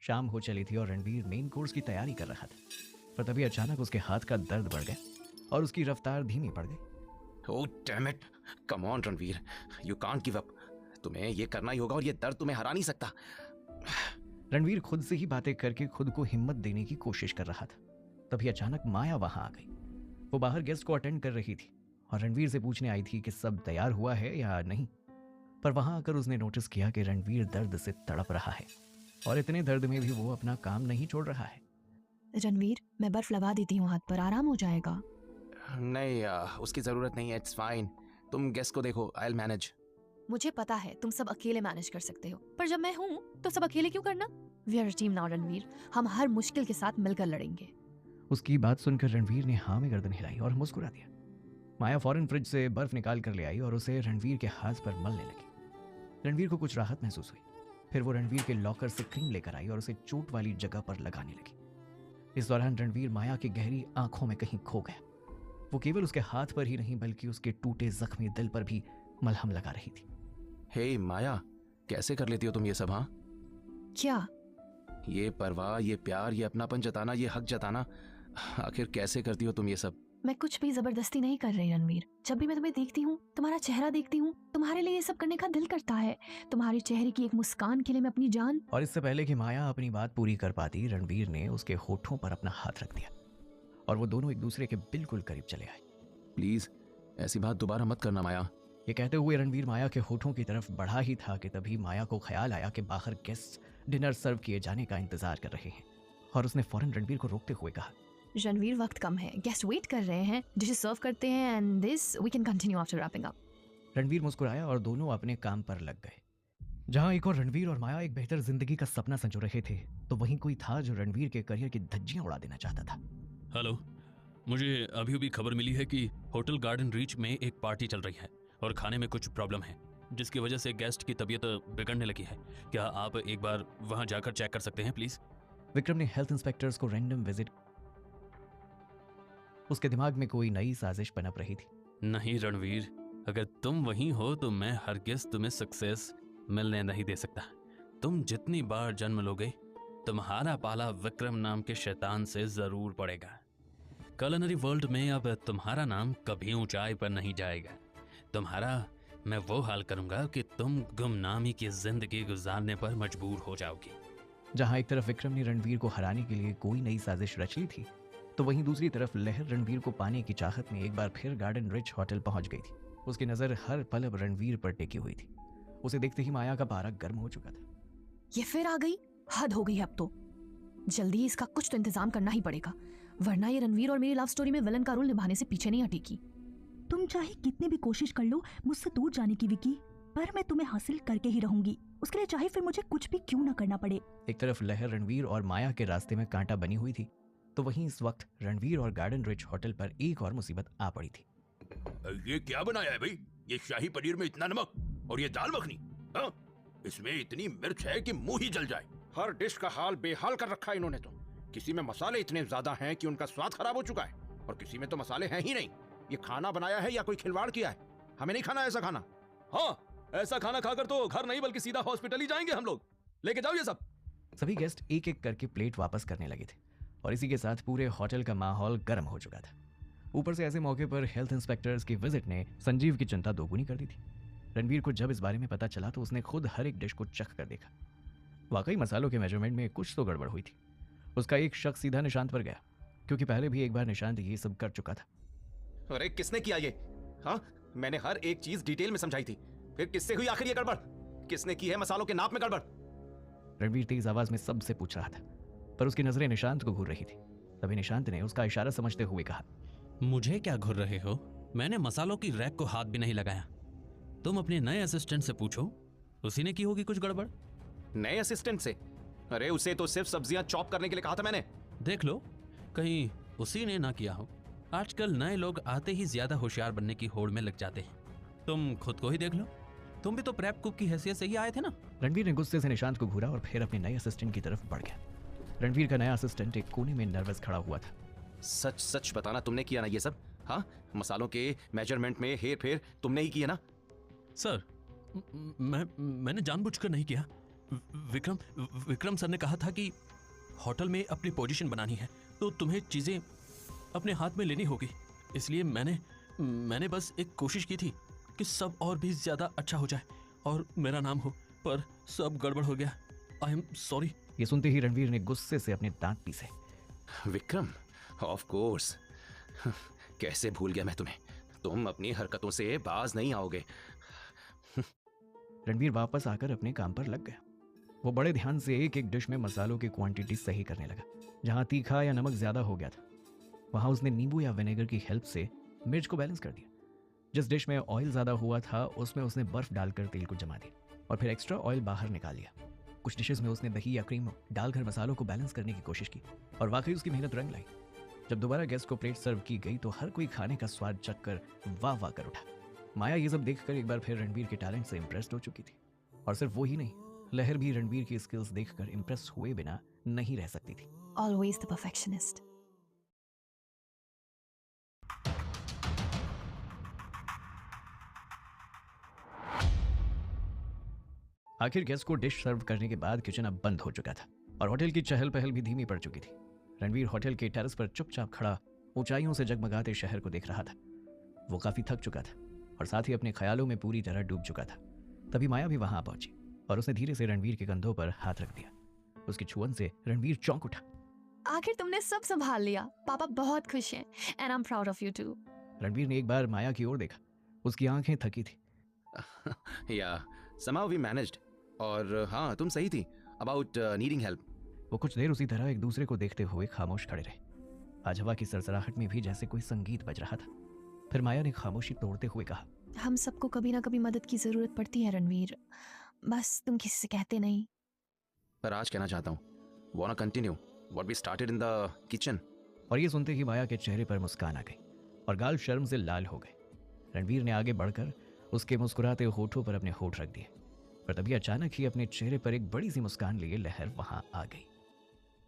शाम हो चली थी और रणबीर मेन कोर्स की तैयारी कर रहा था, पर तभी अचानक उसके हाथ का दर्द बढ़ गया और उसकी रफ्तार धीमी पड़ गई। Oh damn it, come on Ranveer, you can't give up. तुम्हें ये करना ही होगा और ये दर्द तुम्हें हरा नहीं सकता। रणवीर खुद से ही बातें करके खुद को हिम्मत देने की कोशिश कर रहा था। तभी अचानक माया वहां आ गई। वो बाहर गेस्ट को अटेंड कर रही थी और रणवीर से पूछने आई थी कि सब तैयार हुआ है या नहीं। पर वहां आकर उसने नोटिस किया कि रणवीर दर्द से तड़प रहा है और इतने दर्द में भी वो अपना काम नहीं छोड़ रहा है। रणवीर, मैं बर्फ लगा देती हूँ हाथ पर, आराम हो जाएगा। नहीं उसकी जरूरत नहीं है, इट्स फाइन। तुम गेस्ट को देखो, आई विल मैनेज। मुझे पता है तुम सब अकेले मैनेज कर सकते हो, पर जब मैं हूँ तो सब अकेले क्यों करना? We are a team now Ranveer, हम हर मुश्किल के साथ मिलकर लड़ेंगे। उसकी बात सुनकर रणवीर ने हाँ में गर्दन हिलाई और मुस्कुरा दिया। माया फौरन फ्रिज से बर्फ निकाल कर ले आई और उसे रणवीर के हाथ पर मलने लगी। रणवीर को कुछ राहत महसूस हुई। फिर वो रणवीर के लॉकर से क्रीम लेकर आई और उसे चोट वाली जगह पर लगाने लगी। इस दौरान रणवीर माया की गहरी आंखों में कहीं खो गया। वो केवल उसके हाथ पर ही नहीं बल्कि उसके टूटे जख्मी दिल पर भी मलहम लगा रही थी। हे माया, कैसे कर लेती हो तुम ये सब? हाँ, क्या? ये परवाह, ये प्यार, ये अपनापन जताना, ये हक जताना, आखिर कैसे करती हो तुम ये सब? मैं कुछ भी जबरदस्ती नहीं कर रही रणवीर। जब भी मैं तुम्हें देखती हूँ, तुम्हारा चेहरा देखती हूँ, तुम्हारे लिए ये सब करने का दिल करता है। तुम्हारे चेहरे की एक मुस्कान के लिए मैं अपनी जान। और इससे पहले कि माया अपनी बात पूरी कर पाती, रणवीर ने उसके होठों पर अपना हाथ रख दिया और वो दोनों एक दूसरे के बिल्कुल करीब चले आए। प्लीज ऐसी बात दोबारा मत करना माया। ये कहते हुए रणवीर माया के होठों की तरफ बढ़ा ही था कि तभी माया को ख्याल आया कि बाहर गेस्ट डिनर सर्व किए जाने का इंतजार कर रहे हैं और उसने फौरन रणवीर को रोकते हुए कहा, रणवीर वक्त कम है, गेस्ट वेट कर रहे हैं, डिशेस सर्व करते हैं and this we can continue after wrapping up. Ranveer मुस्कुराया और दोनों अपने काम पर लग गए। जहां एक और रणवीर और माया एक बेहतर जिंदगी का सपना संजो रहे थे, तो वहीं कोई था जो रणवीर के करियर की धज्जियां उड़ा देना चाहता था। हेलो, मुझे अभी अभी खबर मिली है कि होटल गार्डन रीच में एक पार्टी चल रही है और खाने में कुछ प्रॉब्लम है, जिसकी वजह से गेस्ट की तबीयत बिगड़ने लगी है। क्या आप एक बार वहां जाकर चेक कर सकते हैं प्लीज? विक्रम ने हेल्थ इंस्पेक्टर्स को रैंडम विजिट। उसके दिमाग में कोई नई साजिश पनप रही थी। नहीं रणवीर, अगर तुम वहीं हो तो मैं हरगिज तुम्हें सक्सेस मिलने नहीं दे सकता। तुम जितनी बार जन्म लोगे, तुम्हारा पाला विक्रम नाम के शैतान से जरूर पड़ेगा। कलनरी वर्ल्ड में अब तुम्हारा नाम कभी ऊंचाई पर नहीं जाएगा। तुम्हारा मैं वो हाल करूंगा कि तुम गुमनामी की जिंदगी गुजारने पर मजबूर हो जाओगी। जहां एक तरफ विक्रम ने रणवीर को हराने के लिए कोई नई साजिश रच ली थी, तो वहीं दूसरी तरफ लहर रणवीर को पाने की चाहत में एक बार फिर गार्डन रिच होटल पहुंच गई थी। उसकी नजर हर पल अब रणवीर पर टिकी हुई थी। उसे देखते ही माया का पारा गर्म हो चुका था। ये फिर आ गई, हद हो गई अब तो। जल्दी ही इसका कुछ तो इंतजाम करना ही पड़ेगा, वरना ये रणवीर और मेरी लव स्टोरी में विलन का रोल निभाने से पीछे नहीं हटेगी। तुम चाहे कितनी भी कोशिश कर लो मुझसे दूर जाने की विकी, पर मैं तुम्हें हासिल करके ही रहूंगी। उसके लिए चाहे फिर मुझे कुछ भी क्यों ना करना पड़े। एक तरफ लहर रणवीर और माया के रास्ते में कांटा बनी हुई थी, तो वहीं इस वक्त रणवीर और गार्डन रिच होटल पर एक और मुसीबत आ पड़ी थी। ये क्या बनाया है भाई? ये शाही पनीर में इतना नमक और ये दाल मखनी, हाँ? इसमें इतनी मिर्च है कि मुंह ही जल जाए। हर डिश का हाल बेहाल कर रखा है इन्होंने तो। किसी में मसाले इतने ज्यादा हैं कि उनका स्वाद खराब हो चुका है, और किसी में तो मसाले हैं ही नहीं। ये खाना बनाया है या कोई खिलवाड़ किया है? हमें नहीं खाना ऐसा खाना। हाँ, ऐसा खाना खाकर तो घर नहीं बल्कि सीधा हॉस्पिटल ही जाएंगे हम लोग। लेके जाओ ये सब। सभी गेस्ट एक एक करके प्लेट वापस करने लगे थे और इसी के साथ पूरे होटल का माहौल गर्म हो चुका था। ऊपर से ऐसे मौके पर हेल्थ इंस्पेक्टर्स की विजिट ने संजीव की चिंता दोगुनी कर दी थी। रणवीर को जब इस बारे में पता चला तो उसने खुद हर एक डिश को चख कर देखा। वाकई मसालों के मेजरमेंट में कुछ तो गड़बड़ हुई थी। उसका एक शक सीधा निशांत पर गया, क्योंकि पहले भी एक बार निशांत ये सब कर चुका था। अरे किसने किया ये? हाँ, मैंने हर एक चीज डिटेल में समझाई थी, फिर किससे हुई आखिर ये गड़बड़? किसने की है मसालों के नाप में गड़बड़? रणवीर तेज आवाज में सबसे पूछ रहा था, पर उसकी नजरें निशांत को घूर रही थी। तभी निशांत ने उसका इशारा समझते हुए कहा, मुझे क्या घूर रहे हो? मैंने मसालों की रैक को हाथ भी नहीं लगाया। तुम अपने नए असिस्टेंट से पूछो, उसी ने की होगी कुछ गड़बड़। नए असिस्टेंट से? अरे उसे तो सिर्फ सब्जियां चॉप करने के लिए कहा था मैंने। देख लो, कहीं उसी ने ना किया हो। आजकल नए लोग आते ही ज्यादा होशियार बनने की होड़ में लग जाते हैं। तुम खुद को ही देख लो, तुम भी तो प्रेप कुक की हैसियत से ही आए थे ना। रणवीर ने गुस्से से निशांत को घूरा और फिर अपने नए असिस्टेंट की तरफ बढ़ गया। रणवीर का नया असिस्टेंट एक कोने में नर्वस खड़ा हुआ था। सच सच बताना, तुमने किया ना ये सब? हाँ, मसालों के मेजरमेंट में हेर फेर तुमने ही किया ना? सर, मैंने जानबूझकर नहीं किया। विक्रम सर ने कहा था कि होटल में अपनी पोजीशन बनानी है तो तुम्हें चीजें अपने हाथ में लेनी होगी, इसलिए मैंने बस एक कोशिश की थी कि सब और भी ज्यादा अच्छा हो जाए और मेरा नाम हो, पर सब गड़बड़ हो गया। I am sorry. ये सुनते ही रणवीर ने गुस्से से अपने दांत पीसे। विक्रम, ऑफ कोर्स, कैसे भूल गया मैं तुम्हें। तुम अपनी हरकतों से बाज नहीं आओगे। रणवीर वापस आकर अपने काम पर लग गया। वो बड़े ध्यान से एक एक डिश में मसालों की क्वांटिटी सही करने लगा। जहां तीखा या नमक ज्यादा हो गया था वहां उसने नींबू या विनेगर की हेल्प से मिर्च को बैलेंस कर दिया। जिस डिश में ऑयल ज्यादा हुआ था उसमें उसने बर्फ डालकर तेल को जमा दिया और फिर एक्स्ट्रा ऑयल बाहर निकाल लिया। कुछ डिशेस में उसने दही या क्रीम डालकर मसालों को बैलेंस करने की कोशिश की और वाकई उसकी मेहनत रंग लाई। जब दोबारा गेस्ट को प्लेट सर्व की गई तो हर कोई खाने का स्वाद चख कर वाह वाह कर उठा। माया ये सब देखकर एक बार फिर रणवीर के टैलेंट से इंप्रेस्ड हो चुकी थी और सिर्फ वो ही नहीं, लहर भी रणवीर की स्किल्स देखकर इंप्रेस हुए बिना नहीं रह सकती थी। Always the perfectionist. आखिर गेस्ट को डिश सर्व करने के बाद किचन अब बंद हो चुका था और होटल की चहल पहल भी धीमी पड़ चुकी थी। रणवीर होटल के टेरेस पर चुपचाप खड़ा ऊंचाइयों से जगमगाते शहर को देख रहा था। वो काफी थक चुका था और साथ ही अपने ख्यालों में पूरी तरह डूब चुका था। तभी माया भी वहां पहुंची और उसने धीरे से रणवीर के कंधों पर हाथ रख दिया। उसकी छुअन से रणवीर चौंक उठा। आखिर तुमने सब संभाल लिया। पापा बहुत खुश हैं and I am proud of you too. Ranveer ने एक बार माया की ओर देखा। उसकी आंखें थकी थी। या somehow we managed। और हाँ, तुम सही थी अबाउट नीडिंग हेल्प। वो कुछ देर उसी तरह एक दूसरे को देखते हुए खामोश खड़े रहे। आज हवा की सरसराहट में भी जैसे कोई संगीत बज रहा था। फिर माया ने खामोशी तोड़ते हुए कहा, हम सबको कभी ना कभी मदद की जरूरत पड़ती है रणवीर, बस तुम किसी से कहते नहीं। पर आज कहना चाहता हूँ, wanna continue what we started in the kitchen। और ये सुनते ही माया के चेहरे पर मुस्कान आ गई और गाल शर्म से लाल हो गए। रणवीर ने आगे बढ़कर उसके मुस्कुराते होठों पर अपने होठ रख दिए, पर तभी अचानक ही अपने चेहरे पर एक बड़ी सी मुस्कान लिए लहर वहां आ गई।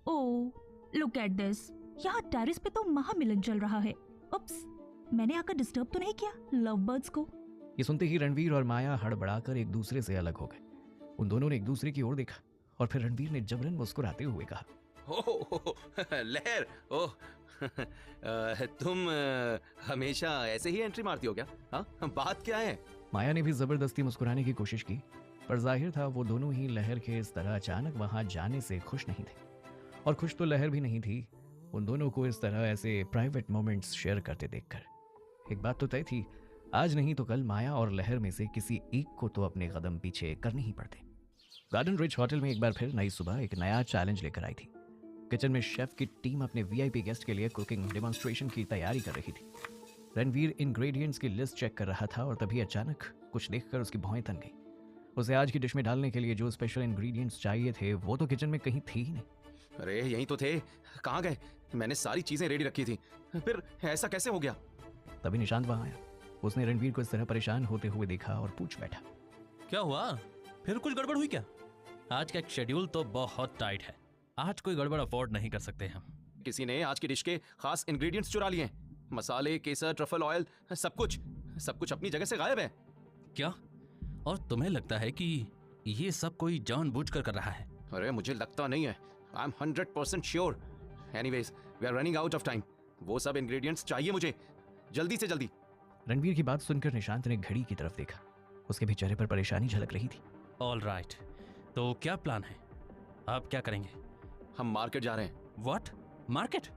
ओह, लुक एट दिस। यहाँ टेरेस पे तो महामिलन चल रहा है। उप्स, मैंने आकर डिस्टर्ब तो नहीं किया लव बर्ड्स को? ये सुनते ही रणवीर और माया हड़बड़ाकर एक दूसरे से अलग हो गए। उन दोनों ने एक दूसरे की ओर देखा और फिर रणवीर ने जबरन मुस्कुराते हुए कहा, लहर, ओह तुम हमेशा ऐसे ही एंट्री मारती हो क्या? हाँ, बात क्या है? माया ने भी जबरदस्ती मुस्कुराने की कोशिश की, पर जाहिर था वो दोनों ही लहर के इस तरह अचानक वहां जाने से खुश नहीं थे। और खुश तो लहर भी नहीं थी उन दोनों को इस तरह ऐसे प्राइवेट मोमेंट्स शेयर करते देखकर। एक बात तो तय थी, आज नहीं तो कल माया और लहर में से किसी एक को तो अपने कदम पीछे करने ही पड़ते। गार्डन रिच होटल में एक बार फिर नई सुबह एक नया चैलेंज लेकर आई थी। किचन में शेफ की टीम अपने वीआईपी गेस्ट के लिए कुकिंग डेमोन्स्ट्रेशन की तैयारी कर रही थी। रणवीर इंग्रेडिएंट्स की लिस्ट चेक कर रहा था और तभी अचानक कुछ देखकर उसकी भौहें तन गई। उसे आज की डिश में डालने के लिए जो स्पेशल इंग्रेडिएंट्स चाहिए थे वो तो किचन में कहीं थे ही नहीं। अरे यहीं तो थे, कहाँ गए? मैंने सारी चीजें रेडी रखी थी, फिर ऐसा कैसे हो गया? तभी निशांत वहां आया। उसने रणवीर को इस तरह परेशान होते हुए देखा और पूछ बैठा, क्या हुआ? फिर कुछ गड़बड़ हुई क्या? आज का शेड्यूल तो बहुत टाइट है, आज कोई गड़बड़ अफोर्ड नहीं कर सकते हम। किसी ने आज की डिश के खास इंग्रेडिएंट्स चुरा लिए। मसाले, केसर, ट्रफल ऑयल, सब कुछ अपनी जगह से गायब है। क्या? और तुम्हें लगता है कि ये सब कोई जानबूझकर कर रहा है? अरे मुझे लगता नहीं है, I am 100% sure. Anyways we are running out of time. वो सब इंग्रेडिएंट्स चाहिए मुझे, जल्दी से जल्दी। रणवीर की बात सुनकर निशांत ने घड़ी की तरफ देखा। उसके भी चेहरे पर परेशानी झलक रही थी। ऑल राइट, तो क्या प्लान है? आप क्या करेंगे? हम मार्केट जा रहे हैं। व्हाट? मार्केट?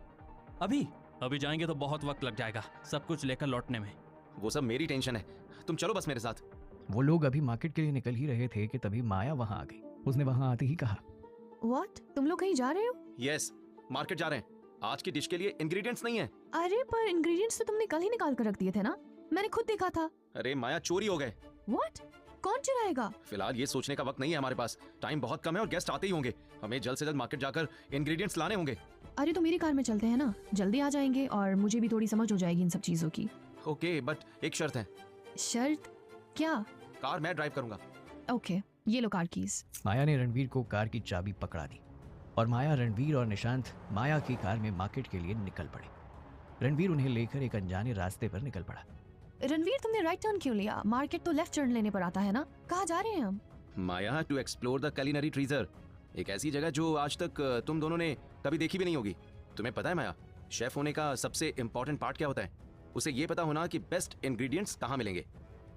अभी जाएंगे तो बहुत वक्त लग जाएगा सब कुछ लेकर लौटने में। वो सब मेरी टेंशन है, तुम चलो बस मेरे साथ। वो लोग अभी मार्केट के लिए निकल ही रहे थे कि तभी माया वहां आ गई। उसने वहां आते ही कहा, व्हाट, तुम लोग कहीं जा रहे हो? यस, मार्केट जा रहे हैं। आज की डिश के लिए इंग्रेडिएंट्स नहीं है। अरे पर इंग्रेडिएंट्स तो तुमने कल ही निकाल कर रख दिए थे ना, मैंने खुद देखा था। अरे माया, चोरी हो गए। व्हाट? कौन चुराएगा? फिलहाल ये सोचने का वक्त नहीं है हमारे पास, टाइम बहुत कम है और गेस्ट आते ही होंगे। हमें जल्द से जल्द मार्केट जाकर इंग्रेडिएंट्स लाने होंगे। अरे तो मेरी कार में चलते हैं ना, जल्दी आ जाएंगे और मुझे भी थोड़ी समझ हो जाएगी इन सब चीजों की। ओके, बट एक शर्त है। शर्त? क्या? कार मैं ड्राइव करूंगा। ओके, ये लो कार कीज। माया ने रणवीर को कार की चाबी पकड़ा दी और माया, रणवीर और निशांत माया की कार में मार्केट के लिए निकल पड़े। रणवीर उन्हें लेकर एक अनजाने रास्ते पर निकल पड़ा। रणवीर, तुमने राइट टर्न क्यों लिया? मार्केट तो लेफ्ट टर्न लेने पर आता है ना। कहाँ जा रहे हैं हम? Maya, to explore the culinary treasure, एक ऐसी जगह जो आज तक तुम दोनों ने कभी देखी भी नहीं होगी। तुम्हें पता है माया, शेफ होने का सबसे इम्पोर्टेंट पार्ट क्या होता है? उसे ये पता होना कि बेस्ट इंग्रेडिएंट्स कहाँ मिलेंगे।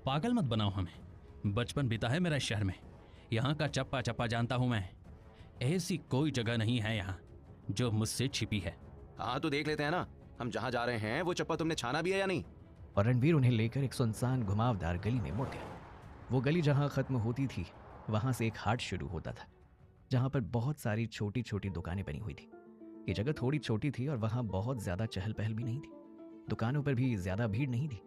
पागल मत बनाओ हमें, बचपन बीता है मेरा इस शहर में, यहाँ का चप्पा चप्पा जानता हूँ मैं। ऐसी कोई जगह नहीं है यहाँ जो मुझसे छिपी है। हाँ तो देख लेते हैं ना, हम जहाँ जा रहे हैं वो चप्पा तुमने छाना भी है या नहीं। और रणवीर उन्हें लेकर एक सुनसान घुमावदार गली में मुड़ गया। वो गली जहाँ खत्म होती थी वहाँ से एक हाट शुरू होता था, जहाँ पर बहुत सारी छोटी छोटी दुकानें बनी हुई थी। ये जगह थोड़ी छोटी थी और वहाँ बहुत ज्यादा चहल पहल भी नहीं थी। दुकानों पर भी ज्यादा भीड़ नहीं थी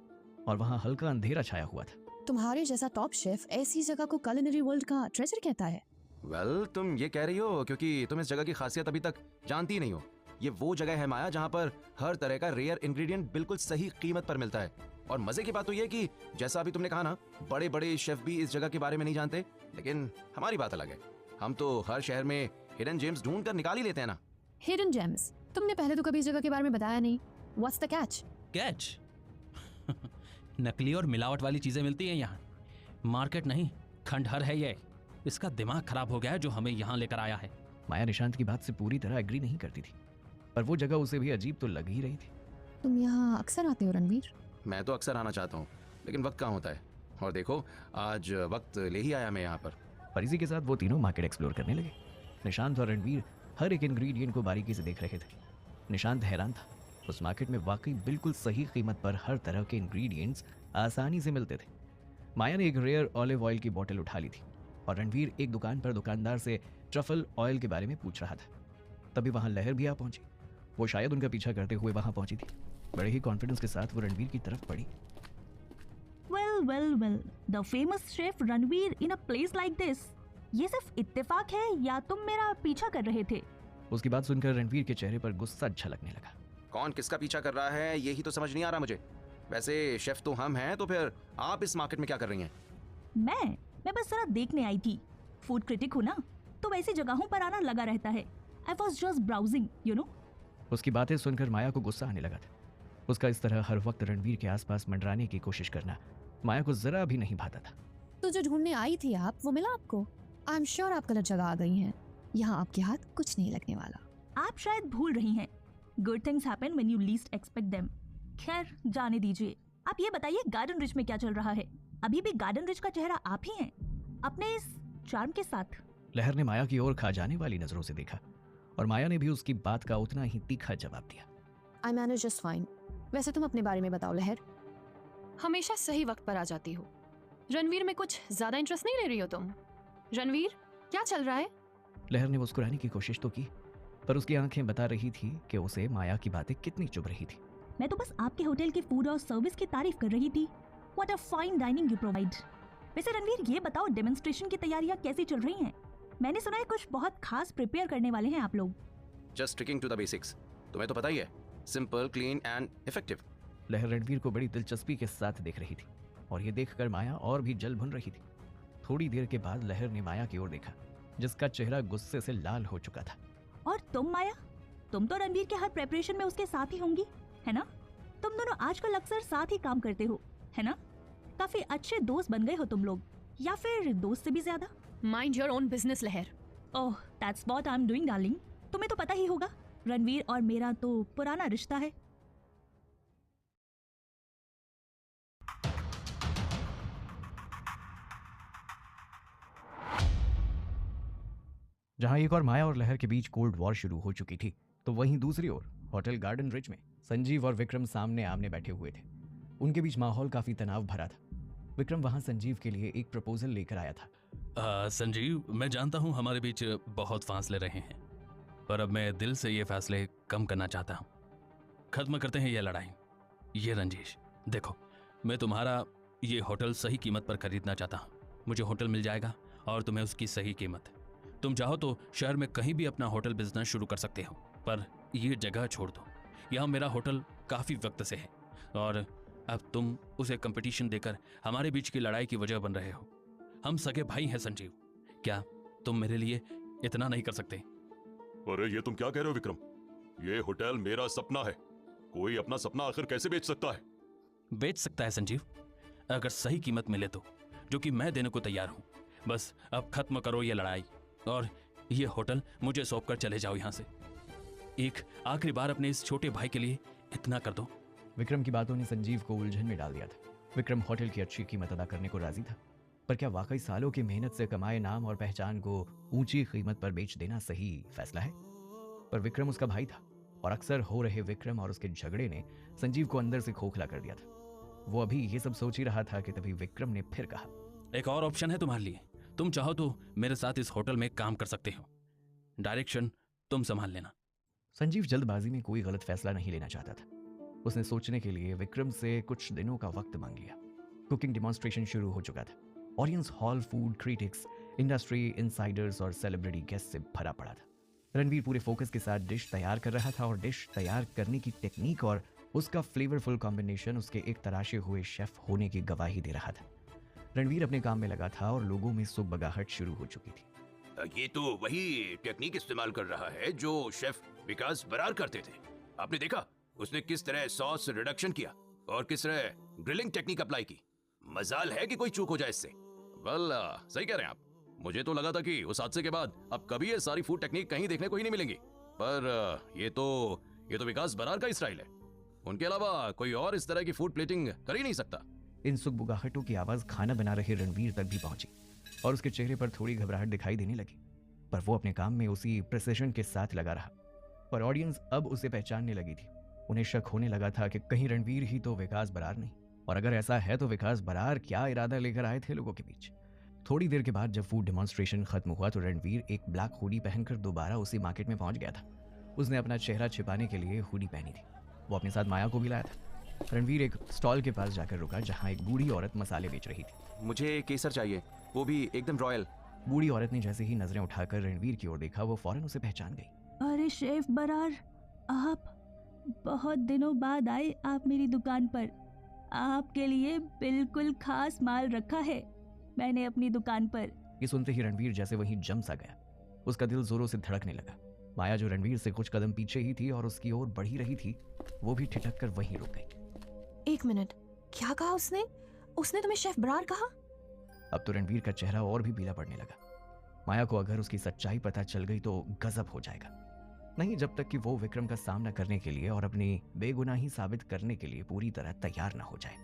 और वहाँ हल्का अंधेरा छाया हुआ था। तुम्हारे जैसा टॉप शेफ ऐसी जगह को culinary वर्ल्ड का ट्रेजर कहता है। वेल, तुम ये कह रही हो क्योंकि तुम इस जगह की खासियत अभी तक जानती नहीं हो। ये वो जगह है माया जहाँ पर हर तरह का रेयर इंग्रेडिएंट बिल्कुल सही कीमत पर मिलता है। और मजे की बात तो ये कि जैसा अभी तुमने कहा ना, बड़े बड़े शेफ भी इस जगह के बारे में नहीं जानते, लेकिन हमारी बात अलग है। हम तो हर शहर में हिडन जेम्स ढूंढ कर निकाल ही लेते हैं ना। Hidden gems? तुमने पहले तो कभी इस जगह के बारे में बताया नहीं। What's the catch? कैच? नकली और मिलावट वाली चीजें मिलती हैं यहाँ। मार्केट नहीं, खंडहर है ये। इसका दिमाग खराब हो गया है जो हमें यहाँ लेकर आया है। माया निशांत की बात से पूरी तरह एग्री नहीं करती थी, पर वो जगह उसे भी अजीब तो लग ही रही थी। तुम यहाँ अक्सर आते हो रणवीर? मैं तो अक्सर आना चाहता हूँ, लेकिन वक्त कहाँ होता है। और देखो, आज वक्त ले ही आया मैं यहाँ पर। और इसी के साथ वो तीनों मार्केट एक्सप्लोर करने लगे। निशांत और रणवीर हर एक इंग्रेडिएंट को बारीकी से देख रहे थे। निशांत हैरान था, उस मार्केट में वाकई बिल्कुल सही कीमत पर हर तरह के इंग्रेडिएंट्स आसानी से मिलते थे। माया ने एक रेयर ऑलिव ऑयल की बोतल उठा ली थी और रणवीर एक दुकान पर दुकानदार से ट्रफल ऑयल के बारे में पूछ रहा था। तभी वहां लहर भी आ पहुंची। वो शायद उनका पीछा करते हुए वहां पहुंची थी। बड़े ही कॉन्फिडेंस के साथ वो रणवीर की तरफ बढ़ी। Well, the famous chef Ranveer in a place like this. ये सिर्फ इत्तेफाक है या तुम मेरा पीछा कर रहे थे? उसकी बात सुनकर रणवीर के चेहरे पर गुस्सा झलकने लगा। कौन किसका पीछा कर रहा है यही तो समझ नहीं आ रहा मुझे। वैसे शेफ तो हम हैं, तो फिर आप इस मार्केट में क्या कर रही हैं? मैं बस जरा देखने आई थी। फूड क्रिटिक हूँ ना, तो वैसी जगहों पर आना लगा रहता है। I was just browsing, you know. उसकी बातें सुनकर माया को गुस्सा आने लगा था। उसका इस तरह हर वक्त रणवीर के आसपास मंडराने की कोशिश करना माया को जरा भी नहीं भाता था। तो जो ढूंढने आई थी आप, वो मिला आपको? आई एम श्योर आप गलत जगह आ गई हैं। यहाँ आपके हाथ कुछ नहीं लगने वाला। आप शायद भूल रही हैं। Good things happen when you least expect them. खैर, जाने दीजिए। आप ये बताइए, गार्डन रिच में क्या चल रहा है? अभी भी गार्डन रिच का चेहरा आप ही हैं, अपने इस चार्म के साथ। लहर ने माया की ओर खा जाने वाली नजरों से देखा और माया ने भी उसकी बात का उतना ही तीखा जवाब दिया। I manage just fine. वैसे तुम अपने बारे में बताओ लहर। हमेशा सही वक्त पर आ जाती हो। रणवीर में कुछ ज्यादा इंटरेस्ट नहीं ले रही हो तुम? रणवीर, क्या चल रहा है? लहर ने मुस्कुराने की कोशिश तो की, पर उसकी आंखें बता रही थी कि उसे माया की बातें कितनी चुभ रही थी। मैं तो बस आपके होटल के फूड और सर्विस की तारीफ कर रही थी। What a fine dining you provide. वैसे रणवीर, ये बताओ, डेमोन्स्ट्रेशन की तैयारियां कैसी चल रही हैं? मैंने सुना है कुछ बहुत खास प्रिपेयर करने वाले हैं आप लोग। Just sticking to the basics. तुम्हें तो पता ही है, सिंपल, क्लीन एंड इफेक्टिव। लहर रणवीर को बड़ी दिलचस्पी के साथ देख रही थी और ये देखकर माया और भी जल भुन रही थी। थोड़ी देर के बाद लहर ने माया की ओर देखा, जिसका चेहरा गुस्से से लाल हो चुका था। और तुम माया, तुम तो रणवीर के हर प्रेपरेशन में उसके साथ ही होंगी, है ना? तुम दोनों आजकल अक्सर साथ ही काम करते हो, है ना? काफी अच्छे दोस्त बन गए हो तुम लोग, या फिर दोस्त से भी ज्यादा। माइंड योर ओन बिजनेस लहर। Oh that's what I am doing darling. तुम्हें तो पता ही होगा, रणवीर और मेरा तो पुराना रिश्ता है। जहां एक और माया और लहर के बीच कोल्ड वॉर शुरू हो चुकी थी, तो वहीं दूसरी ओर होटल गार्डन रिज में संजीव और विक्रम सामने आमने बैठे हुए थे। उनके बीच माहौल काफी तनाव भरा था। विक्रम वहां संजीव के लिए एक प्रपोजल लेकर आया था। संजीव, मैं जानता हूँ हमारे बीच बहुत फासले रहे हैं, पर अब मैं दिल से ये फासले कम करना चाहता हूँ। खत्म करते हैं ये लड़ाई, ये रंजिश। देखो, मैं तुम्हारा ये होटल सही कीमत पर खरीदना चाहता हूँ। मुझे होटल मिल जाएगा और तुम्हें उसकी सही कीमत। तुम चाहो तो शहर में कहीं भी अपना होटल बिजनेस शुरू कर सकते हो, पर ये जगह छोड़ दो। यहाँ मेरा होटल काफ़ी वक्त से है और अब तुम उसे कंपटीशन देकर हमारे बीच की लड़ाई की वजह बन रहे हो। हम सगे भाई हैं संजीव, क्या तुम मेरे लिए इतना नहीं कर सकते? अरे ये तुम क्या कह रहे हो विक्रम? ये होटल मेरा सपना है। कोई अपना सपना आखिर कैसे बेच सकता है? बेच सकता है संजीव, अगर सही कीमत मिले तो, जो कि मैं देने को तैयार हूँ। बस अब खत्म करो ये लड़ाई और ये होटल मुझे सौंप कर चले जाओ यहाँ से। एक आखिरी बार अपने इस छोटे भाई के लिए इतना कर दो। विक्रम की बातों ने संजीव को उलझन में डाल दिया था। विक्रम होटल की अच्छी कीमत अदा करने को राजी था, पर क्या वाकई सालों की मेहनत से कमाए नाम और पहचान को ऊंची कीमत पर बेच देना सही फैसला है? पर विक्रम उसका भाई था और अक्सर हो रहे विक्रम और उसके झगड़े ने संजीव को अंदर से खोखला कर दिया था। वो अभी ये सब सोच ही रहा था कि तभी विक्रम ने फिर कहा, एक और ऑप्शन है तुम्हारे लिए। तुम चाहो तो मेरे साथ इस होटल में काम कर सकते हो। डायरेक्शन तुम संभाल लेना। संजीव जल्दबाजी में कोई गलत फैसला नहीं लेना चाहता था। उसने सोचने के लिए विक्रम से कुछ दिनों का वक्त मांग लिया। कुकिंग डिमॉन्स्ट्रेशन शुरू हो चुका था। Audience hall food critics, industry Insiders और सेलिब्रिटी गेस्ट से भरा पड़ा था। रणवीर पूरे फोकस के साथ डिश तैयार कर रहा था और डिश तैयार करने की टेक्निक और उसका फ्लेवरफुल कॉम्बिनेशन उसके एक तराशे हुए शेफ होने की गवाही दे रहा था। रणवीर अपने काम में लगा था और लोगों में सुगबगाहट शुरू हो चुकी थी। ये तो वही टेक्निक इस्तेमाल कर रहा है जो शेफ विकास बरार करते थे। आपने देखा उसने किस तरह सॉस रिडक्शन किया और किस तरह ग्रिलिंग टेक्निक अप्लाई की। मजाल है कि कोई चूक हो जाए इससे। वेल, सही कह रहे हैं आप। मुझे तो लगा था कि उस हादसे के बाद अब कभी ये सारी फूड टेक्निक कहीं देखने को ही नहीं मिलेंगी, पर ये तो विकास बरार का ही स्टाइल है। उनके अलावा कोई और इस तरह की फूड प्लेटिंग कर ही नहीं सकता। इन सुगबुगाहटों की आवाज खाना बना रहे रणवीर तक भी पहुंची और उसके चेहरे पर थोड़ी घबराहट दिखाई देने लगी, पर वो अपने काम में उसी प्रिसिशन के साथ लगा रहा। पर ऑडियंस अब उसे पहचानने लगी थी। उन्हें शक होने लगा था कि कहीं रणवीर ही तो विकास बरार नहीं, और अगर ऐसा है तो विकास बरार क्या इरादा लेकर आए थे लोगों के बीच। थोड़ी देर के बाद जब फूड डेमोन्स्ट्रेशन खत्म हुआ तो रणवीर एक ब्लैक हुडी पहनकर दोबारा उसी मार्केट में पहुंच गया था। उसने अपना चेहरा छिपाने के लिए हुडी पहनी थी। वो अपने साथ माया को भी लाया था। रणवीर एक स्टॉल के पास जाकर रुका जहां एक बूढ़ी औरत मसाले बेच रही थी। मुझे केसर चाहिए, वो भी एकदम रॉयल। बूढ़ी औरत ने जैसे ही नजरें उठाकर रणवीर की ओर देखा, वो फौरन उसे पहचान गई। अरे शेफ बरार, आप बहुत दिनों बाद आए आप मेरी दुकान पर। आपके लिए बिल्कुल खास माल रखा है मैंने अपनी दुकान पर। ये सुनते ही रणवीर जैसे वहीं जम सा गया। उसका दिल जोरों से धड़कने लगा। माया जो रणवीर से कुछ कदम पीछे ही थी और उसकी ओर बढ़ी रही थी, वो भी ठिठक कर वहीं रुक गई। एक मिनट, क्या कहा उसने? उसने तुम्हें शेफ बरार कहा? अब तो रणवीर का चेहरा और भी पीला पड़ने लगा। माया को अगर उसकी सच्चाई पता चल गई तो गजब हो जाएगा। नहीं, जब तक कि वो विक्रम का सामना करने के लिए और अपनी बेगुनाही साबित करने के लिए पूरी तरह तैयार ना हो जाए,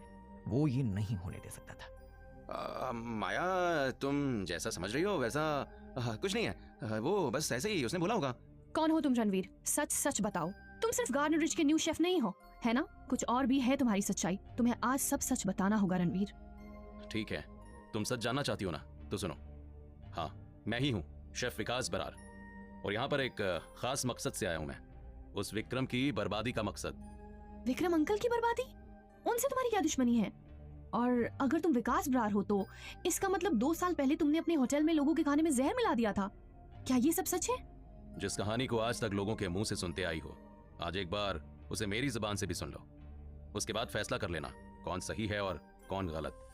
वो ये नहीं होने दे सकता था। माया, तुम जैसा समझ रही हो वैसा कुछ नहीं है। वो बस ऐसे ही उसने बोला होगा। कौन हो तुम रणवीर? सच सच बताओ। तुम सिर्फ गार्डन रिच के न्यू शेफ नहीं हो, है ना? कुछ और भी है तुम्हारी सच्चाई। तुम्हें आज सब सच बताना होगा रणवीर। ठीक है, तुम सच जानना चाहती हो ना, तो सुनो। हाँ, मैं ही हूँ शेफ विकास बरार, और यहाँ पर एक खास मकसद से आया हूँ मैं। उस विक्रम की बर्बादी का मकसद। विक्रम अंकल की बर्बादी? उनसे तुम्हारी क्या दुश्मनी है? और अगर तुम विकास बरार हो तो इसका मतलब 2 साल पहले तुमने अपने होटल में लोगों के खाने में जहर मिला दिया था। क्या ये सब सच है? जिस कहानी को आज तक लोगों के मुंह से सुनते आई हो, आज एक बार उसे मेरी जुबान से भी सुन लो। उसके बाद फैसला कर लेना कौन सही है और कौन गलत।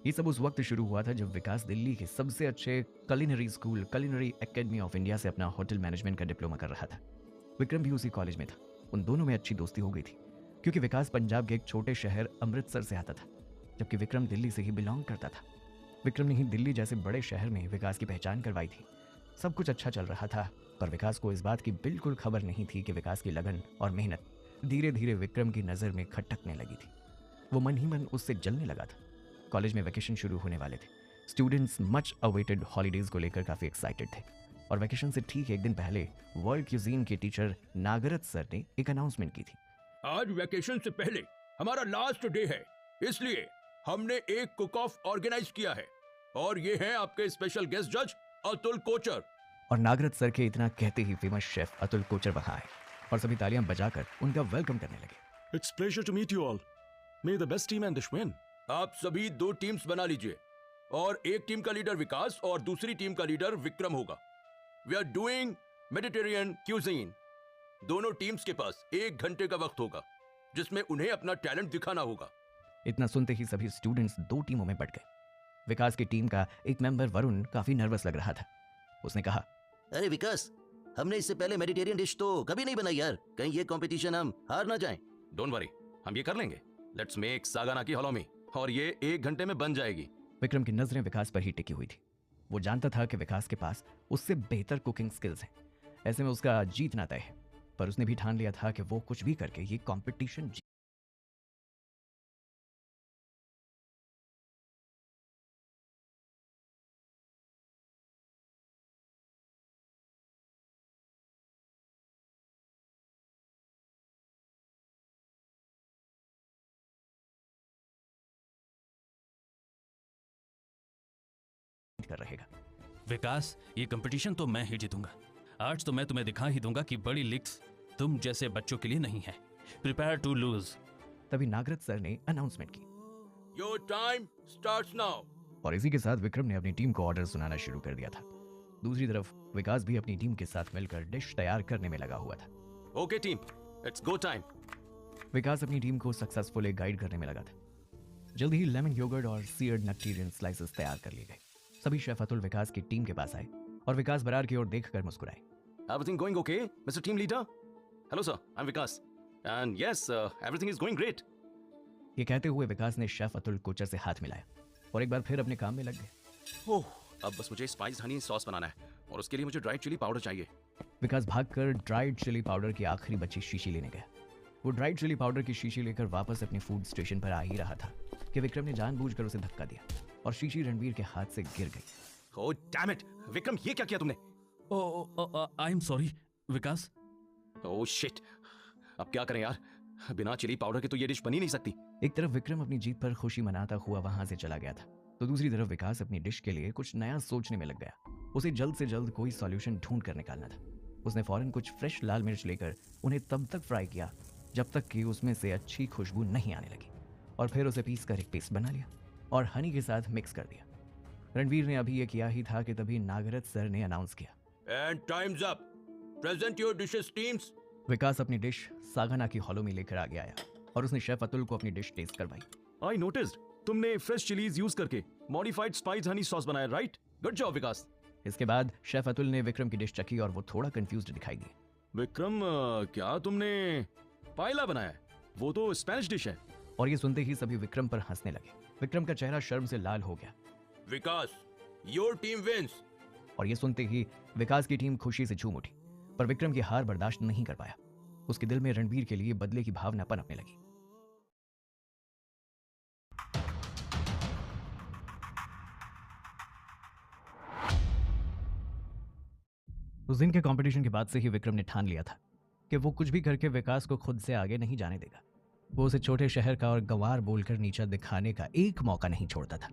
ये सब उस वक्त शुरू हुआ था जब विकास दिल्ली के सबसे अच्छे culinary school culinary academy of India से अपना होटल मैनेजमेंट का डिप्लोमा कर रहा था। विक्रम भी उसी कॉलेज में था। उन दोनों में अच्छी दोस्ती हो गई थी, क्योंकि विकास पंजाब के एक छोटे शहर अमृतसर से आता था, जबकि विक्रम दिल्ली से ही बिलोंग करता था। विक्रम ने ही दिल्ली जैसे बड़े शहर में विकास की पहचान करवाई थी। सब कुछ अच्छा चल रहा था, पर विकास को इस बात की बिल्कुल खबर नहीं थी कि विकास की लगन और मेहनत धीरे धीरे विक्रम की नज़र में खटकने लगी थी। वो मन ही मन उससे जलने लगा था। कॉलेज में वैकेशन शुरू होने वाले थे। स्टूडेंट्स मच अवेटेड हॉलीडेज को लेकर काफ़ी एक्साइटेड थे और वैकेशन से ठीक एक दिन पहले वर्ल्ड क्यूजीन के टीचर नागरथ सर ने एक अनाउंसमेंट की थी। आज वैकेशन से पहले हमारा लास्ट डे है, इसलिए हमने एक कुक ऑफ ऑर्गेनाइज किया है और ये हैं आपके स्पेशल गेस्ट जज अतुल कोचर। और नागरथ सर के इतना कहते ही फेमस शेफ अतुल कोचर वहां आए और सभी तालियां बजाकर उनका वेलकम करने लगे। It's pleasure to meet you all. May the best team and dish win. आप सभी 2 टीम्स बना लीजिए और एक टीम का लीडर विकास और दूसरी टीम का लीडर विक्रम होगा। We are doing Mediterranean cuisine. दोनों टीम्स के पास 1 घंटे का वक्त होगा जिसमें उन्हें अपना टैलेंट दिखाना होगा। इतना सुनते ही सभी स्टूडेंट्स 2 टीमों में बट गए। विकास की टीम का एक मेंबर वरुण काफी नर्वस लग रहा था। उसने कहा, अरे विकास, हमने इससे पहले मेडिटेरियन डिश तो कभी नहीं बनाई यार, कहीं ये कंपटीशन हम हार ना जाएं। डोंट वरी, हम ये कर लेंगे। लेट्स मेक सागाना की हॉलोमी और ये 1 घंटे में बन जाएगी। विक्रम की नजरें विकास पर ही टिकी हुई थी। वो जानता था कि विकास के पास उससे बेहतर कुकिंग स्किल्स हैं। ऐसे में उसका जीतना तय है, पर उसने भी ठान लिया था कि वो कुछ भी करके ये कंपटीशन कर रहेगा। विकास, ये कंपटीशन तो मैं ही जीतूंगा। आज तो मैं तुम्हें दिखा ही दूंगा कि बड़ी लीग्स तुम जैसे बच्चों के लिए नहीं है। Prepare to lose. तभी नागरथ सर ने अनाउंसमेंट की। Your time starts now. और इसी के साथ विक्रम ने अपनी टीम को ऑर्डर सुनाना शुरू कर दिया था। दूसरी तरफ विकास भी अपनी टीम के साथ मिलकर डिश तैयार करने में लगा हुआ था। Okay team, it's go time. Vikas अपनी टीम को सक्सेसफुली गाइड करने में लगा था। जल्द ही लेमन योगर्ट और सीयर्ड नट्टीरियन स्लाइसेस तैयार कर लिए गए। सभी शेफ अतुल विकास की टीम के पास आए और विकास बरार की ओर देखकर मुस्कुराए। Everything going okay mister team leader? Hello sir, I am Vikas and yes everything is going great. ये कहते हुए विकास ने शेफ अतुल कोचर से हाथ मिलाया और एक बार फिर अपने काम में लग गए। ओह, अब बस मुझे स्पाइस हनी सॉस बनाना है और उसके लिए मुझे ड्राइड चिली पाउडर चाहिए। विकास भागकर ड्राइड चिली पाउडर की आखिरी बची शीशी लेने गया। वो ड्राइड चिली पाउडर की शीशी लेकर वापस अपने फूड स्टेशन पर आ ही रहा था कि विक्रम ने जानबूझकर उसे धक्का दिया और शीशी रणवीर के हाथ से गिर गई। ओह डैम इट, विक्रम ये क्या किया तुमने? I am sorry Vikas. Oh shit, अब क्या करें यार, बिना चिली पाउडर के तो ये डिश बन ही नहीं सकती। एक तरफ विक्रम अपनी जीत पर खुशी मनाता हुआ वहां से चला गया था, तो दूसरी तरफ विकास अपनी डिश के लिए कुछ नया सोचने में लग गया। उसे जल्द से जल्द कोई सॉल्यूशन ढूंढ कर निकालना था। उसने फौरन कुछ फ्रेश लाल मिर्च लेकर उन्हें तब तक फ्राई किया जब तक कि उसमें से अच्छी खुशबू नहीं आने लगी, और फिर उसे पीस कर एक पेस्ट बना लिया और हनी के साथ मिक्स कर दिया। रणवीर ने अभी ये किया ही था कि तभी नागरथ सर ने अनाउंस किया, and time's up, present your dishes teams. Vikas अपनी डिश सागाना की हॉलोमी लेकर आगे आया और उसने शेफ अतुल को अपनी डिश टेस्ट करवाई। आई नोटिस्ड तुमने फ्रेश चिलीज यूज करके मॉडिफाइड स्पाइस हनी सॉस बनाया, राइट? गुड जॉब विकास। इसके बाद शेफ अतुल ने विक्रम की डिश चखी और वो थोड़ा कंफ्यूज्ड दिखाई दिए। विक्रम, क्या तुमने पायला बनाया है? वो तो स्पेनिश डिश है। और ये सुनते ही सभी विक्रम पर हंसने लगे। विक्रम का चेहरा शर्म से लाल हो गया। विकास, योर टीम विंस। और ये सुनते ही विकास की टीम खुशी से झूम उठी, पर विक्रम की हार बर्दाश्त नहीं कर पाया। उसके दिल में रणवीर के लिए बदले की भावना पनपने लगी। उस दिन के कंपटीशन के बाद से ही विक्रम ने ठान लिया था कि वो कुछ भी करके विकास को खुद से आगे नहीं जाने देगा। वो उसे छोटे शहर का और गंवार बोलकर नीचा दिखाने का एक मौका नहीं छोड़ता था।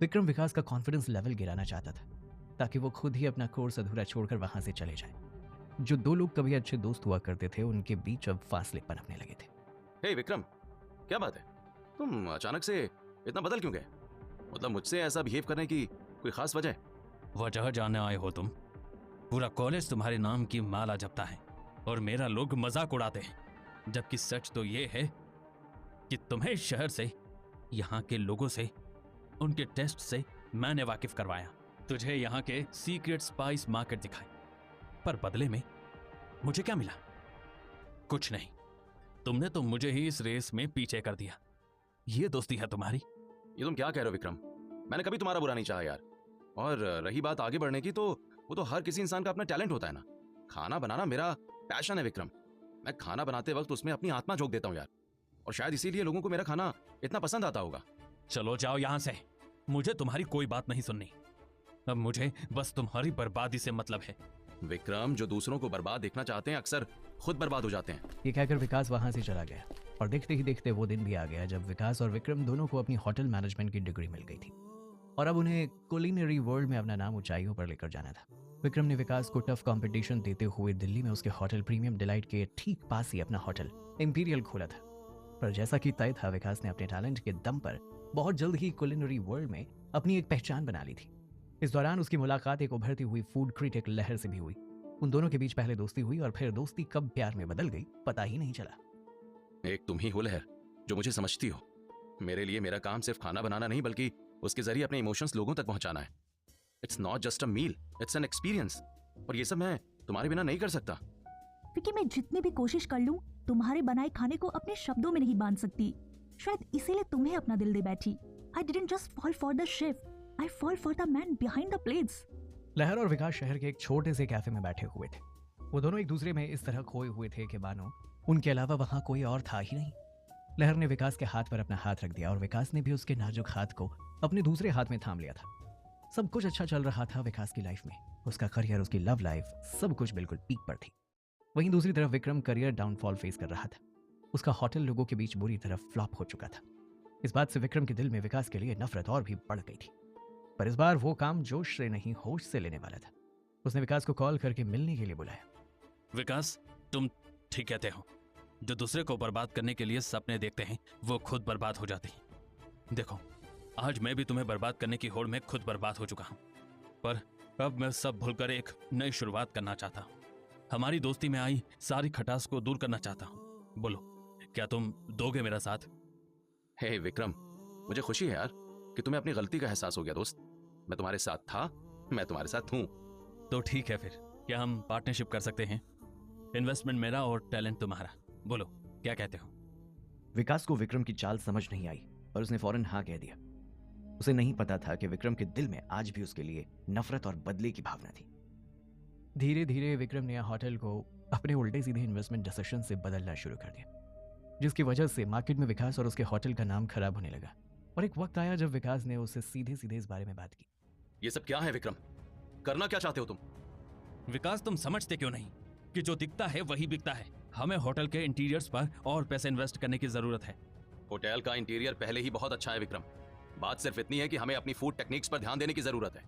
विक्रम विकास का कॉन्फिडेंस लेवल गिराना चाहता था ताकि वो खुद ही अपना कोर्स अधूरा छोड़कर वहां से चले जाए। जो 2 लोग कभी अच्छे दोस्त हुआ करते थे, उनके बीच अब फासले पनपने लगे थे। हे विक्रम, क्या बात है? तुम अचानक से इतना बदल क्यों गए? मतलब मुझसे ऐसा बिहेव करने की कोई खास वजह? वजह जानने आए हो तुम? पूरा कॉलेज तुम्हारे नाम की माला जपता है और मेरा लोग मजाक उड़ाते हैं, जबकि सच तो ये है कि तुम्हें शहर से, यहाँ के लोगों से, उनके टेस्ट से मैंने वाकिफ करवाया। तुझे यहाँ के सीक्रेट स्पाइस मार्केट दिखाए, पर बदले में मुझे क्या मिला? कुछ नहीं। तुमने तो मुझे ही इस रेस में पीछे कर दिया। ये दोस्ती है तुम्हारी? ये तुम क्या कह रहे हो विक्रम? मैंने कभी तुम्हारा बुरा नहीं चाहा यार। और रही बात आगे बढ़ने की, तो वो तो हर किसी इंसान का अपना टैलेंट होता है ना। खाना बनाना मेरा पैशन है विक्रम। मैं खाना बनाते वक्त उसमें अपनी आत्मा झोंक देता हूँ यार, और शायद इसीलिए लोगों को मेरा खाना इतना पसंद आता होगा। चलो जाओ यहाँ से, मुझे तुम्हारी कोई बात नहीं सुननी। अब मुझे बस तुम्हारी बर्बादी से मतलब है। विक्रम, जो दूसरों को बर्बाद देखना चाहते हैं अक्सर खुद बर्बाद हो जाते हैं। ये कहकर विकास वहां से चला गया और देखते ही देखते वो दिन भी आ गया जब विकास और विक्रम दोनों को अपनी होटल मैनेजमेंट की डिग्री मिल गई थी और अब उन्हें कुलिनरी वर्ल्ड में अपना नाम ऊंचाइयों पर लेकर जाना था। विक्रम ने विकास को टफ कंपटीशन देते हुए दिल्ली में उसके होटल प्रीमियम डिलाइट के ठीक पास ही अपना होटल इंपीरियल खोला था। पर जैसा कि तय था, विकास ने अपने टैलेंट के दम पर बहुत जल्द ही कुलिनरी वर्ल्ड में अपनी एक पहचान बना ली थी। इस दौरान उसकी मुलाकात एक उभरती हुई फूड क्रिटिक लहर से भी हुई। उन दोनों के बीच पहले दोस्ती हुई और फिर दोस्ती कब प्यार में बदल गई पता ही नहीं चला। एक तुम ही हो लहर जो मुझे समझती हो। मेरे लिए मेरा काम सिर्फ खाना बनाना नहीं, बल्कि उसके जरिए अपने इमोशंस लोगों तक पहुंचाना है। It's not just a meal, it's an experience. और ये सब मैं तुम्हारे बिना नहीं कर सकता। क्योंकि मैं जितनी भी कोशिश कर लूं, तुम्हारे बनाए खाने को अपने शब्दों में नहीं बांध सकती। शायद इसीलिए तुम्हें अपना दिल दे बैठी। I didn't just fall for the chef, I fall for the man behind the plates. लहर और विकास शहर के एक छोटे से कैफे में बैठे हुए थे। वो दोनों एक दूसरे में इस तरह खोए हुए थे कि मानो उनके अलावा वहां कोई और था ही नहीं। लहर ने विकास के हाथ पर अपना हाथ रख दिया और विकास ने भी उसके नाजुक हाथ को अपने दूसरे हाथ में थाम लिया था। सब कुछ अच्छा चल रहा था विकास की लाइफ में। उसका करियर, उसकी लव लाइफ, सब कुछ बिल्कुल पीक पर थी। वहीं दूसरी तरफ विक्रम करियर डाउनफॉल फेस कर रहा था। उसका होटल लोगों के बीच बुरी तरह फ्लॉप हो चुका था। इस बात से विक्रम के दिल में विकास के लिए नफरत और भी बढ़ गई थी। पर इस बार वो काम जोश से नहीं होश से लेने वाला था। उसने विकास को कॉल करके मिलने के लिए बुलाया। विकास, तुम ठीक कहते हो। जो दूसरे को बर्बाद करने के लिए सपने देखते हैं वो खुद बर्बाद हो जाते हैं। देखो, आज मैं भी तुम्हें बर्बाद करने की होड़ में खुद बर्बाद हो चुका हूं, पर अब मैं सब भूलकर एक नई शुरुआत करना चाहता हूं। हमारी दोस्ती में आई सारी खटास को दूर करना चाहता हूं। बोलो, क्या तुम दोगे मेरा साथ? हे विक्रम, मुझे खुशी है यार कि तुम्हें अपनी गलती का एहसास हो गया दोस्त। मैं तुम्हारे साथ था, मैं तुम्हारे साथ हूं। तो ठीक है, फिर क्या हम पार्टनरशिप कर सकते हैं? इन्वेस्टमेंट मेरा और टैलेंट तुम्हारा। बोलो, क्या कहते हो? विकास को विक्रम की चाल समझ नहीं आई और उसने फौरन हाँ कह दिया। उसे नहीं पता था कि विक्रम के दिल में आज भी उसके लिए नफरत और बदले की भावना थी। धीरे धीरे विक्रम ने होटल को अपने उल्टे सीधे इन्वेस्टमेंट डिसीजन से बदलना शुरू कर दिया, जिसकी वजह से मार्केट में विकास और उसके होटल का नाम खराब होने लगा। और एक वक्त आया जब विकास ने उससे सीधे सीधे इस बारे में बात की। ये सब क्या है विक्रम? करना क्या चाहते हो तुम? विकास, तुम समझते क्यों नहीं कि जो दिखता है वही बिकता है? हमें होटल के इंटीरियर्स पर और पैसे इन्वेस्ट करने की जरूरत है। होटल का इंटीरियर पहले ही बहुत अच्छा है विक्रम। बात सिर्फ इतनी है कि हमें अपनी फूड टेक्निक्स पर ध्यान देने की जरूरत है।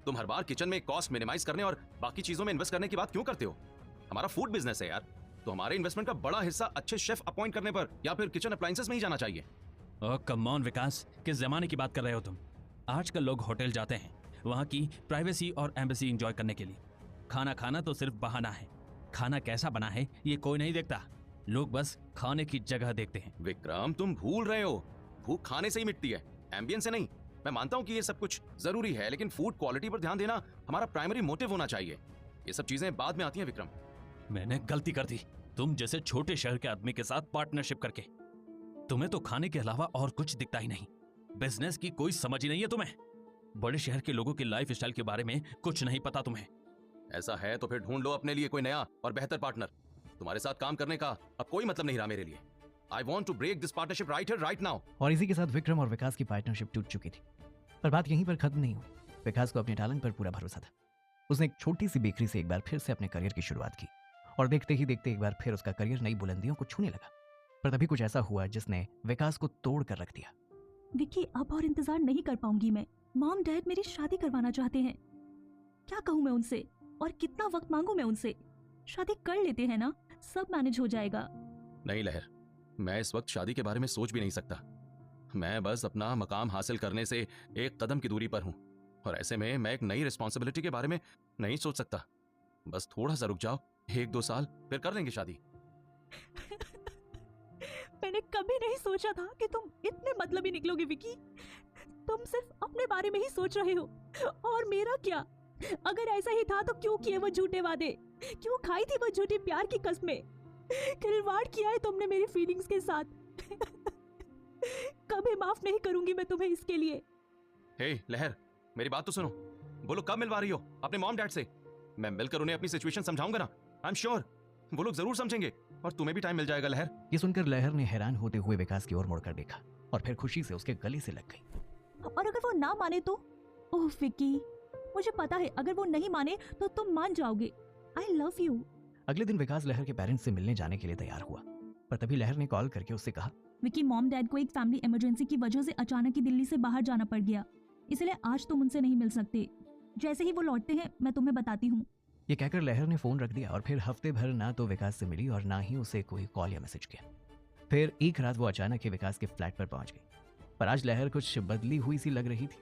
तुम हर बार किचन में कॉस्ट मिनिमाइज करने और बाकी चीजों में इन्वेस्ट करने की बात क्यों करते हो? हमारा फूड बिजनेस है यार, तो हमारे इन्वेस्टमेंट का बड़ा हिस्सा अच्छे शेफ अपॉइंट करने पर या फिर किचन अप्लायंसेस में ही जाना चाहिए। ओह कम ऑन विकास, किस जमाने की बात कर रहे हो तुम? आजकल लोग होटल जाते हैं वहाँ की प्राइवेसी और एम्बेसी एंजॉय करने के लिए। खाना खाना तो सिर्फ बहाना है। खाना कैसा बना है ये कोई नहीं देखता, लोग बस खाने की जगह देखते हैं। विक्रम, तुम भूल रहे हो, भूख खाने से ही मिटती है, एम्बियंस से नहीं। मैं मानता हूँ कि ये सब कुछ जरूरी है, लेकिन फूड क्वालिटी पर ध्यान देना हमारा प्राइमरी मोटिव होना चाहिए। ये सब चीजें बाद में आती हैं विक्रम। मैंने गलती कर दी तुम जैसे छोटे शहर के आदमी के साथ पार्टनरशिप करके। तुम्हें तो खाने के अलावा और कुछ दिखता ही नहीं। बिजनेस की कोई समझ ही नहीं है तुम्हें। बड़े शहर के लोगों की लाइफ स्टाइल के बारे में कुछ नहीं पता तुम्हें। ऐसा है तो फिर ढूंढ लो अपने लिए कोई नया और बेहतर पार्टनर। तुम्हारे साथ काम करने का अब कोई मतलब नहीं रहा मेरे लिए। I want to break this partnership right here, right now. और इसी के साथ विक्रम और विकास की पार्टनरशिप टूट चुकी थी। पर बात यहीं पर खत्म नहीं हुई। विकास को अपने टैलेंट पर पूरा भरोसा था। उसने एक छोटी सी बेकरी से एक बार फिर से अपने करियर की शुरुआत की और देखते ही देखते एक बार फिर उसका करियर नई बुलंदियों को छूने लगा। पर तभी कुछ ऐसा हुआ जिसने विकास को तोड़ कर रख दिया। विक्की, अब और इंतजार नहीं कर पाऊंगी मैं। मॉम डैड मेरी शादी करवाना चाहते हैं। क्या कहूँ मैं उनसे और कितना वक्त मांगू मैं उनसे? शादी कर लेते हैं ना, सब मैनेज हो जाएगा। नहीं लहर, मैं इस वक्त शादी के बारे में सोच भी नहीं सकता। मैं बस अपना मकाम हासिल करने से एक कदम की दूरी पर हूं और ऐसे में मैं एक नई रिस्पॉन्सिबिलिटी के बारे में नहीं सोच सकता। बस थोड़ा सा रुक जाओ, 1-2 साल, फिर कर लेंगे शादी। मैंने कभी नहीं सोचा था कि तुम इतने मतलबी निकलोगे विकी। तुम सिर्फ अपने बारे में ही सोच रहे हो, और मेरा क्या? अगर ऐसा ही था तो क्यों किए वो झूठे वादे? क्यों खाई थी वो झूठी प्यार की कस्में? खिलवाड़ किया है तुमने मेरी फीलिंग्स के साथ। कभी माफ नहीं करूंगी मैं तुम्हें इसके लिए। हे लहर, मेरी बात तो सुनो। बोलो कब मिलवा रही हो अपने मॉम डैड से? मैं मिलकर उन्हें अपनी सिचुएशन समझाऊंगा ना। आई एम श्योर वो लोग जरूर समझेंगे और तुम्हें भी टाइम मिल जाएगा लहर। ये सुनकर लहर ने हैरान होते हुए विकास की ओर मुड़कर देखा और फिर खुशी से उसके गले से लग गई। और अगर वो ना माने तो? ओह विकी, मुझे पता है अगर वो नहीं माने तो तुम मान जाओगे। आई लव यू। अगले दिन विकास लहर के पेरेंट्स से मिलने जाने के लिए तैयार हुआ, पर तभी लहर ने कॉल करके उससे कहा, विकी, मॉम डैड को एक फैमिली इमरजेंसी की वजह से अचानक ही दिल्ली से बाहर जाना पड़ गया, इसलिए आज तुम उनसे नहीं मिल सकते। जैसे ही वो लौटते हैं मैं तुम्हें बताती हूँ। ये कहकर लहर ने फोन रख दिया और फिर हफ्ते भर ना तो विकास से मिली और ना ही उसे कोई कॉल या मैसेज किया। फिर एक रात वो अचानक ही विकास के फ्लैट पर पहुंच गई, पर आज लहर कुछ बदली हुई सी लग रही थी।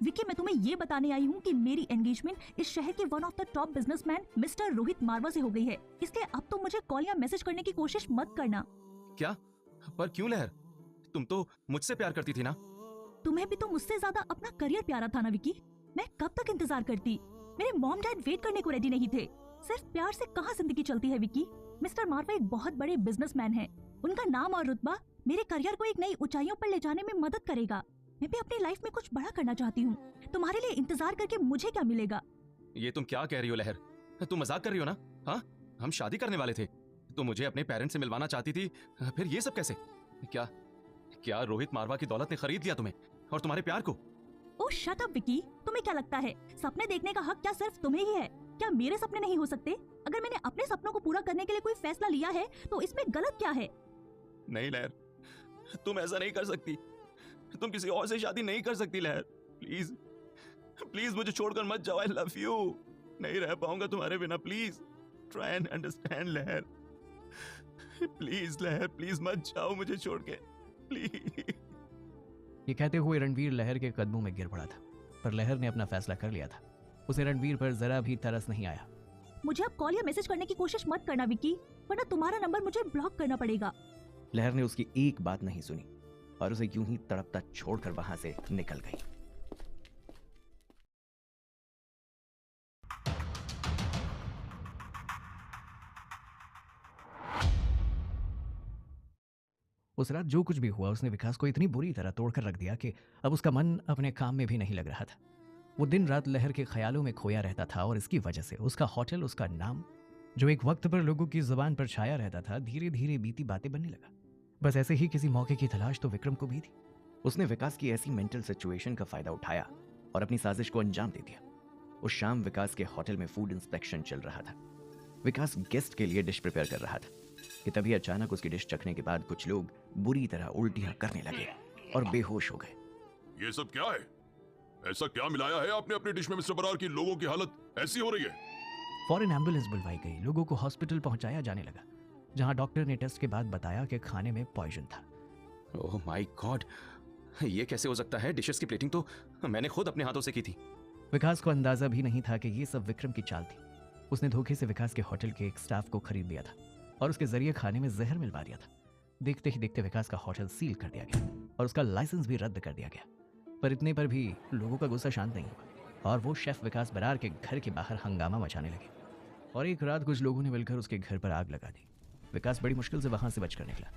विकी, मैं तुम्हें ये बताने आई हूँ कि मेरी एंगेजमेंट इस शहर के one of the top businessman mister Rohit Marwah से हो गई है, इसलिए अब तुम मुझे कॉल या मैसेज करने की कोशिश मत करना। क्या? पर क्यों लहर? तुम तो मुझसे प्यार करती थी ना? तुम्हें भी तो मुझसे ज्यादा अपना करियर प्यारा था ना विकी। मैं कब तक इंतजार करती? मेरे मॉम डैड वेट करने को रेडी नहीं थे। सिर्फ प्यार से कहाँ जिंदगी चलती है विकी। मिस्टर मारवा एक बहुत बड़े बिजनेसमैन हैं। उनका नाम और रुतबा मेरे करियर को एक नई ऊंचाइयों पर ले जाने में मदद करेगा। मैं भी अपनी लाइफ में कुछ बड़ा करना चाहती हूँ। तुम्हारे लिए इंतजार करके मुझे क्या मिलेगा? ये तुम क्या कह रही हो लहर? तुम मजाक कर रही हो ना? हाँ, हम शादी करने वाले थे। तुम मुझे अपने पेरेंट्स से मिलवाना चाहती थी, फिर ये सब कैसे? क्या क्या रोहित मारवा की दौलत ने खरीद लिया तुम्हें और तुम्हारे प्यार को? ओह शट अप विकी, तुम्हें क्या लगता है सपने देखने का हक क्या सिर्फ तुम्हें ही है? क्या मेरे सपने नहीं हो सकते? अगर मैंने अपने सपनों को पूरा करने के लिए कोई फैसला लिया है तो इसमें गलत क्या है? नहीं लहर, तुम ऐसा नहीं कर सकती। तुम किसी और से शादी नहीं कर सकती लहर। प्लीज प्लीज मुझे छोड़कर मत जाओ। आई लव यू। नहीं रह पाऊंगा तुम्हारे बिना। प्लीज ट्राई एंड अंडरस्टैंड लहर। प्लीज लहर, प्लीज मत जाओ मुझे छोड़ के, प्लीज। ये कहते हुए रणवीर लहर के कदमों में गिर पड़ा था, पर लहर ने अपना फैसला कर लिया था। उसे रणवीर पर जरा भी तरस नहीं आया। मुझे अब कॉल या मैसेज करने की कोशिश मत करना विकी, वरना तुम्हारा नंबर मुझे ब्लॉक करना पड़ेगा। लहर ने उसकी एक बात नहीं सुनी और उसे यूं ही तड़पता छोड़कर वहां से निकल गई। उस रात जो कुछ भी हुआ उसने विकास को इतनी बुरी तरह तोड़कर रख दिया कि अब उसका मन अपने काम में भी नहीं लग रहा था। वो दिन रात लहर के ख्यालों में खोया रहता था और इसकी वजह से उसका होटल, उसका नाम, जो एक वक्त पर लोगों की जुबान पर छाया रहता था, धीरे धीरे बीती बातें बनने लगा। बस ऐसे ही किसी मौके की तलाश तो विक्रम को भी थी। उसने विकास की ऐसी मेंटल सिचुएशन का फायदा उठाया और अपनी साजिश को अंजाम दे दिया। उस शाम विकास के होटल में फूड इंस्पेक्शन चल रहा था। विकास गेस्ट के लिए डिश प्रिपेयर कर रहा था कि तभी अचानक उसकी डिश चखने के बाद कुछ लोग बुरी तरह उल्टियां करने लगे और बेहोश हो गए। ये सब क्या है? ऐसा क्या मिलाया है आपने अपनी डिश में मिस्टर बरार की लोगों की हालत ऐसी हो रही है? फौरन एम्बुलेंस बुलवाई गई। लोगों को हॉस्पिटल पहुंचाया जाने लगा, जहां डॉक्टर ने टेस्ट के बाद बताया कि खाने में पॉइजन था। ओह माय गॉड, ये कैसे हो सकता है? डिशेस की प्लेटिंग तो मैंने खुद अपने हाथों से की थी। विकास को अंदाजा भी नहीं था कि ये सब विक्रम की चाल थी। उसने धोखे से विकास के होटल के एक स्टाफ को खरीद लिया था और उसके जरिए खाने में जहर मिलवा दिया था। देखते ही देखते विकास का होटल सील कर दिया गया और उसका लाइसेंस भी रद्द कर दिया गया। पर इतने पर भी लोगों का गुस्सा शांत नहीं हुआ और वो शेफ विकास बरार के घर के बाहर हंगामा मचाने लगे और एक रात कुछ लोगों ने मिलकर उसके घर पर आग लगा दी। विकास बड़ी मुश्किल से वहां से बचकर निकला,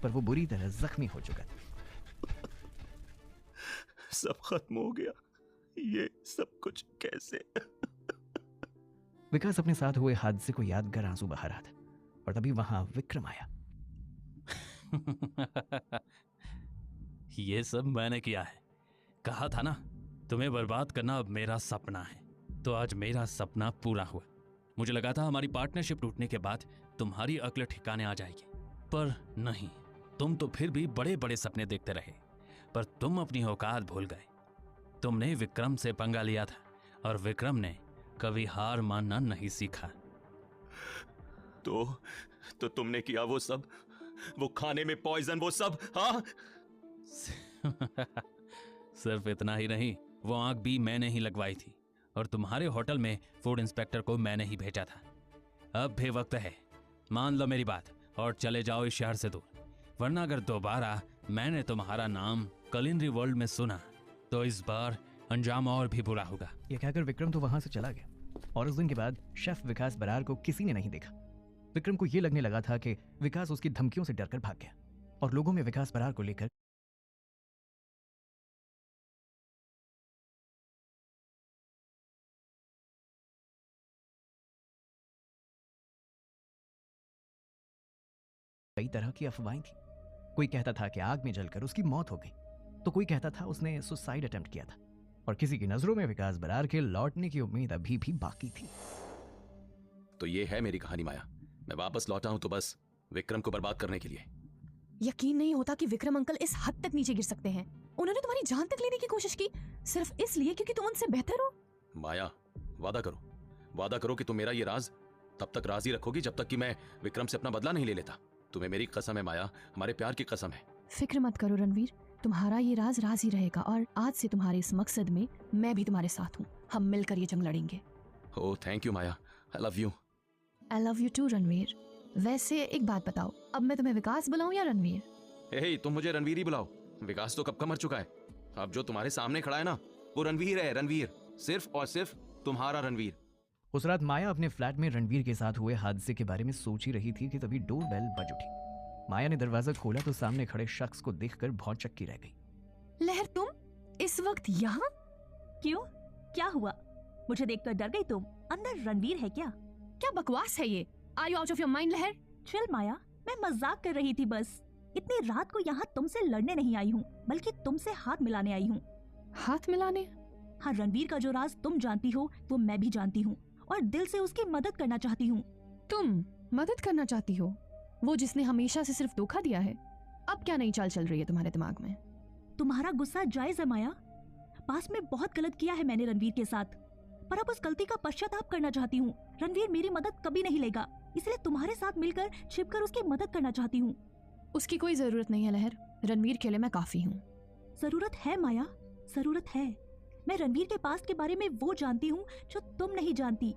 पर वो बुरी तरह जख्मी हो चुका था। सब खत्म हो गया। ये सब कुछ कैसे? विकास अपने साथ हुए हादसे को याद कर आंसू बहा रहा था और तभी वहां विक्रम आया। ये सब मैंने किया है। कहा था ना, तुम्हें बर्बाद करना अब मेरा सपना है। तो आज मेरा सपना पूरा हुआ। मुझे लगा था हमारी पार्टनरशिप टूटने के बाद तुम्हारी अक्ल ठिकाने आ जाएगी, पर नहीं। तुम तो फिर भी बड़े बड़े सपने देखते रहे, पर तुम अपनी औकात भूल गए। तुमने विक्रम से पंगा लिया था और विक्रम ने कभी हार मानना नहीं सीखा। तो तुमने किया वो सब, वो खाने में पॉइजन, वो सब? हाँ। सिर्फ इतना ही नहीं, वो आग भी मैंने ही लगवाई थी और तुम्हारे होटल में फूड इंस्पेक्टर को मैंने ही भेजा था। अब भी वक्त है, मान लो मेरी बात और चले जाओ इस शहर से दूर, वरना अगर दोबारा मैंने तुम्हारा नाम कलिंद्री वर्ल्ड में सुना तो इस बार अंजाम और भी बुरा होगा। यह कहकर विक्रम तो वहां से चला गया और उस दिन के बाद शेफ विकास बरार को किसी ने नहीं देखा। विक्रम को यह लगने लगा था कि विकास उसकी धमकियों से डरकर भाग गया और लोगों में विकास बरार को लेकर कई तरह की अफवाहें थी। कोई कहता था कि आग में जलकर उसकी मौत हो गई, तो कोई कहता था उसने सुसाइड अटेम्प्ट किया था, और किसी की नजरों में विकास बरार के लौटने की उम्मीद अभी भी बाकी थी। तो ये है मेरी कहानी माया। मैं वापस लौटा हूं तो बस विक्रम को बर्बाद करने के लिए। यकीन नहीं होता कि विक्रम अंकल इस हद तक नीचे गिर सकते हैं। उन्होंने तुम्हारी जान तक लेने की कोशिश की, सिर्फ इसलिए क्योंकि तुम उनसे बेहतर हो। माया, वादा करो कि तुम मेरा ये राज तब तक राज ही रखोगी जब तक कि मैं विक्रम से अपना बदला नहीं ले लेता। तुम्हें मेरी कसम है माया, हमारे प्यार की कसम है। फिक्र मत करो रणवीर, तुम्हारा ये राज ही रहेगा, और आज से तुम्हारे इस मकसद में मैं भी तुम्हारे साथ हूँ। हम मिलकर ये जंग लड़ेंगे। Oh thank you Maya, I love you. I love you too Ranveer. वैसे एक बात बताओ, अब मैं तुम्हें विकास बुलाऊं या रणवीर? हे, तुम मुझे रणवीर ही बुलाओ। विकास तो कब का मर चुका है। अब जो तुम्हारे सामने खड़ा है ना, वो रणवीर है। रणवीर, सिर्फ और सिर्फ तुम्हारा रणवीर। उस रात माया अपने फ्लैट में रणवीर के साथ हुए हादसे के बारे में सोच ही रही थी कि तभी डोरबेल बज उठी। माया ने दरवाजा खोला तो सामने खड़े शख्स को देखकर भौचक्की रह गई। लहर, तुम इस वक्त यहाँ? क्यों, क्या हुआ? मुझे देखकर डर गई तुम? अंदर रणवीर है क्या? क्या बकवास है ये? Are you out of your mind Lahar? Chill Maya, मैं मजाक कर रही थी बस। इतनी रात को यहाँ तुमसे लड़ने नहीं आई हूँ, बल्कि तुमसे हाथ मिलाने आई हूँ। हाथ मिलाने? हाँ, रणवीर का जो राज तुम जानती हो वो मैं भी जानती हूँ, और दिल से उसकी मदद करना चाहती हूँ। तुम मदद करना चाहती हो? वो जिसने हमेशा से सिर्फ धोखा दिया है। अब क्या नई चाल चल रही है तुम्हारे दिमाग में? तुम्हारा गुस्सा जायज है माया। पास में बहुत गलत किया है मैंने रणवीर के साथ, पर अब उस गलती का पश्चाताप करना चाहती हूँ। रणवीर मेरी मदद कभी नहीं लेगा, इसलिए तुम्हारे साथ मिलकर छिपकर उसकी मदद करना चाहती हूँ। उसकी कोई जरूरत नहीं है लहर, रणवीर के लिए मैं काफी हूँ। जरूरत है माया, जरूरत है। मैं रणवीर के पास्ट के बारे में वो जानती हूँ जो तुम नहीं जानती।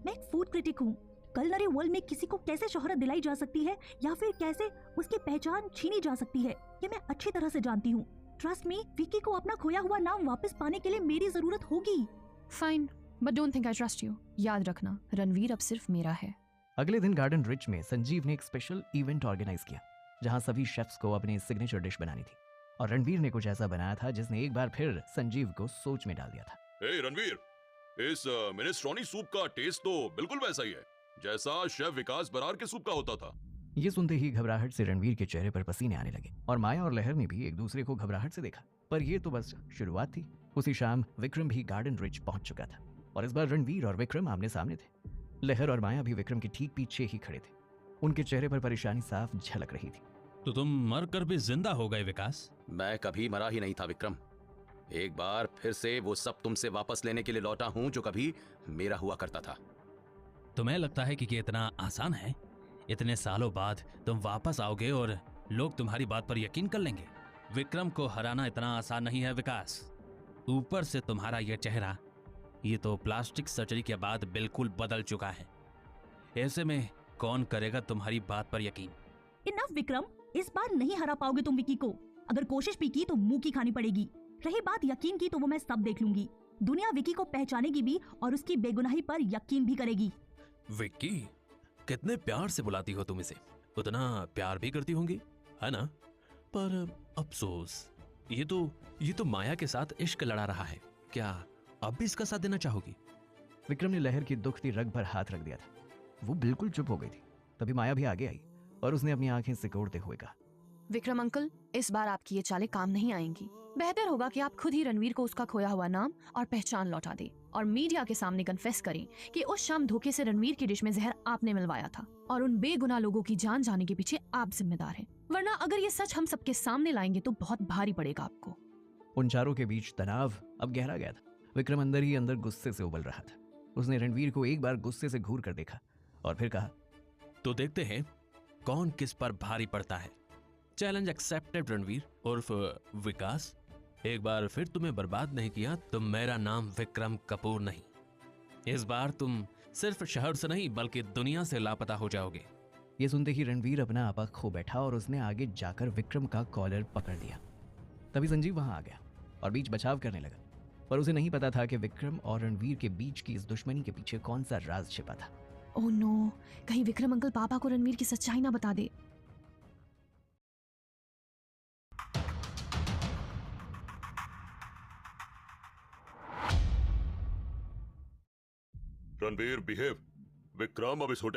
मैं एक फूड क्रिटिक हूँ। कलनरी वर्ल्ड में किसी को कैसे शोहरत दिलाई जा सकती है या फिर कैसे उसकी पहचान छीनी जा सकती है, ये मैं अच्छी तरह से जानती हूँ। ट्रस्ट मी, विकी को अपना खोया हुआ नाम वापस पाने के लिए मेरी जरूरत होगी। Fine, but don't think I trust you. याद रखना, रणवीर अब सिर्फ मेरा है। अगले दिन गार्डन रिच में संजीव ने एक स्पेशल इवेंट ऑर्गेनाइज किया, जहां सभी शेफ्स को अपनी सिग्नेचर डिश बनानी थी, और रणवीर ने कुछ ऐसा बनाया था जिसने एक बार फिर संजीव को सोच में डाल दिया था। हे रणवीर, इस मिनेस्ट्रोनी सूप का टेस्ट तो बिल्कुल वैसा ही है जैसा शेफ विकास बरार के सूप का होता था। ये सुनते ही घबराहट से रणवीर के चेहरे पर पसीने आने लगे, और माया और लहर ने भी एक दूसरे को घबराहट से देखा। पर ये तो बस शुरुआत थी। उसी शाम विक्रम भी गार्डन रिच पहुंच चुका था, और इस बार रणवीर और विक्रम आमने सामने थे। लहर और माया भी विक्रम के ठीक पीछे ही खड़े थे। उनके चेहरे पर परेशानी साफ झलक रही थी। तो तुम मर कर भी जिंदा हो गए विकास? मैं कभी मरा ही नहीं था विक्रम। एक बार फिर से वो सब तुमसे वापस लेने के लिए लौटा हूं जो कभी मेरा हुआ करता था। तुम्हें लगता है कि ये इतना आसान है? इतने सालों बाद तुम वापस आओगे और लोग तुम्हारी बात पर यकीन कर लेंगे? विक्रम को हराना इतना आसान नहीं है विकास। ऊपर से तुम्हारा यह चेहरा, ये तो प्लास्टिक सर्जरी के बाद बिल्कुल बदल चुका है। ऐसे में कौन करेगा तुम्हारी बात पर यकीन? इनफ विक्रम, इस बार नहीं हरा पाओगे तुम विकी को। अगर कोशिश भी की तो मुंह की खानी पड़ेगी। रही बात यकीन की, तो वो मैं सब देख लूंगी। दुनिया विकी को पहचानेगी भी और उसकी बेगुनाही पर यकीन भी करेगी। विक्की, कितने प्यार से बुलाती हो तुम इसे, उतना प्यार भी करती होंगी, है ना? पर अफसोस, ये तो माया के साथ इश्क लड़ा रहा है। क्या अब भी इसका साथ देना चाहोगी? विक्रम ने लहर की दुखती रग पर हाथ रख दिया था। वो बिल्कुल चुप हो गई थी। तभी माया भी आगे आई और उसने अपनी आंखें सिकोड़ते हुए कहा, विक्रम अंकल, इस बार आपकी ये चालें काम नहीं आएंगी। बेहतर होगा कि आप खुद ही रणवीर को उसका खोया हुआ नाम और पहचान लौटा दें, और मीडिया के सामने कन्फेस करें कि उस शाम धोखे से रणवीर की डिश में जहर आपने मिलवाया था, और उन बेगुनाह लोगों की जान जाने के पीछे आप जिम्मेदार हैं। वरना अगर ये सच हम सबके सामने लाएंगे तो बहुत भारी पड़ेगा आपको। उन चारों के बीच तनाव अब गहरा गया था। विक्रम अंदर ही अंदर गुस्से से उबल रहा था। उसने रणवीर को एक बार गुस्से से घूर कर देखा और फिर कहा, तो देखते हैं कौन किस पर भारी पड़ता है। चैलेंज एक्सेप्टेड रणवीर उर्फ विकास। एक बार फिर तुम्हें बर्बाद नहीं किया तो मेरा नाम विक्रम कपूर नहीं। इस बार तुम सिर्फ शहर से नहीं बल्कि दुनिया से लापता हो जाओगे। ये सुनते ही रणवीर अपना आपा खो बैठा और उसने आगे जाकर विक्रम का कॉलर पकड़ लिया। तभी संजीव वहां आ गया और बीच बचाव करने लगा, पर उसे नहीं पता था कि विक्रम और रणवीर के बीच की इस दुश्मनी के पीछे कौन सा राज छिपा था। ओह नो, कहीं विक्रम अंकल पापा को रणवीर की सच्चाई ना बता दे। रणवीर बिहेव। विक्रम अब इस होटल